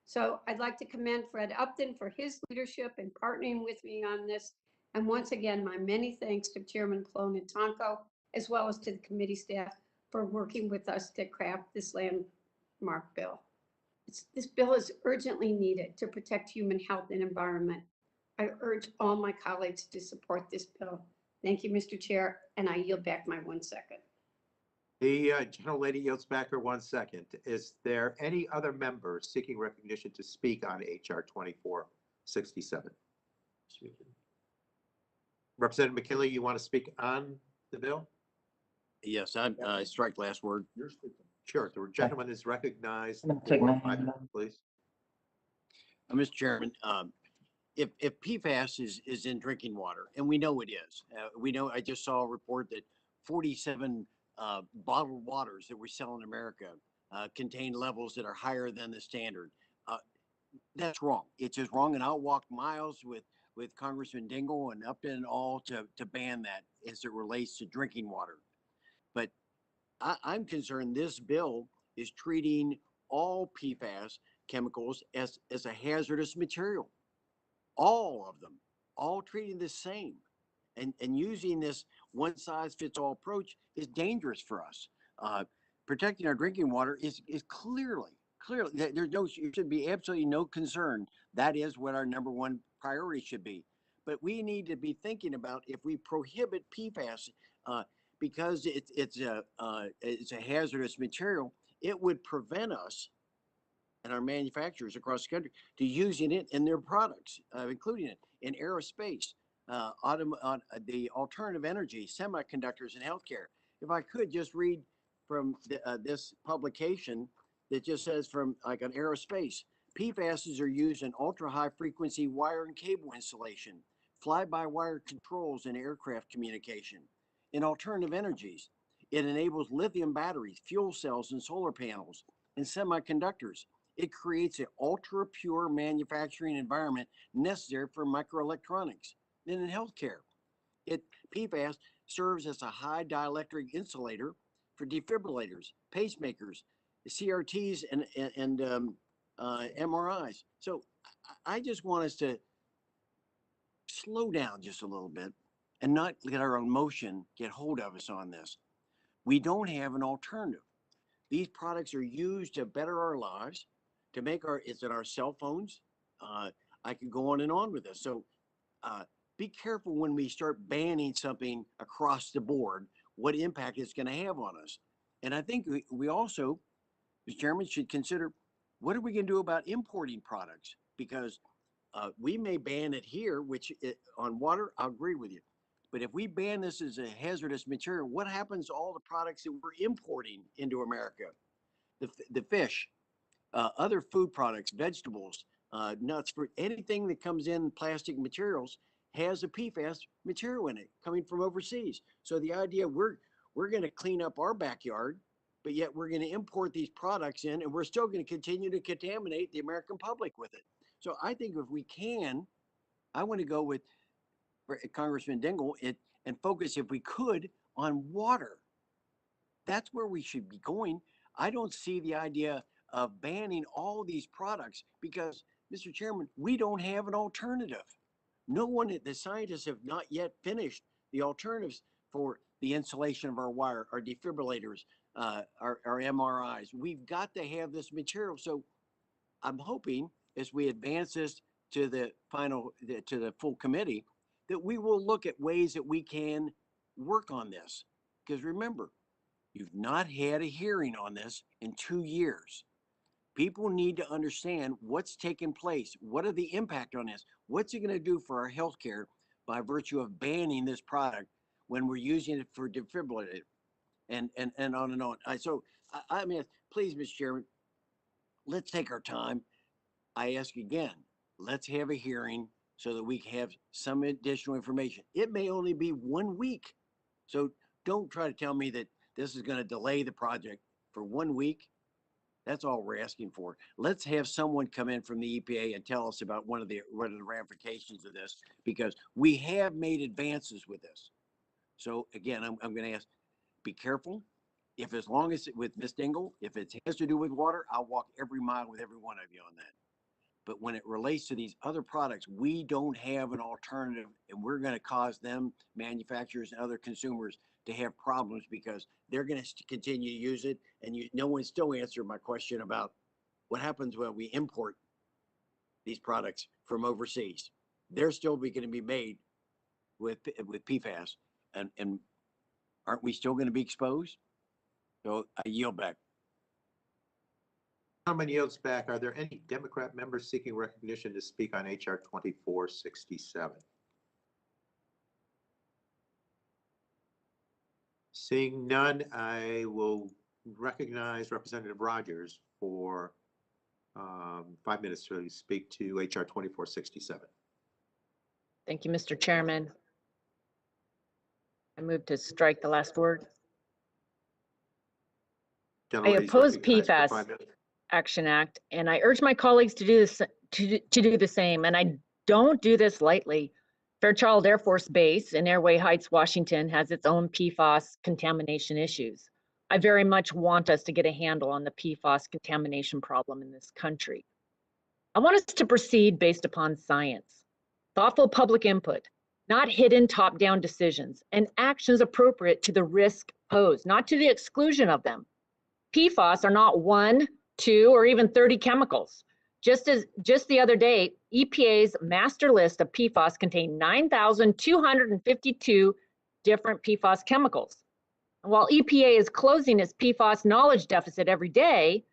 So I'd like to commend Fred Upton for his leadership in partnering with me on this. And once again, my many thanks to Chairman Plone and Tonko, as well as to the committee staff for working with us to craft this landmark bill. This bill is urgently needed to protect human health and environment. I urge all my colleagues to support this bill. Thank you, Mr. Chair, and I yield back my 1 second. The gentlelady yields back her 1 second. Is there any other member seeking recognition to speak on HR 2467? Representative McKinley, you want to speak on the bill? Yes, I strike last word. Sure. The gentleman is recognized. I'm gonna take my for 5 hand minutes, please. Mr. Chairman, if PFAS is in drinking water, and we know it is, we know, I just saw a report that 47 bottled waters that we sell in America contain levels that are higher than the standard. That's wrong. It's just wrong, and I'll walk miles with Congressman Dingell and Upton and all to ban that as it relates to drinking water. But I'm concerned this bill is treating all PFAS chemicals as a hazardous material. All of them, all treated the same. And using this one size fits all approach is dangerous for us. Protecting our drinking water is clearly, there should be absolutely no concern. That is what our #1 priority should be. But we need to be thinking about if we prohibit PFAS because it's a hazardous material, it would prevent us and our manufacturers across the country to using it in their products, including it in aerospace, the alternative energy, semiconductors, and healthcare. If I could just read from this publication that just says from like an aerospace, PFASs are used in ultra high frequency wire and cable insulation, fly-by-wire controls and aircraft communication. In alternative energies, it enables lithium batteries, fuel cells, and solar panels, and semiconductors. It creates an ultra pure manufacturing environment necessary for microelectronics. And in healthcare, PFAS serves as a high dielectric insulator for defibrillators, pacemakers, CRTs, and MRIs. So I just want us to slow down just a little bit and not let our emotion get hold of us on this. We don't have an alternative. These products are used to better our lives, to make it's in our cell phones. I could go on and on with this. So be careful when we start banning something across the board, what impact it's going to have on us. And I think we also, Mr. Chairman, should consider what are we going to do about importing products? Because we may ban it here, on water, I'll agree with you. But if we ban this as a hazardous material, what happens to all the products that we're importing into America? The fish, other food products, vegetables, nuts, fruit, anything that comes in plastic materials has a PFAS material in it coming from overseas. So the idea we're going to clean up our backyard, but yet we're going to import these products in, and we're still going to continue to contaminate the American public with it. So I think if we can, I want to go with Congressman Dingell and focus, if we could, on water. That's where we should be going. I don't see the idea of banning all these products because, Mr. Chairman, we don't have an alternative. No one, the scientists have not yet finished the alternatives for the insulation of our wire, our defibrillators, our MRIs. We've got to have this material. So I'm hoping as we advance this to the full committee, that we will look at ways that we can work on this. Because remember, you've not had a hearing on this in 2 years. People need to understand what's taking place. What are the impact on this? What's it going to do for our healthcare by virtue of banning this product when we're using it for defibrillator and on and on. I mean, please, Mr. Chairman, let's take our time. I ask again, let's have a hearing so that we can have some additional information. It may only be 1 week. So don't try to tell me that this is going to delay the project for 1 week. That's all we're asking for. Let's have someone come in from the EPA and tell us about what are the ramifications of this, because we have made advances with this. So again, I'm going to ask, be careful. If as long as with Ms. Dingell, if it has to do with water, I'll walk every mile with every one of you on that. But when it relates to these other products, we don't have an alternative, and we're going to cause them, manufacturers and other consumers, to have problems because they're going to continue to use it. And no one still answered my question about what happens when we import these products from overseas. They're still going to be made with PFAS, and aren't we still going to be exposed? So I yield back. Gentleman yields back. Are there any Democrat members seeking recognition to speak on H.R. 2467? Seeing none, I will recognize Representative Rogers for 5 minutes to speak to H.R. 2467. Thank you, Mr. Chairman. I move to strike the last word. I oppose Pfas Action Act, and I urge my colleagues to do this to do the same. And I don't do this lightly. Fairchild Air Force Base in Airway Heights, Washington, has its own PFAS contamination issues. I very much want us to get a handle on the PFAS contamination problem in this country. I want us to proceed based upon science, thoughtful public input, not hidden top-down decisions, and actions appropriate to the risk posed, not to the exclusion of them. PFAS are not 1, 2, or even 30 chemicals. Just the other day, EPA's master list of PFAS contained 9,252 different PFAS chemicals. And while EPA is closing its PFAS knowledge deficit every day,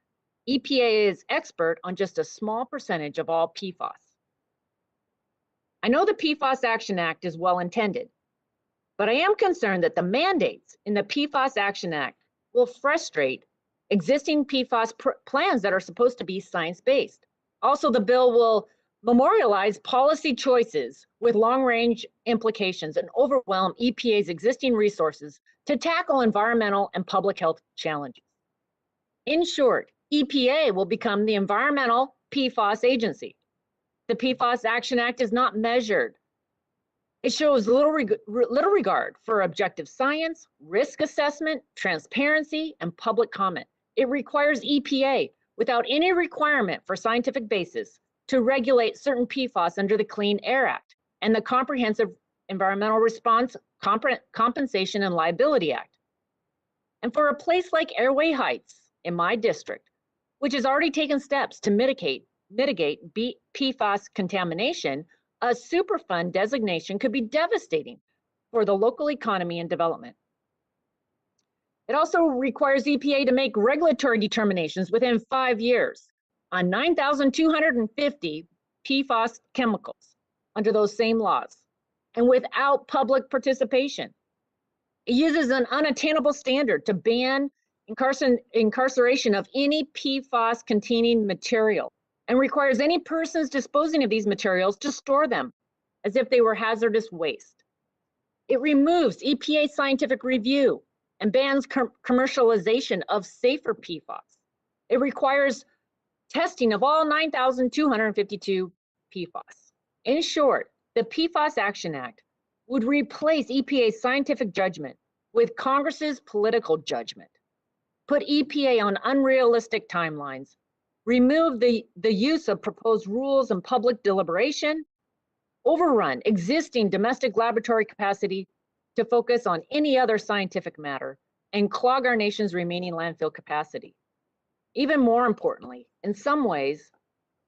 EPA is expert on just a small percentage of all PFAS. I know the Pfas Action Act is well intended, but I am concerned that the mandates in the Pfas Action Act will frustrate existing PFAS plans that are supposed to be science-based. Also, the bill will memorialize policy choices with long-range implications and overwhelm EPA's existing resources to tackle environmental and public health challenges. In short, EPA will become the environmental PFAS agency. The Pfas Action Act is not measured. It shows little regard for objective science, risk assessment, transparency, and public comment. It requires EPA, without any requirement for scientific basis, to regulate certain PFAS under the Clean Air Act and the Comprehensive Environmental Response, Compensation, and Liability Act. And for a place like Airway Heights in my district, which has already taken steps to mitigate PFAS contamination, a Superfund designation could be devastating for the local economy and development. It also requires EPA to make regulatory determinations within 5 years on 9,250 PFAS chemicals under those same laws and without public participation. It uses an unattainable standard to ban incarceration of any PFAS containing material and requires any persons disposing of these materials to store them as if they were hazardous waste. It removes EPA scientific review and bans commercialization of safer PFAS. It requires testing of all 9,252 PFAS. In short, the Pfas Action Act would replace EPA's scientific judgment with Congress's political judgment, put EPA on unrealistic timelines, remove the use of proposed rules and public deliberation, overrun existing domestic laboratory capacity to focus on any other scientific matter, and clog our nation's remaining landfill capacity. Even more importantly, in some ways,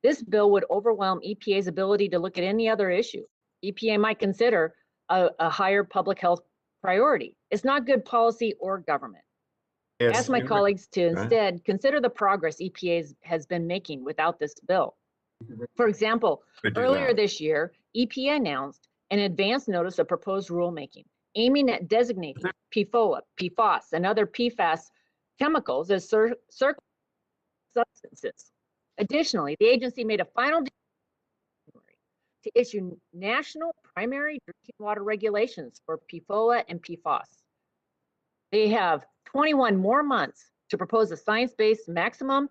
this bill would overwhelm EPA's ability to look at any other issue EPA might consider a higher public health priority. It's not good policy or government. I ask my colleagues to instead consider the progress EPA has been making without this bill. For example, earlier this year, EPA announced an advance notice of proposed rulemaking aiming at designating PFOA, PFAS, and other PFAS chemicals as circular substances. Additionally, the agency made a final decision to issue national primary drinking water regulations for PFOA and PFAS. They have 21 more months to propose a science-based maximum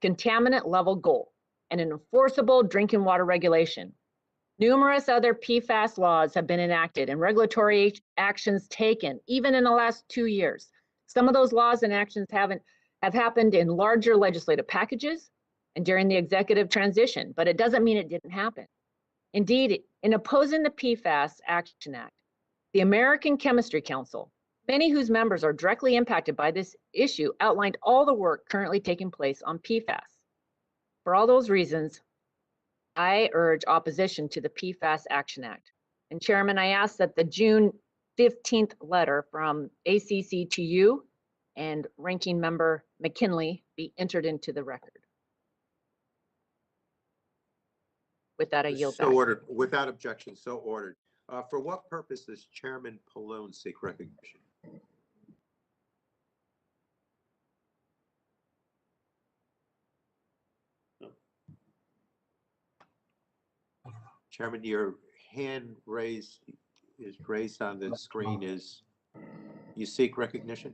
contaminant level goal and an enforceable drinking water regulation. Numerous other PFAS laws have been enacted and regulatory actions taken, even in the last 2 years. Some of those laws and actions have happened in larger legislative packages and during the executive transition, but it doesn't mean it didn't happen. Indeed, in opposing the Pfas Action Act, the American Chemistry Council, many whose members are directly impacted by this issue, outlined all the work currently taking place on PFAS. For all those reasons, I urge opposition to the Pfas Action Act. And Chairman, I ask that the June 15th letter from ACC to you and Ranking Member McKinley be entered into the record. With that, I yield back. So ordered, without objection, so ordered. For what purpose does Chairman Pallone seek recognition? Chairman, your hand is raised on the screen. Is you seek recognition?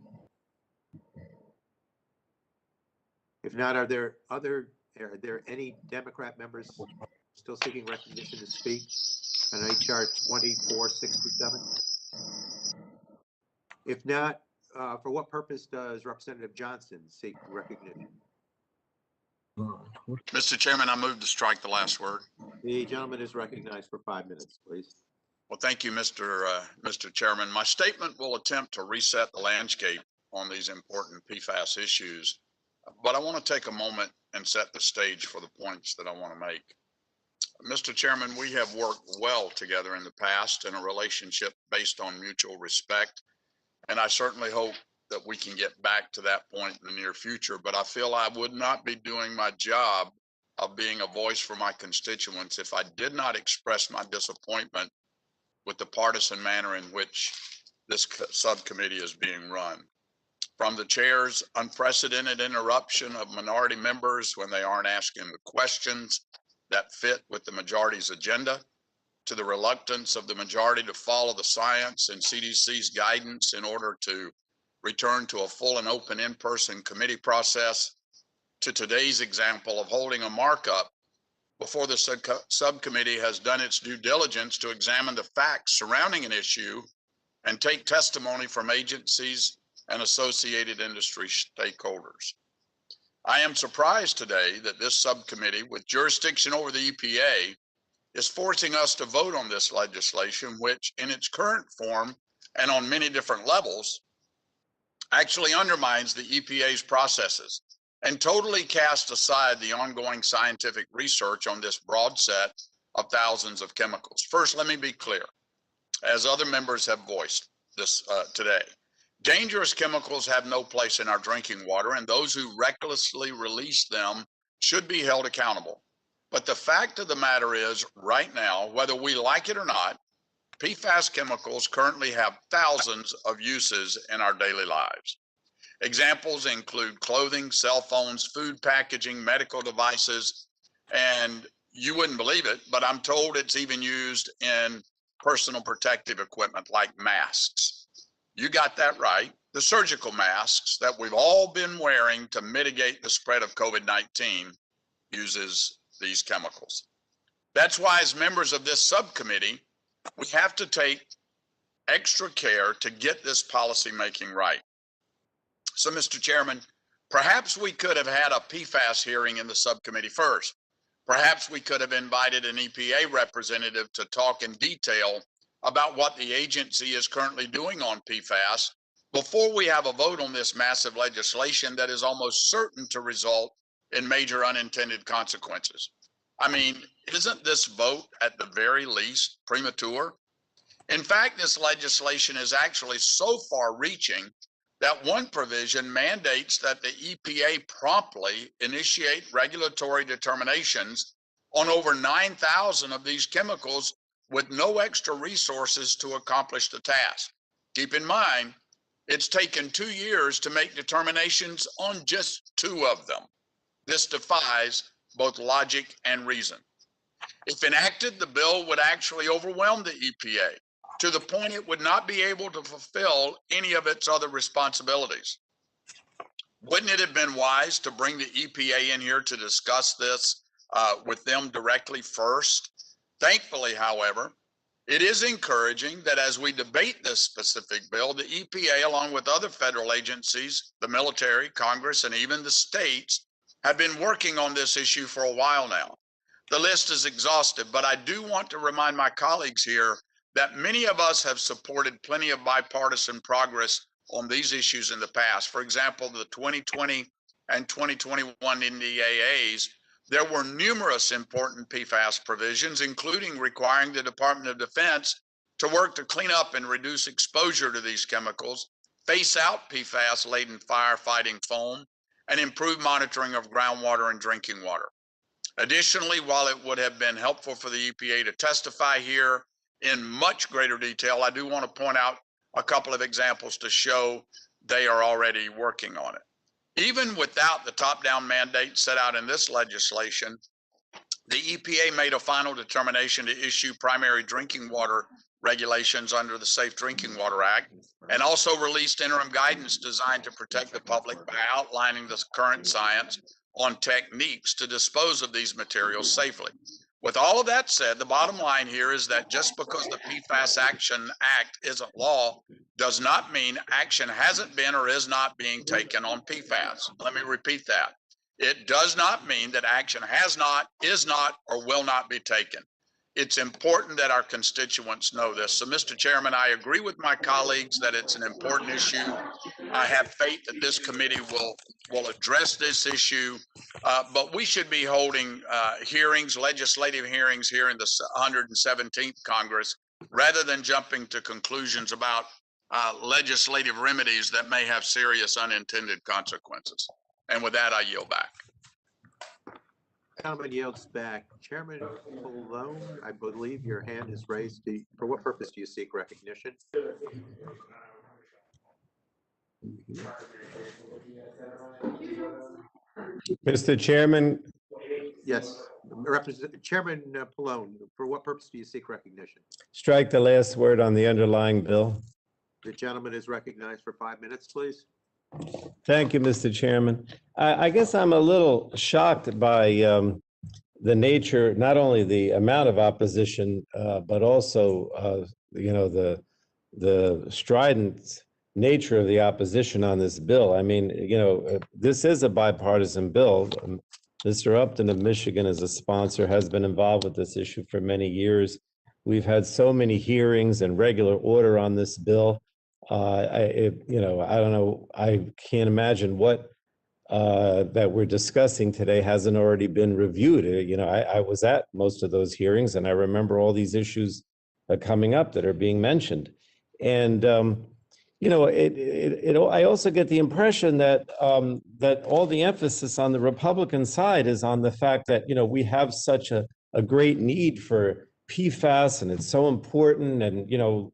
If not, are there any Democrat members still seeking recognition to speak on HR 2467? If not, for what purpose does Representative Johnson seek recognition? Mr. Chairman, I move to strike the last word. The gentleman is recognized for 5 minutes, please. Well, thank you, Mr. Chairman. My statement will attempt to reset the landscape on these important PFAS issues, but I want to take a moment and set the stage for the points that I want to make. Mr. Chairman, we have worked well together in the past in a relationship based on mutual respect, and I certainly hope that we can get back to that point in the near future, but I feel I would not be doing my job of being a voice for my constituents if I did not express my disappointment with the partisan manner in which this subcommittee is being run. From the chair's unprecedented interruption of minority members when they aren't asking the questions that fit with the majority's agenda, to the reluctance of the majority to follow the science and CDC's guidance in order to return to a full and open in-person committee process, to today's example of holding a markup before the subcommittee has done its due diligence to examine the facts surrounding an issue and take testimony from agencies and associated industry stakeholders. I am surprised today that this subcommittee, with jurisdiction over the EPA, is forcing us to vote on this legislation, which in its current form and on many different levels, actually undermines the EPA's processes and totally casts aside the ongoing scientific research on this broad set of thousands of chemicals. First, let me be clear, as other members have voiced this today. Dangerous chemicals have no place in our drinking water, and those who recklessly release them should be held accountable. But the fact of the matter is, right now, whether we like it or not, PFAS chemicals currently have thousands of uses in our daily lives. Examples include clothing, cell phones, food packaging, medical devices, and you wouldn't believe it, but I'm told it's even used in personal protective equipment like masks. You got that right. The surgical masks that we've all been wearing to mitigate the spread of COVID-19 uses these chemicals. That's why, as members of this subcommittee, we have to take extra care to get this policy making right. So, Mr. Chairman, perhaps we could have had a PFAS hearing in the subcommittee first. Perhaps we could have invited an EPA representative to talk in detail about what the agency is currently doing on PFAS before we have a vote on this massive legislation that is almost certain to result in major unintended consequences. I mean, isn't this vote at the very least premature? In fact, this legislation is actually so far-reaching that one provision mandates that the EPA promptly initiate regulatory determinations on over 9,000 of these chemicals with no extra resources to accomplish the task. Keep in mind, it's taken 2 years to make determinations on just 2 of them. This defies both logic and reason. If enacted, the bill would actually overwhelm the EPA to the point it would not be able to fulfill any of its other responsibilities. Wouldn't it have been wise to bring the EPA in here to discuss this with them directly first? Thankfully, however, it is encouraging that as we debate this specific bill, the EPA, along with other federal agencies, the military, Congress, and even the states, have been working on this issue for a while now. The list is exhaustive, but I do want to remind my colleagues here that many of us have supported plenty of bipartisan progress on these issues in the past. For example, the 2020 and 2021 NDAAs, there were numerous important PFAS provisions, including requiring the Department of Defense to work to clean up and reduce exposure to these chemicals, phase out PFAS-laden firefighting foam, and improve monitoring of groundwater and drinking water. Additionally, while it would have been helpful for the EPA to testify here in much greater detail, I do want to point out a couple of examples to show they are already working on it. Even without the top-down mandate set out in this legislation, the EPA made a final determination to issue primary drinking water regulations under the Safe Drinking Water Act, and also released interim guidance designed to protect the public by outlining the current science on techniques to dispose of these materials safely. With all of that said, the bottom line here is that just because the Pfas Action Act isn't law does not mean action hasn't been or is not being taken on PFAS. Let me repeat that. It does not mean that action has not, is not, or will not be taken. It's important that our constituents know this. So, Mr. Chairman, I agree with my colleagues that it's an important issue. I have faith that this committee will address this issue, but we should be holding hearings, legislative hearings here in the 117th Congress, rather than jumping to conclusions about legislative remedies that may have serious unintended consequences. And with that, I yield back. Gentleman yields back. Chairman Malone, I believe your hand is raised. For what purpose do you seek recognition? Mr. Chairman. Yes, Chairman Malone, for what purpose do you seek recognition? Strike the last word on the underlying bill. The gentleman is recognized for 5 minutes, please. Thank you, Mr. Chairman. I guess I'm a little shocked by the nature, not only the amount of opposition, but also, the strident nature of the opposition on this bill. I mean, this is a bipartisan bill. Mr. Upton of Michigan as a sponsor has been involved with this issue for many years. We've had so many hearings and regular order on this bill. I don't know. I can't imagine what that we're discussing today hasn't already been reviewed. I was at most of those hearings, and I remember all these issues coming up that are being mentioned. And I also get the impression that that all the emphasis on the Republican side is on the fact that we have such a great need for PFAS, and it's so important, and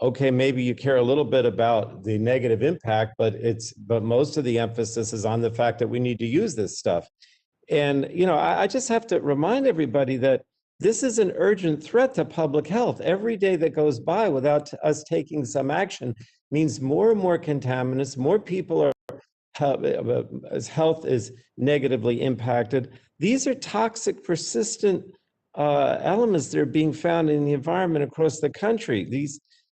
okay, maybe you care a little bit about the negative impact, but most of the emphasis is on the fact that we need to use this stuff. And I just have to remind everybody that this is an urgent threat to public health. Every day that goes by without us taking some action means more and more contaminants, more people are health is negatively impacted. These are toxic, persistent elements that are being found in the environment across the country.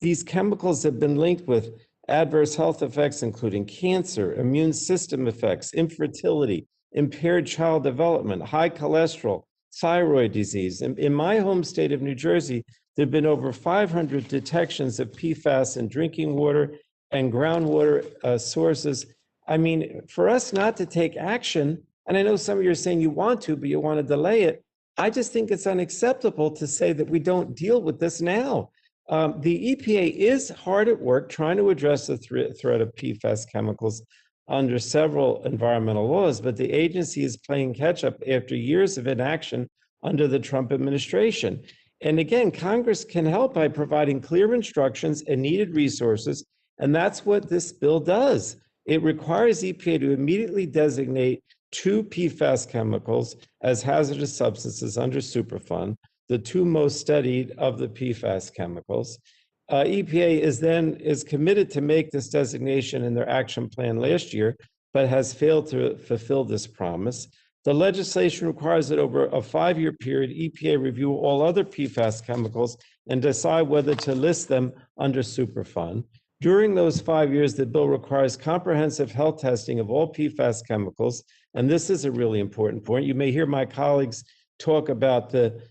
These chemicals have been linked with adverse health effects, including cancer, immune system effects, infertility, impaired child development, high cholesterol, thyroid disease. In my home state of New Jersey, there have been over 500 detections of PFAS in drinking water and groundwater sources. I mean, for us not to take action, and I know some of you are saying you want to, but you want to delay it. I just think it's unacceptable to say that we don't deal with this now. The EPA is hard at work trying to address the threat of PFAS chemicals under several environmental laws, but the agency is playing catch up after years of inaction under the Trump administration. And again, Congress can help by providing clear instructions and needed resources, and that's what this bill does. It requires EPA to immediately designate 2 PFAS chemicals as hazardous substances under Superfund, the 2 most studied of the PFAS chemicals. EPA is committed to make this designation in their action plan last year, but has failed to fulfill this promise. The legislation requires that over a 5-year period, EPA review all other PFAS chemicals and decide whether to list them under Superfund. During those 5 years, the bill requires comprehensive health testing of all PFAS chemicals, and this is a really important point. You may hear my colleagues talk about the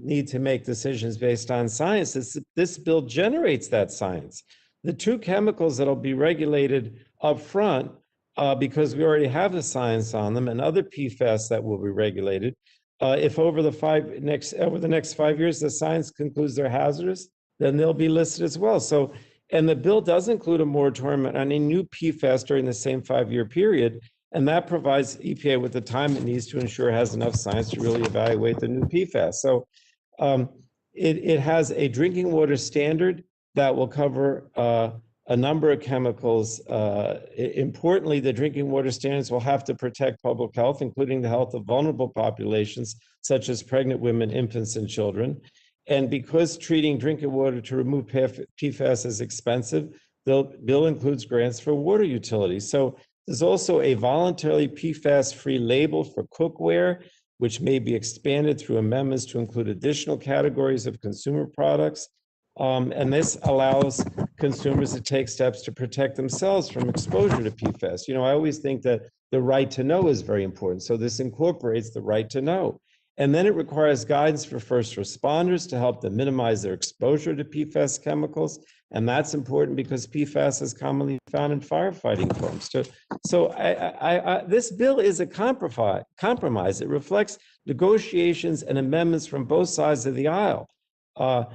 need to make decisions based on science. This bill generates that science. The 2 chemicals that'll be regulated up front, because we already have the science on them, and other PFAS that will be regulated, if over the next 5 years the science concludes they're hazardous, then they'll be listed as well. So, and the bill does include a moratorium on any new PFAS during the same 5-year period. And that provides EPA with the time it needs to ensure it has enough science to really evaluate the new PFAS. So it has a drinking water standard that will cover a number of chemicals. Importantly, the drinking water standards will have to protect public health, including the health of vulnerable populations, such as pregnant women, infants, and children. And because treating drinking water to remove PFAS is expensive, the bill includes grants for water utilities. So there's also a voluntarily PFAS-free label for cookware, which may be expanded through amendments to include additional categories of consumer products. And this allows consumers to take steps to protect themselves from exposure to PFAS. I always think that the right to know is very important. So this incorporates the right to know. And then it requires guidance for first responders to help them minimize their exposure to PFAS chemicals. And that's important because PFAS is commonly found in firefighting foams too. So this bill is a compromise. It reflects negotiations and amendments from both sides of the aisle. One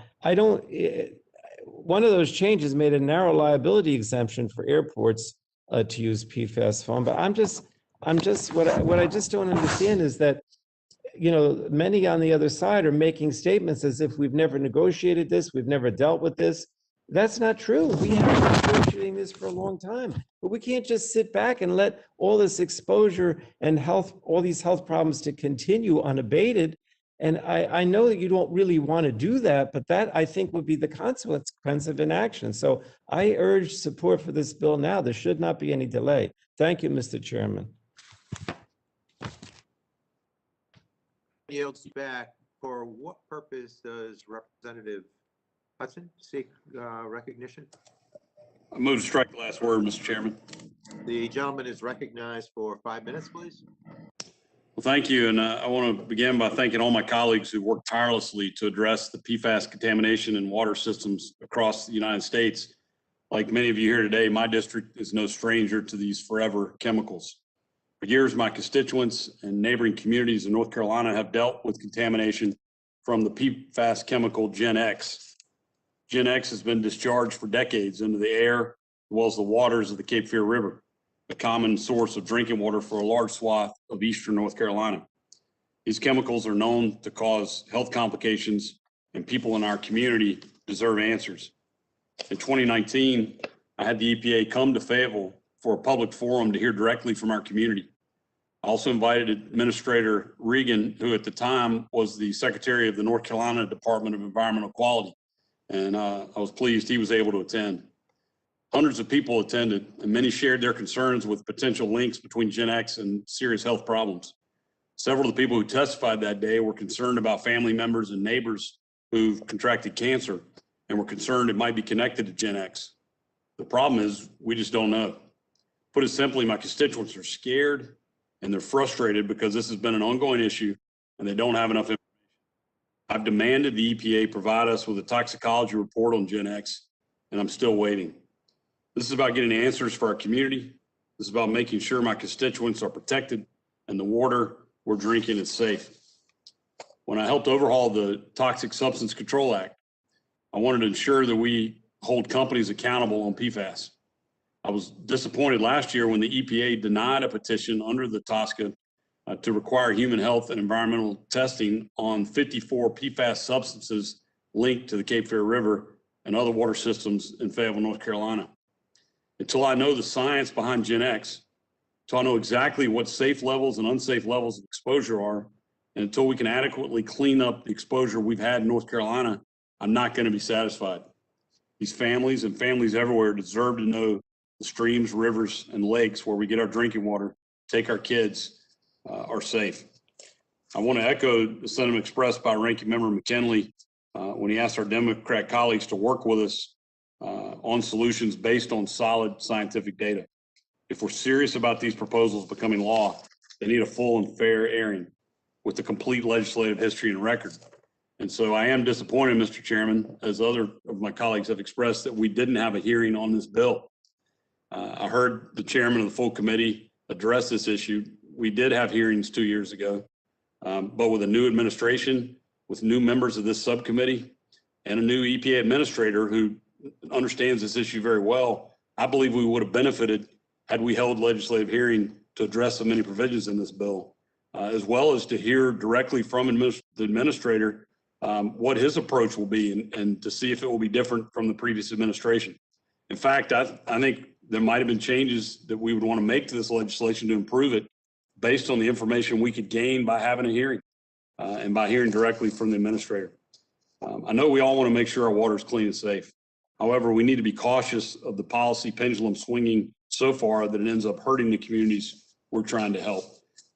of those changes made a narrow liability exemption for airports to use PFAS foam. But what I just don't understand is that many on the other side are making statements as if we've never negotiated this, we've never dealt with this. That's not true. We have been negotiating this for a long time, but we can't just sit back and let all this exposure and all these health problems to continue unabated. And I know that you don't really want to do that, but that I think would be the consequence of inaction. So I urge support for this bill now. There should not be any delay. Thank you, Mr. Chairman. Yields back. For what purpose does Representative Hudson seek recognition? I move to strike the last word, Mr. Chairman. The gentleman is recognized for 5 minutes, please. Well, thank you. And I want to begin by thanking all my colleagues who worked tirelessly to address the PFAS contamination in water systems across the United States. Like many of you here today, my district is no stranger to these forever chemicals. For years, my constituents and neighboring communities in North Carolina have dealt with contamination from the PFAS chemical Gen X. Gen X has been discharged for decades into the air as well as the waters of the Cape Fear River, a common source of drinking water for a large swath of eastern North Carolina. These chemicals are known to cause health complications, and people in our community deserve answers. In 2019, I had the EPA come to Fayetteville for a public forum to hear directly from our community. I also invited Administrator Regan, who at the time was the Secretary of the North Carolina Department of Environmental Quality, and I was pleased he was able to attend. Hundreds of people attended, and many shared their concerns with potential links between Gen X and serious health problems. Several of the people who testified that day were concerned about family members and neighbors who've contracted cancer and were concerned it might be connected to Gen X. The problem is we just don't know. Put it simply, my constituents are scared and they're frustrated because this has been an ongoing issue and they don't have enough information. I've demanded the EPA provide us with a toxicology report on Gen X, and I'm still waiting. This is about getting answers for our community. This is about making sure my constituents are protected and the water we're drinking is safe. When I helped overhaul the Toxic Substance Control Act, I wanted to ensure that we hold companies accountable on PFAS. I was disappointed last year when the EPA denied a petition under the TSCA to require human health and environmental testing on 54 PFAS substances linked to the Cape Fear River and other water systems in Fayetteville, North Carolina. Until I know the science behind Gen X, until I know exactly what safe levels and unsafe levels of exposure are, and until we can adequately clean up the exposure we've had in North Carolina, I'm not going to be satisfied. These families and families everywhere deserve to know the streams, rivers, and lakes where we get our drinking water, take our kids, are safe. I want to echo the sentiment expressed by Ranking Member McKinley when he asked our Democrat colleagues to work with us on solutions based on solid scientific data. If we're serious about these proposals becoming law, they need a full and fair airing with the complete legislative history and record. And so I am disappointed, Mr. Chairman, as other of my colleagues have expressed, that we didn't have a hearing on this bill. I heard the chairman of the full committee address this issue. We did have hearings 2 years ago, but with a new administration, with new members of this subcommittee, and a new EPA administrator who understands this issue very well, I believe we would have benefited had we held legislative hearing to address the many provisions in this bill, as well as to hear directly from the administrator what his approach will be and to see if it will be different from the previous administration. In fact, I think there might have been changes that we would want to make to this legislation to improve it based on the information we could gain by having a hearing and by hearing directly from the administrator. I know we all want to make sure our water is clean and safe. However, we need to be cautious of the policy pendulum swinging so far that it ends up hurting the communities we're trying to help.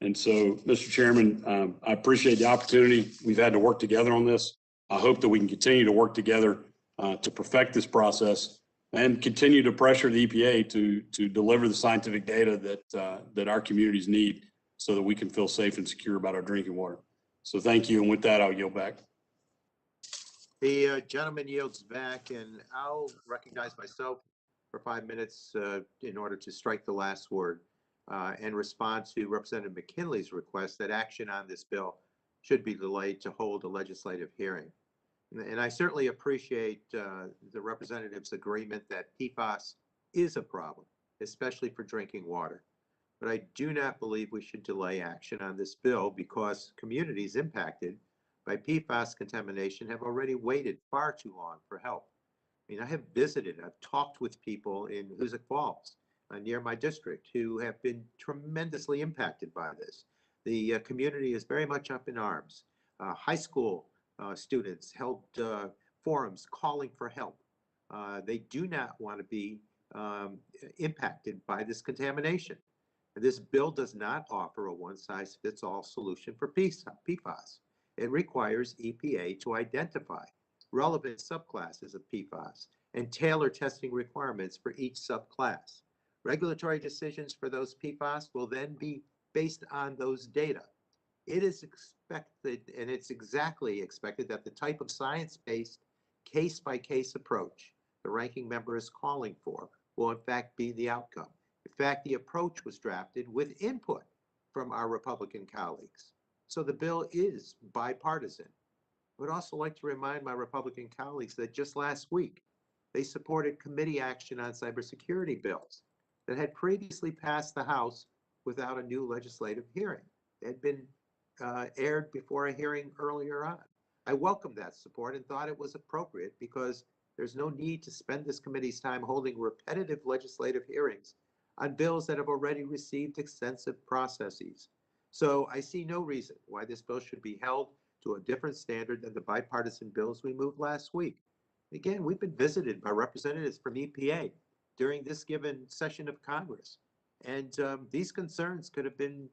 And so, Mr. Chairman, I appreciate the opportunity. We've had to work together on this. I hope that we can continue to work together to perfect this process and continue to pressure the EPA to deliver the scientific data that our communities need so that we can feel safe and secure about our drinking water. So thank you. And with that, I'll yield back. The gentleman yields back, and I'll recognize myself for 5 minutes in order to strike the last word and respond to Representative McKinley's request that action on this bill should be delayed to hold a legislative hearing. And I certainly appreciate the representative's agreement that PFAS is a problem, especially for drinking water. But I do not believe we should delay action on this bill because communities impacted by PFAS contamination have already waited far too long for help. I mean, I have visited, I've talked with people in Hoosick Falls near my district who have been tremendously impacted by this. The community is very much up in arms. High school students held forums calling for help. They do not want to be impacted by this contamination. And this bill does not offer a one-size-fits-all solution for PFAS. It requires EPA to identify relevant subclasses of PFAS and tailor testing requirements for each subclass. Regulatory decisions for those PFAS will then be based on those data. It is expected, and it's exactly expected, that the type of science-based case-by-case approach the ranking member is calling for will in fact be the outcome. In fact, the approach was drafted with input from our Republican colleagues. So the bill is bipartisan. I would also like to remind my Republican colleagues that just last week, they supported committee action on cybersecurity bills that had previously passed the House without a new legislative hearing. They had been aired before a hearing earlier on. I welcomed that support and thought it was appropriate because there's no need to spend this committee's time holding repetitive legislative hearings on bills that have already received extensive processes. So I see no reason why this bill should be held to a different standard than the bipartisan bills we moved last week. Again, we've been visited by representatives from EPA during this given session of Congress. And these concerns could have been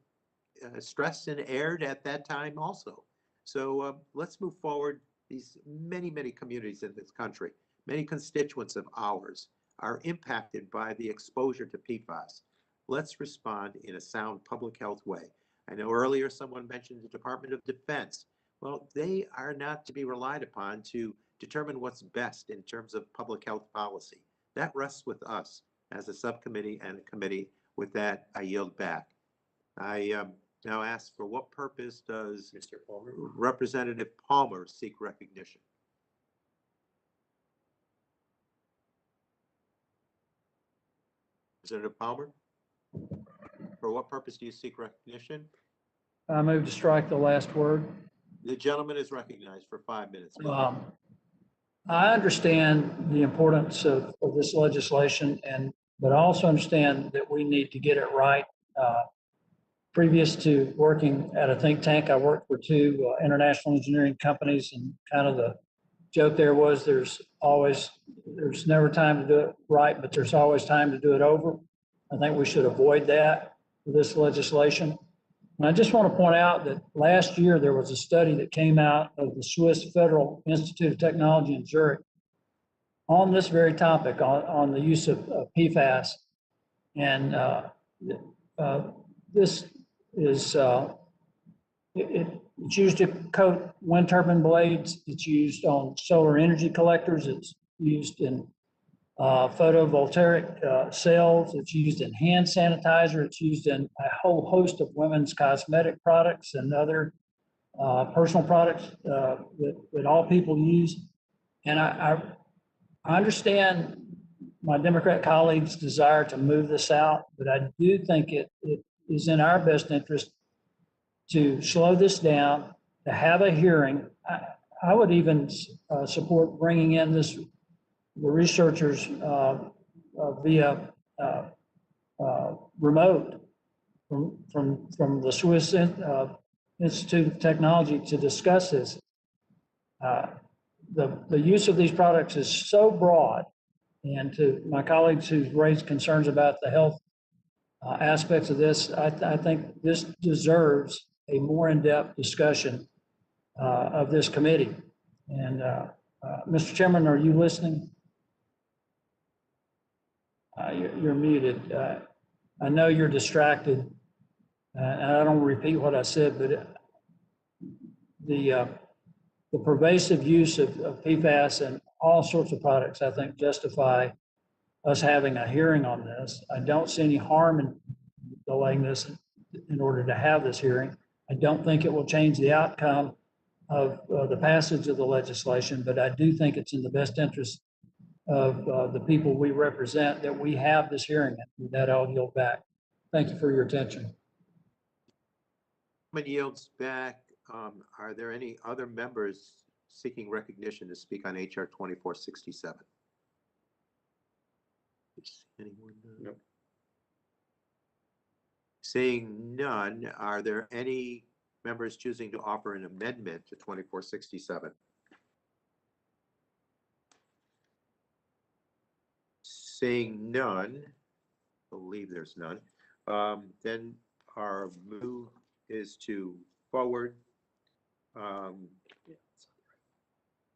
stressed and aired at that time also. So let's move forward. These many communities in this country, many constituents of ours are impacted by the exposure to PFAS. Let's respond in a sound public health way. I know earlier someone mentioned the Department of Defense. Well, they are not to be relied upon to determine what's best in terms of public health policy. That rests with us as a subcommittee and a committee. With that, I yield back. I now ask, for what purpose does Mr. Palmer, Representative Palmer, seek recognition? Representative Palmer, for what purpose do you seek recognition? I move to strike the last word. The gentleman is recognized for 5 minutes. I understand the importance of this legislation, but I also understand that we need to get it right. Previous to working at a think tank, I worked for two international engineering companies, and kind of the joke there was there's never time to do it right, but there's always time to do it over. I think we should avoid that with this legislation. And I just want to point out that last year there was a study that came out of the Swiss Federal Institute of Technology in Zurich on this very topic, on the use of PFAS. And this is, it's used to coat wind turbine blades. It's used on solar energy collectors. It's used in photovoltaic cells. It's used in hand sanitizer. It's used in a whole host of women's cosmetic products and other personal products that all people use. And I understand my Democrat colleagues' desire to move this out, but I do think it is in our best interest to slow this down, to have a hearing. I would even support bringing in the researchers via remote from the Swiss Institute of Technology to discuss this. The use of these products is so broad, and to my colleagues who've raised concerns about the health aspects of this, I think this deserves a more in-depth discussion of this committee. And Mr. Chairman, are you listening? You're muted. I know you're distracted, and I don't repeat what I said, but the pervasive use of PFAS and all sorts of products, I think, justify us having a hearing on this. I don't see any harm in delaying this in order to have this hearing. I don't think it will change the outcome of the passage of the legislation, but I do think it's in the best interest of the people we represent that we have this hearing. With that, I'll yield back. Thank you for your attention. Yields back. Are there any other members seeking recognition to speak on HR 2467? Anyone? No. Seeing none, are there any members choosing to offer an amendment to 2467? Seeing none, I believe there's none, then our move is to forward.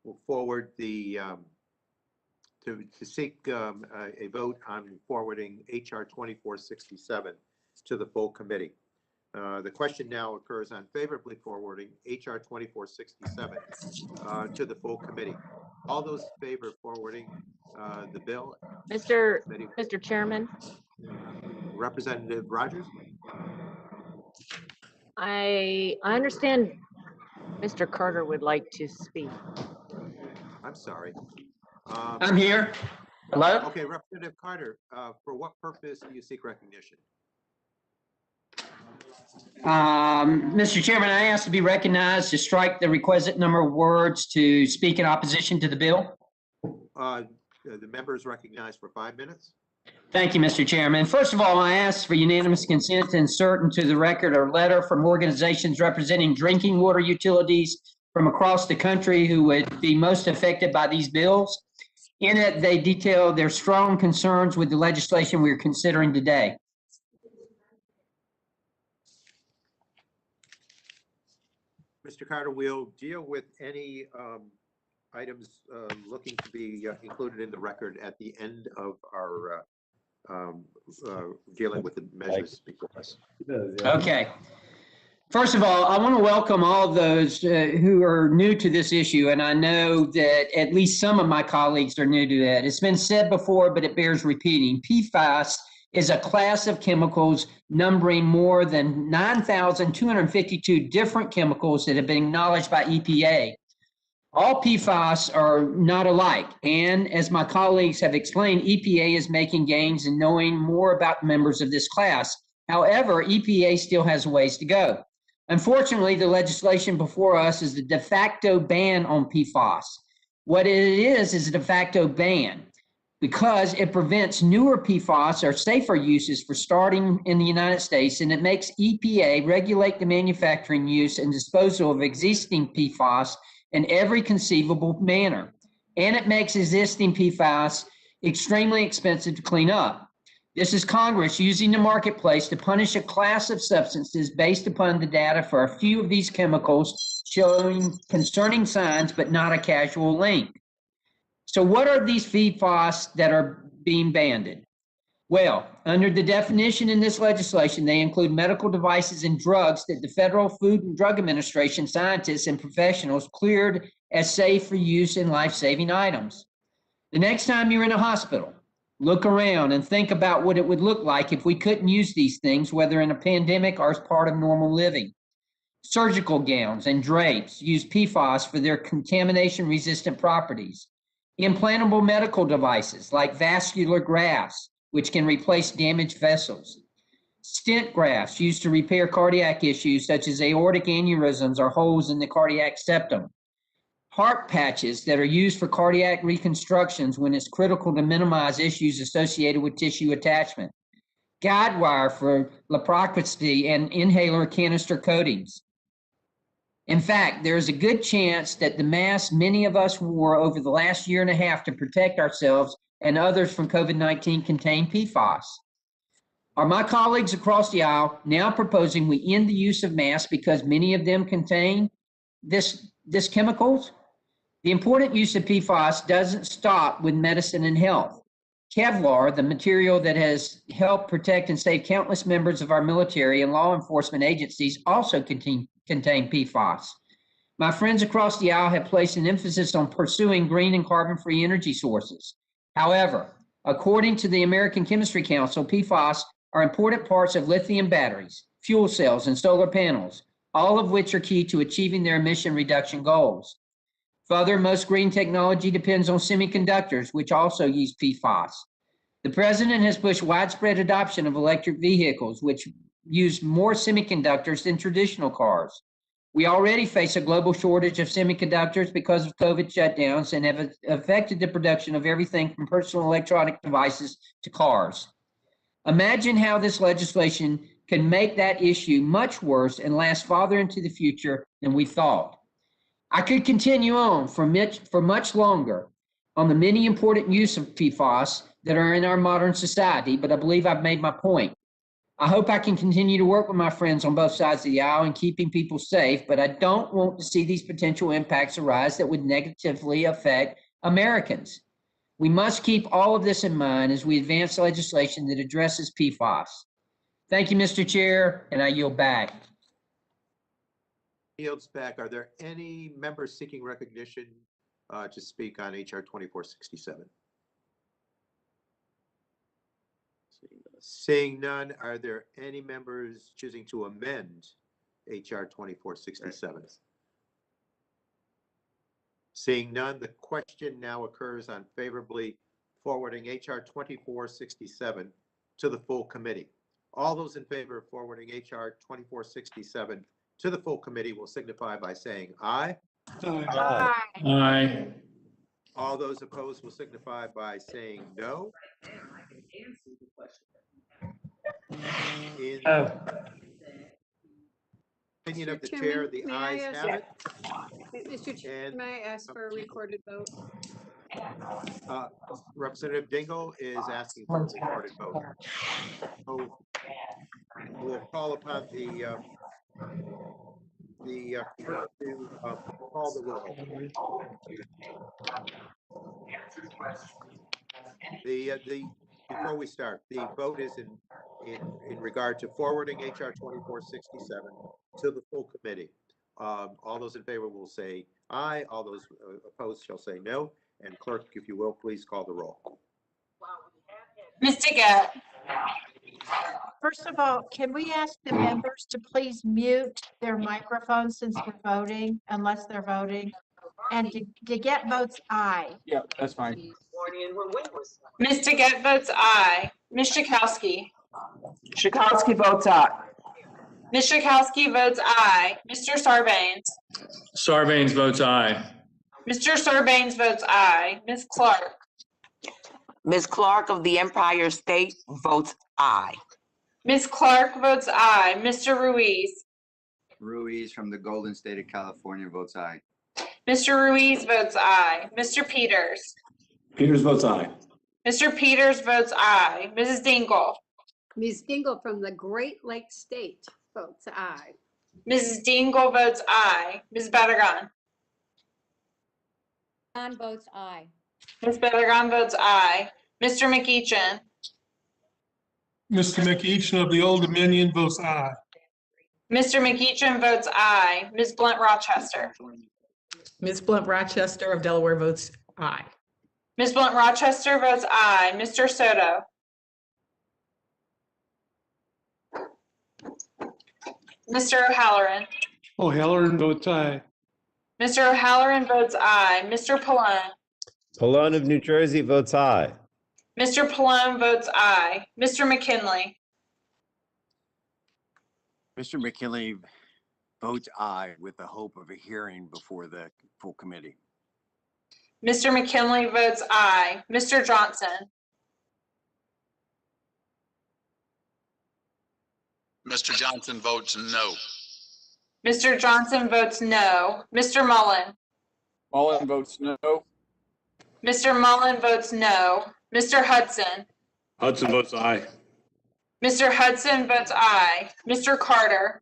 We'll forward the to seek a vote on forwarding HR 2467 to the full committee. The question now occurs on favorably forwarding HR 2467 to the full committee. All those in favor of forwarding the bill. Mr. Chairman, Representative Rogers? I understand Mr. Carter would like to speak. I'm sorry. I'm here. Hello? Okay, Representative Carter, for what purpose do you seek recognition? Mr. Chairman, I ask to be recognized to strike the requisite number of words to speak in opposition to the bill. The member is recognized for 5 minutes. Thank you, Mr. Chairman. First of all, I ask for unanimous consent to insert into the record a letter from organizations representing drinking water utilities from across the country who would be most affected by these bills. In it, they detail their strong concerns with the legislation we're considering today. Mr. Carter, we'll deal with any items looking to be included in the record at the end of our dealing with the measures before us. Okay. First of all, I want to welcome all of those who are new to this issue, and I know that at least some of my colleagues are new to that. It's been said before, but it bears repeating. PFAS is a class of chemicals numbering more than 9,252 different chemicals that have been acknowledged by EPA. All PFAS are not alike, and as my colleagues have explained, EPA is making gains in knowing more about members of this class. However, EPA still has ways to go. Unfortunately, the legislation before us is the de facto ban on PFAS. What it is a de facto ban because it prevents newer PFAS or safer uses for starting in the United States, and it makes EPA regulate the manufacturing, use, and disposal of existing PFAS in every conceivable manner. And it makes existing PFAS extremely expensive to clean up. This is Congress using the marketplace to punish a class of substances based upon the data for a few of these chemicals showing concerning signs, but not a causal link. So what are these PFAS that are being banned? Well, under the definition in this legislation, they include medical devices and drugs that the Federal Food and Drug Administration scientists and professionals cleared as safe for use in life-saving items. The next time you're in a hospital, look around and think about what it would look like if we couldn't use these things, whether in a pandemic or as part of normal living. Surgical gowns and drapes use PFAS for their contamination-resistant properties. Implantable medical devices like vascular grafts, which can replace damaged vessels. Stent grafts used to repair cardiac issues such as aortic aneurysms or holes in the cardiac septum. Heart patches that are used for cardiac reconstructions when it's critical to minimize issues associated with tissue attachment. Guide wire for laparoscopy and inhaler canister coatings. In fact, there is a good chance that the masks many of us wore over the last year and a half to protect ourselves and others from COVID-19 contain PFAS. Are my colleagues across the aisle now proposing we end the use of masks because many of them contain this chemicals? The important use of PFAS doesn't stop with medicine and health. Kevlar, the material that has helped protect and save countless members of our military and law enforcement agencies, also contain PFAS. My friends across the aisle have placed an emphasis on pursuing green and carbon-free energy sources. However, according to the American Chemistry Council, PFAS are important parts of lithium batteries, fuel cells, and solar panels, all of which are key to achieving their emission reduction goals. Further, most green technology depends on semiconductors, which also use PFAS. The president has pushed widespread adoption of electric vehicles, which use more semiconductors than traditional cars. We already face a global shortage of semiconductors because of COVID shutdowns and have affected the production of everything from personal electronic devices to cars. Imagine how this legislation can make that issue much worse and last farther into the future than we thought. I could continue on for much longer on the many important use of PFAS that are in our modern society, but I believe I've made my point. I hope I can continue to work with my friends on both sides of the aisle in keeping people safe, but I don't want to see these potential impacts arise that would negatively affect Americans. We must keep all of this in mind as we advance legislation that addresses PFAS. Thank you, Mr. Chair, and I yield back. Yields back. Are there any members seeking recognition to speak on HR 2467? Seeing none, are there any members choosing to amend HR 2467? Seeing none, the question now occurs on favorably forwarding HR 2467 to the full committee. All those in favor of forwarding HR 2467 to the full committee will signify by saying aye. Aye. Aye. All those opposed will signify by saying no. In Oh. opinion of the Mr. chair, Chairman, the may I ayes ask- have it. Mr. Chairman, may I ask for a recorded vote? Representative Dingle is asking for a recorded vote. So we'll call upon the clerk to call the roll. Before we start, the vote is in regard to forwarding HR 2467 to the full committee. All those in favor will say aye. All those opposed shall say no. And clerk, if you will, please call the roll. Mr. Gett, First of all, can we ask the members to please mute their microphones since we're voting, unless they're voting? And to get votes aye. Yeah, that's fine. Mr. Gett votes aye. Ms. Schakowsky. Schakowsky votes aye. Ms. Schakowsky votes aye. Mr. Sarbanes. Sarbanes votes aye. Mr. Sarbanes votes aye. Ms. Clark. Ms. Clark of the Empire State votes aye. Ms. Clark votes aye. Mr. Ruiz. Ruiz from the Golden State of California votes aye. Mr. Ruiz votes aye. Mr. Peters. Peters votes aye. Mr. Peters votes aye. Mrs. Dingle. Ms. Dingle from the Great Lakes State votes aye. Mrs. Dingle votes aye. Ms. Badagon. Badagon votes aye. Ms. Badagon votes aye. Mr. McEachin. Mr. McEachin of the Old Dominion votes aye. Mr. McEachin votes aye. Ms. Blunt Rochester. Ms. Blunt Rochester of Delaware votes aye. Ms. Blunt Rochester votes aye. Mr. Soto. Mr. O'Halloran. O'Halloran votes aye. Mr. O'Halloran votes aye. Mr. Pallone. Pallone of New Jersey votes aye. Mr. Pallone votes aye. Mr. McKinley. Mr. McKinley votes aye with the hope of a hearing before the full committee. Mr. McKinley votes aye. Mr. Johnson. Mr. Johnson votes no. Mr. Johnson votes no. Mr. Mullen. Mullen votes no. Mr. Mullen votes no. Mr. Hudson. Hudson votes aye. Mr. Hudson votes aye. Mr. Carter.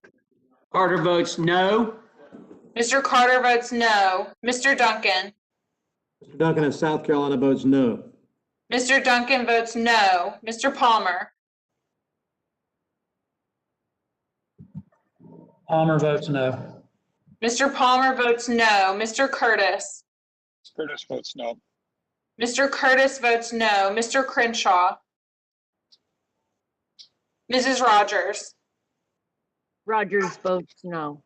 Carter votes no. Mr. Carter votes no. Mr. Duncan. Mr. Duncan of South Carolina votes no. Mr. Duncan votes no. Mr. Palmer. Palmer votes no. Mr. Palmer votes no. Mr. Curtis. Curtis votes no. Mr. Curtis votes no. Mr. Crenshaw. Mrs. Rogers. Rogers votes no.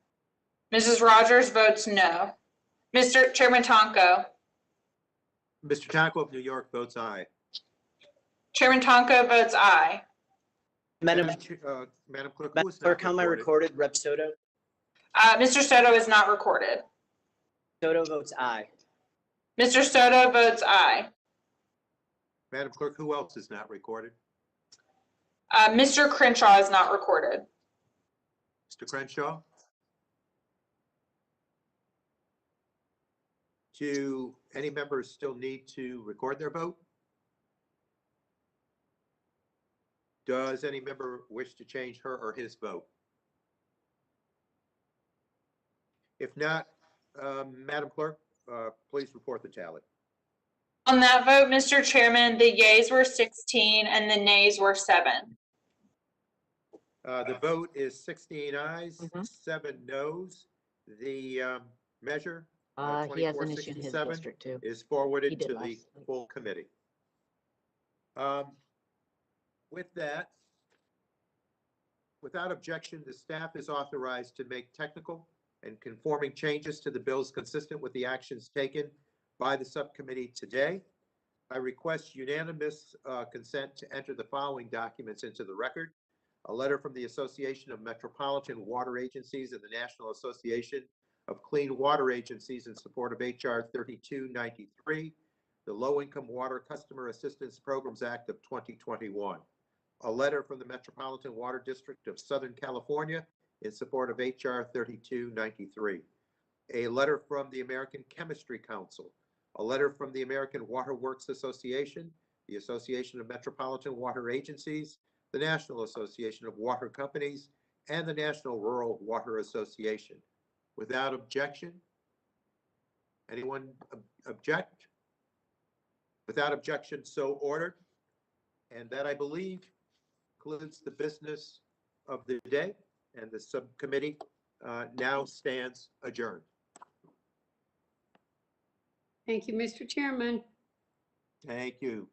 Mrs. Rogers votes no. Mr. Chairman Tonko. Mr. Tonko of New York votes aye. Chairman Tonko votes aye. Madam Madam Clerk, who Madam is not Clerk, how am I recorded? recorded? Rep. Soto? Mr. Soto is not recorded. Soto votes aye. Mr. Soto votes aye. Madam Clerk, who else is not recorded? Mr. Crenshaw is not recorded. Mr. Crenshaw? Do any members still need to record their vote? Does any member wish to change her or his vote? If not, Madam Clerk, please report the tally. On that vote, Mr. Chairman, the yeas were 16 and the nays were 7. The vote is 16 ayes, 7 noes. The measure, He has an issue in his 2467, district too. is forwarded He did to the last week. full committee. With that, Without objection, the staff is authorized to make technical and conforming changes to the bills consistent with the actions taken by the subcommittee today. I request unanimous consent to enter the following documents into the record. A letter from the Association of Metropolitan Water Agencies and the National Association of Clean Water Agencies in support of H.R. 3293, the Low-Income Water Customer Assistance Programs Act of 2021. A letter from the Metropolitan Water District of Southern California in support of H.R. 3293. A letter from the American Chemistry Council. A letter from the American Water Works Association, the Association of Metropolitan Water Agencies, the National Association of Water Companies, and the National Rural Water Association. Without objection, anyone object? Without objection, so ordered. And that, I believe, concludes the business of the day, and the subcommittee now stands adjourned. Thank you, Mr. Chairman. Thank you.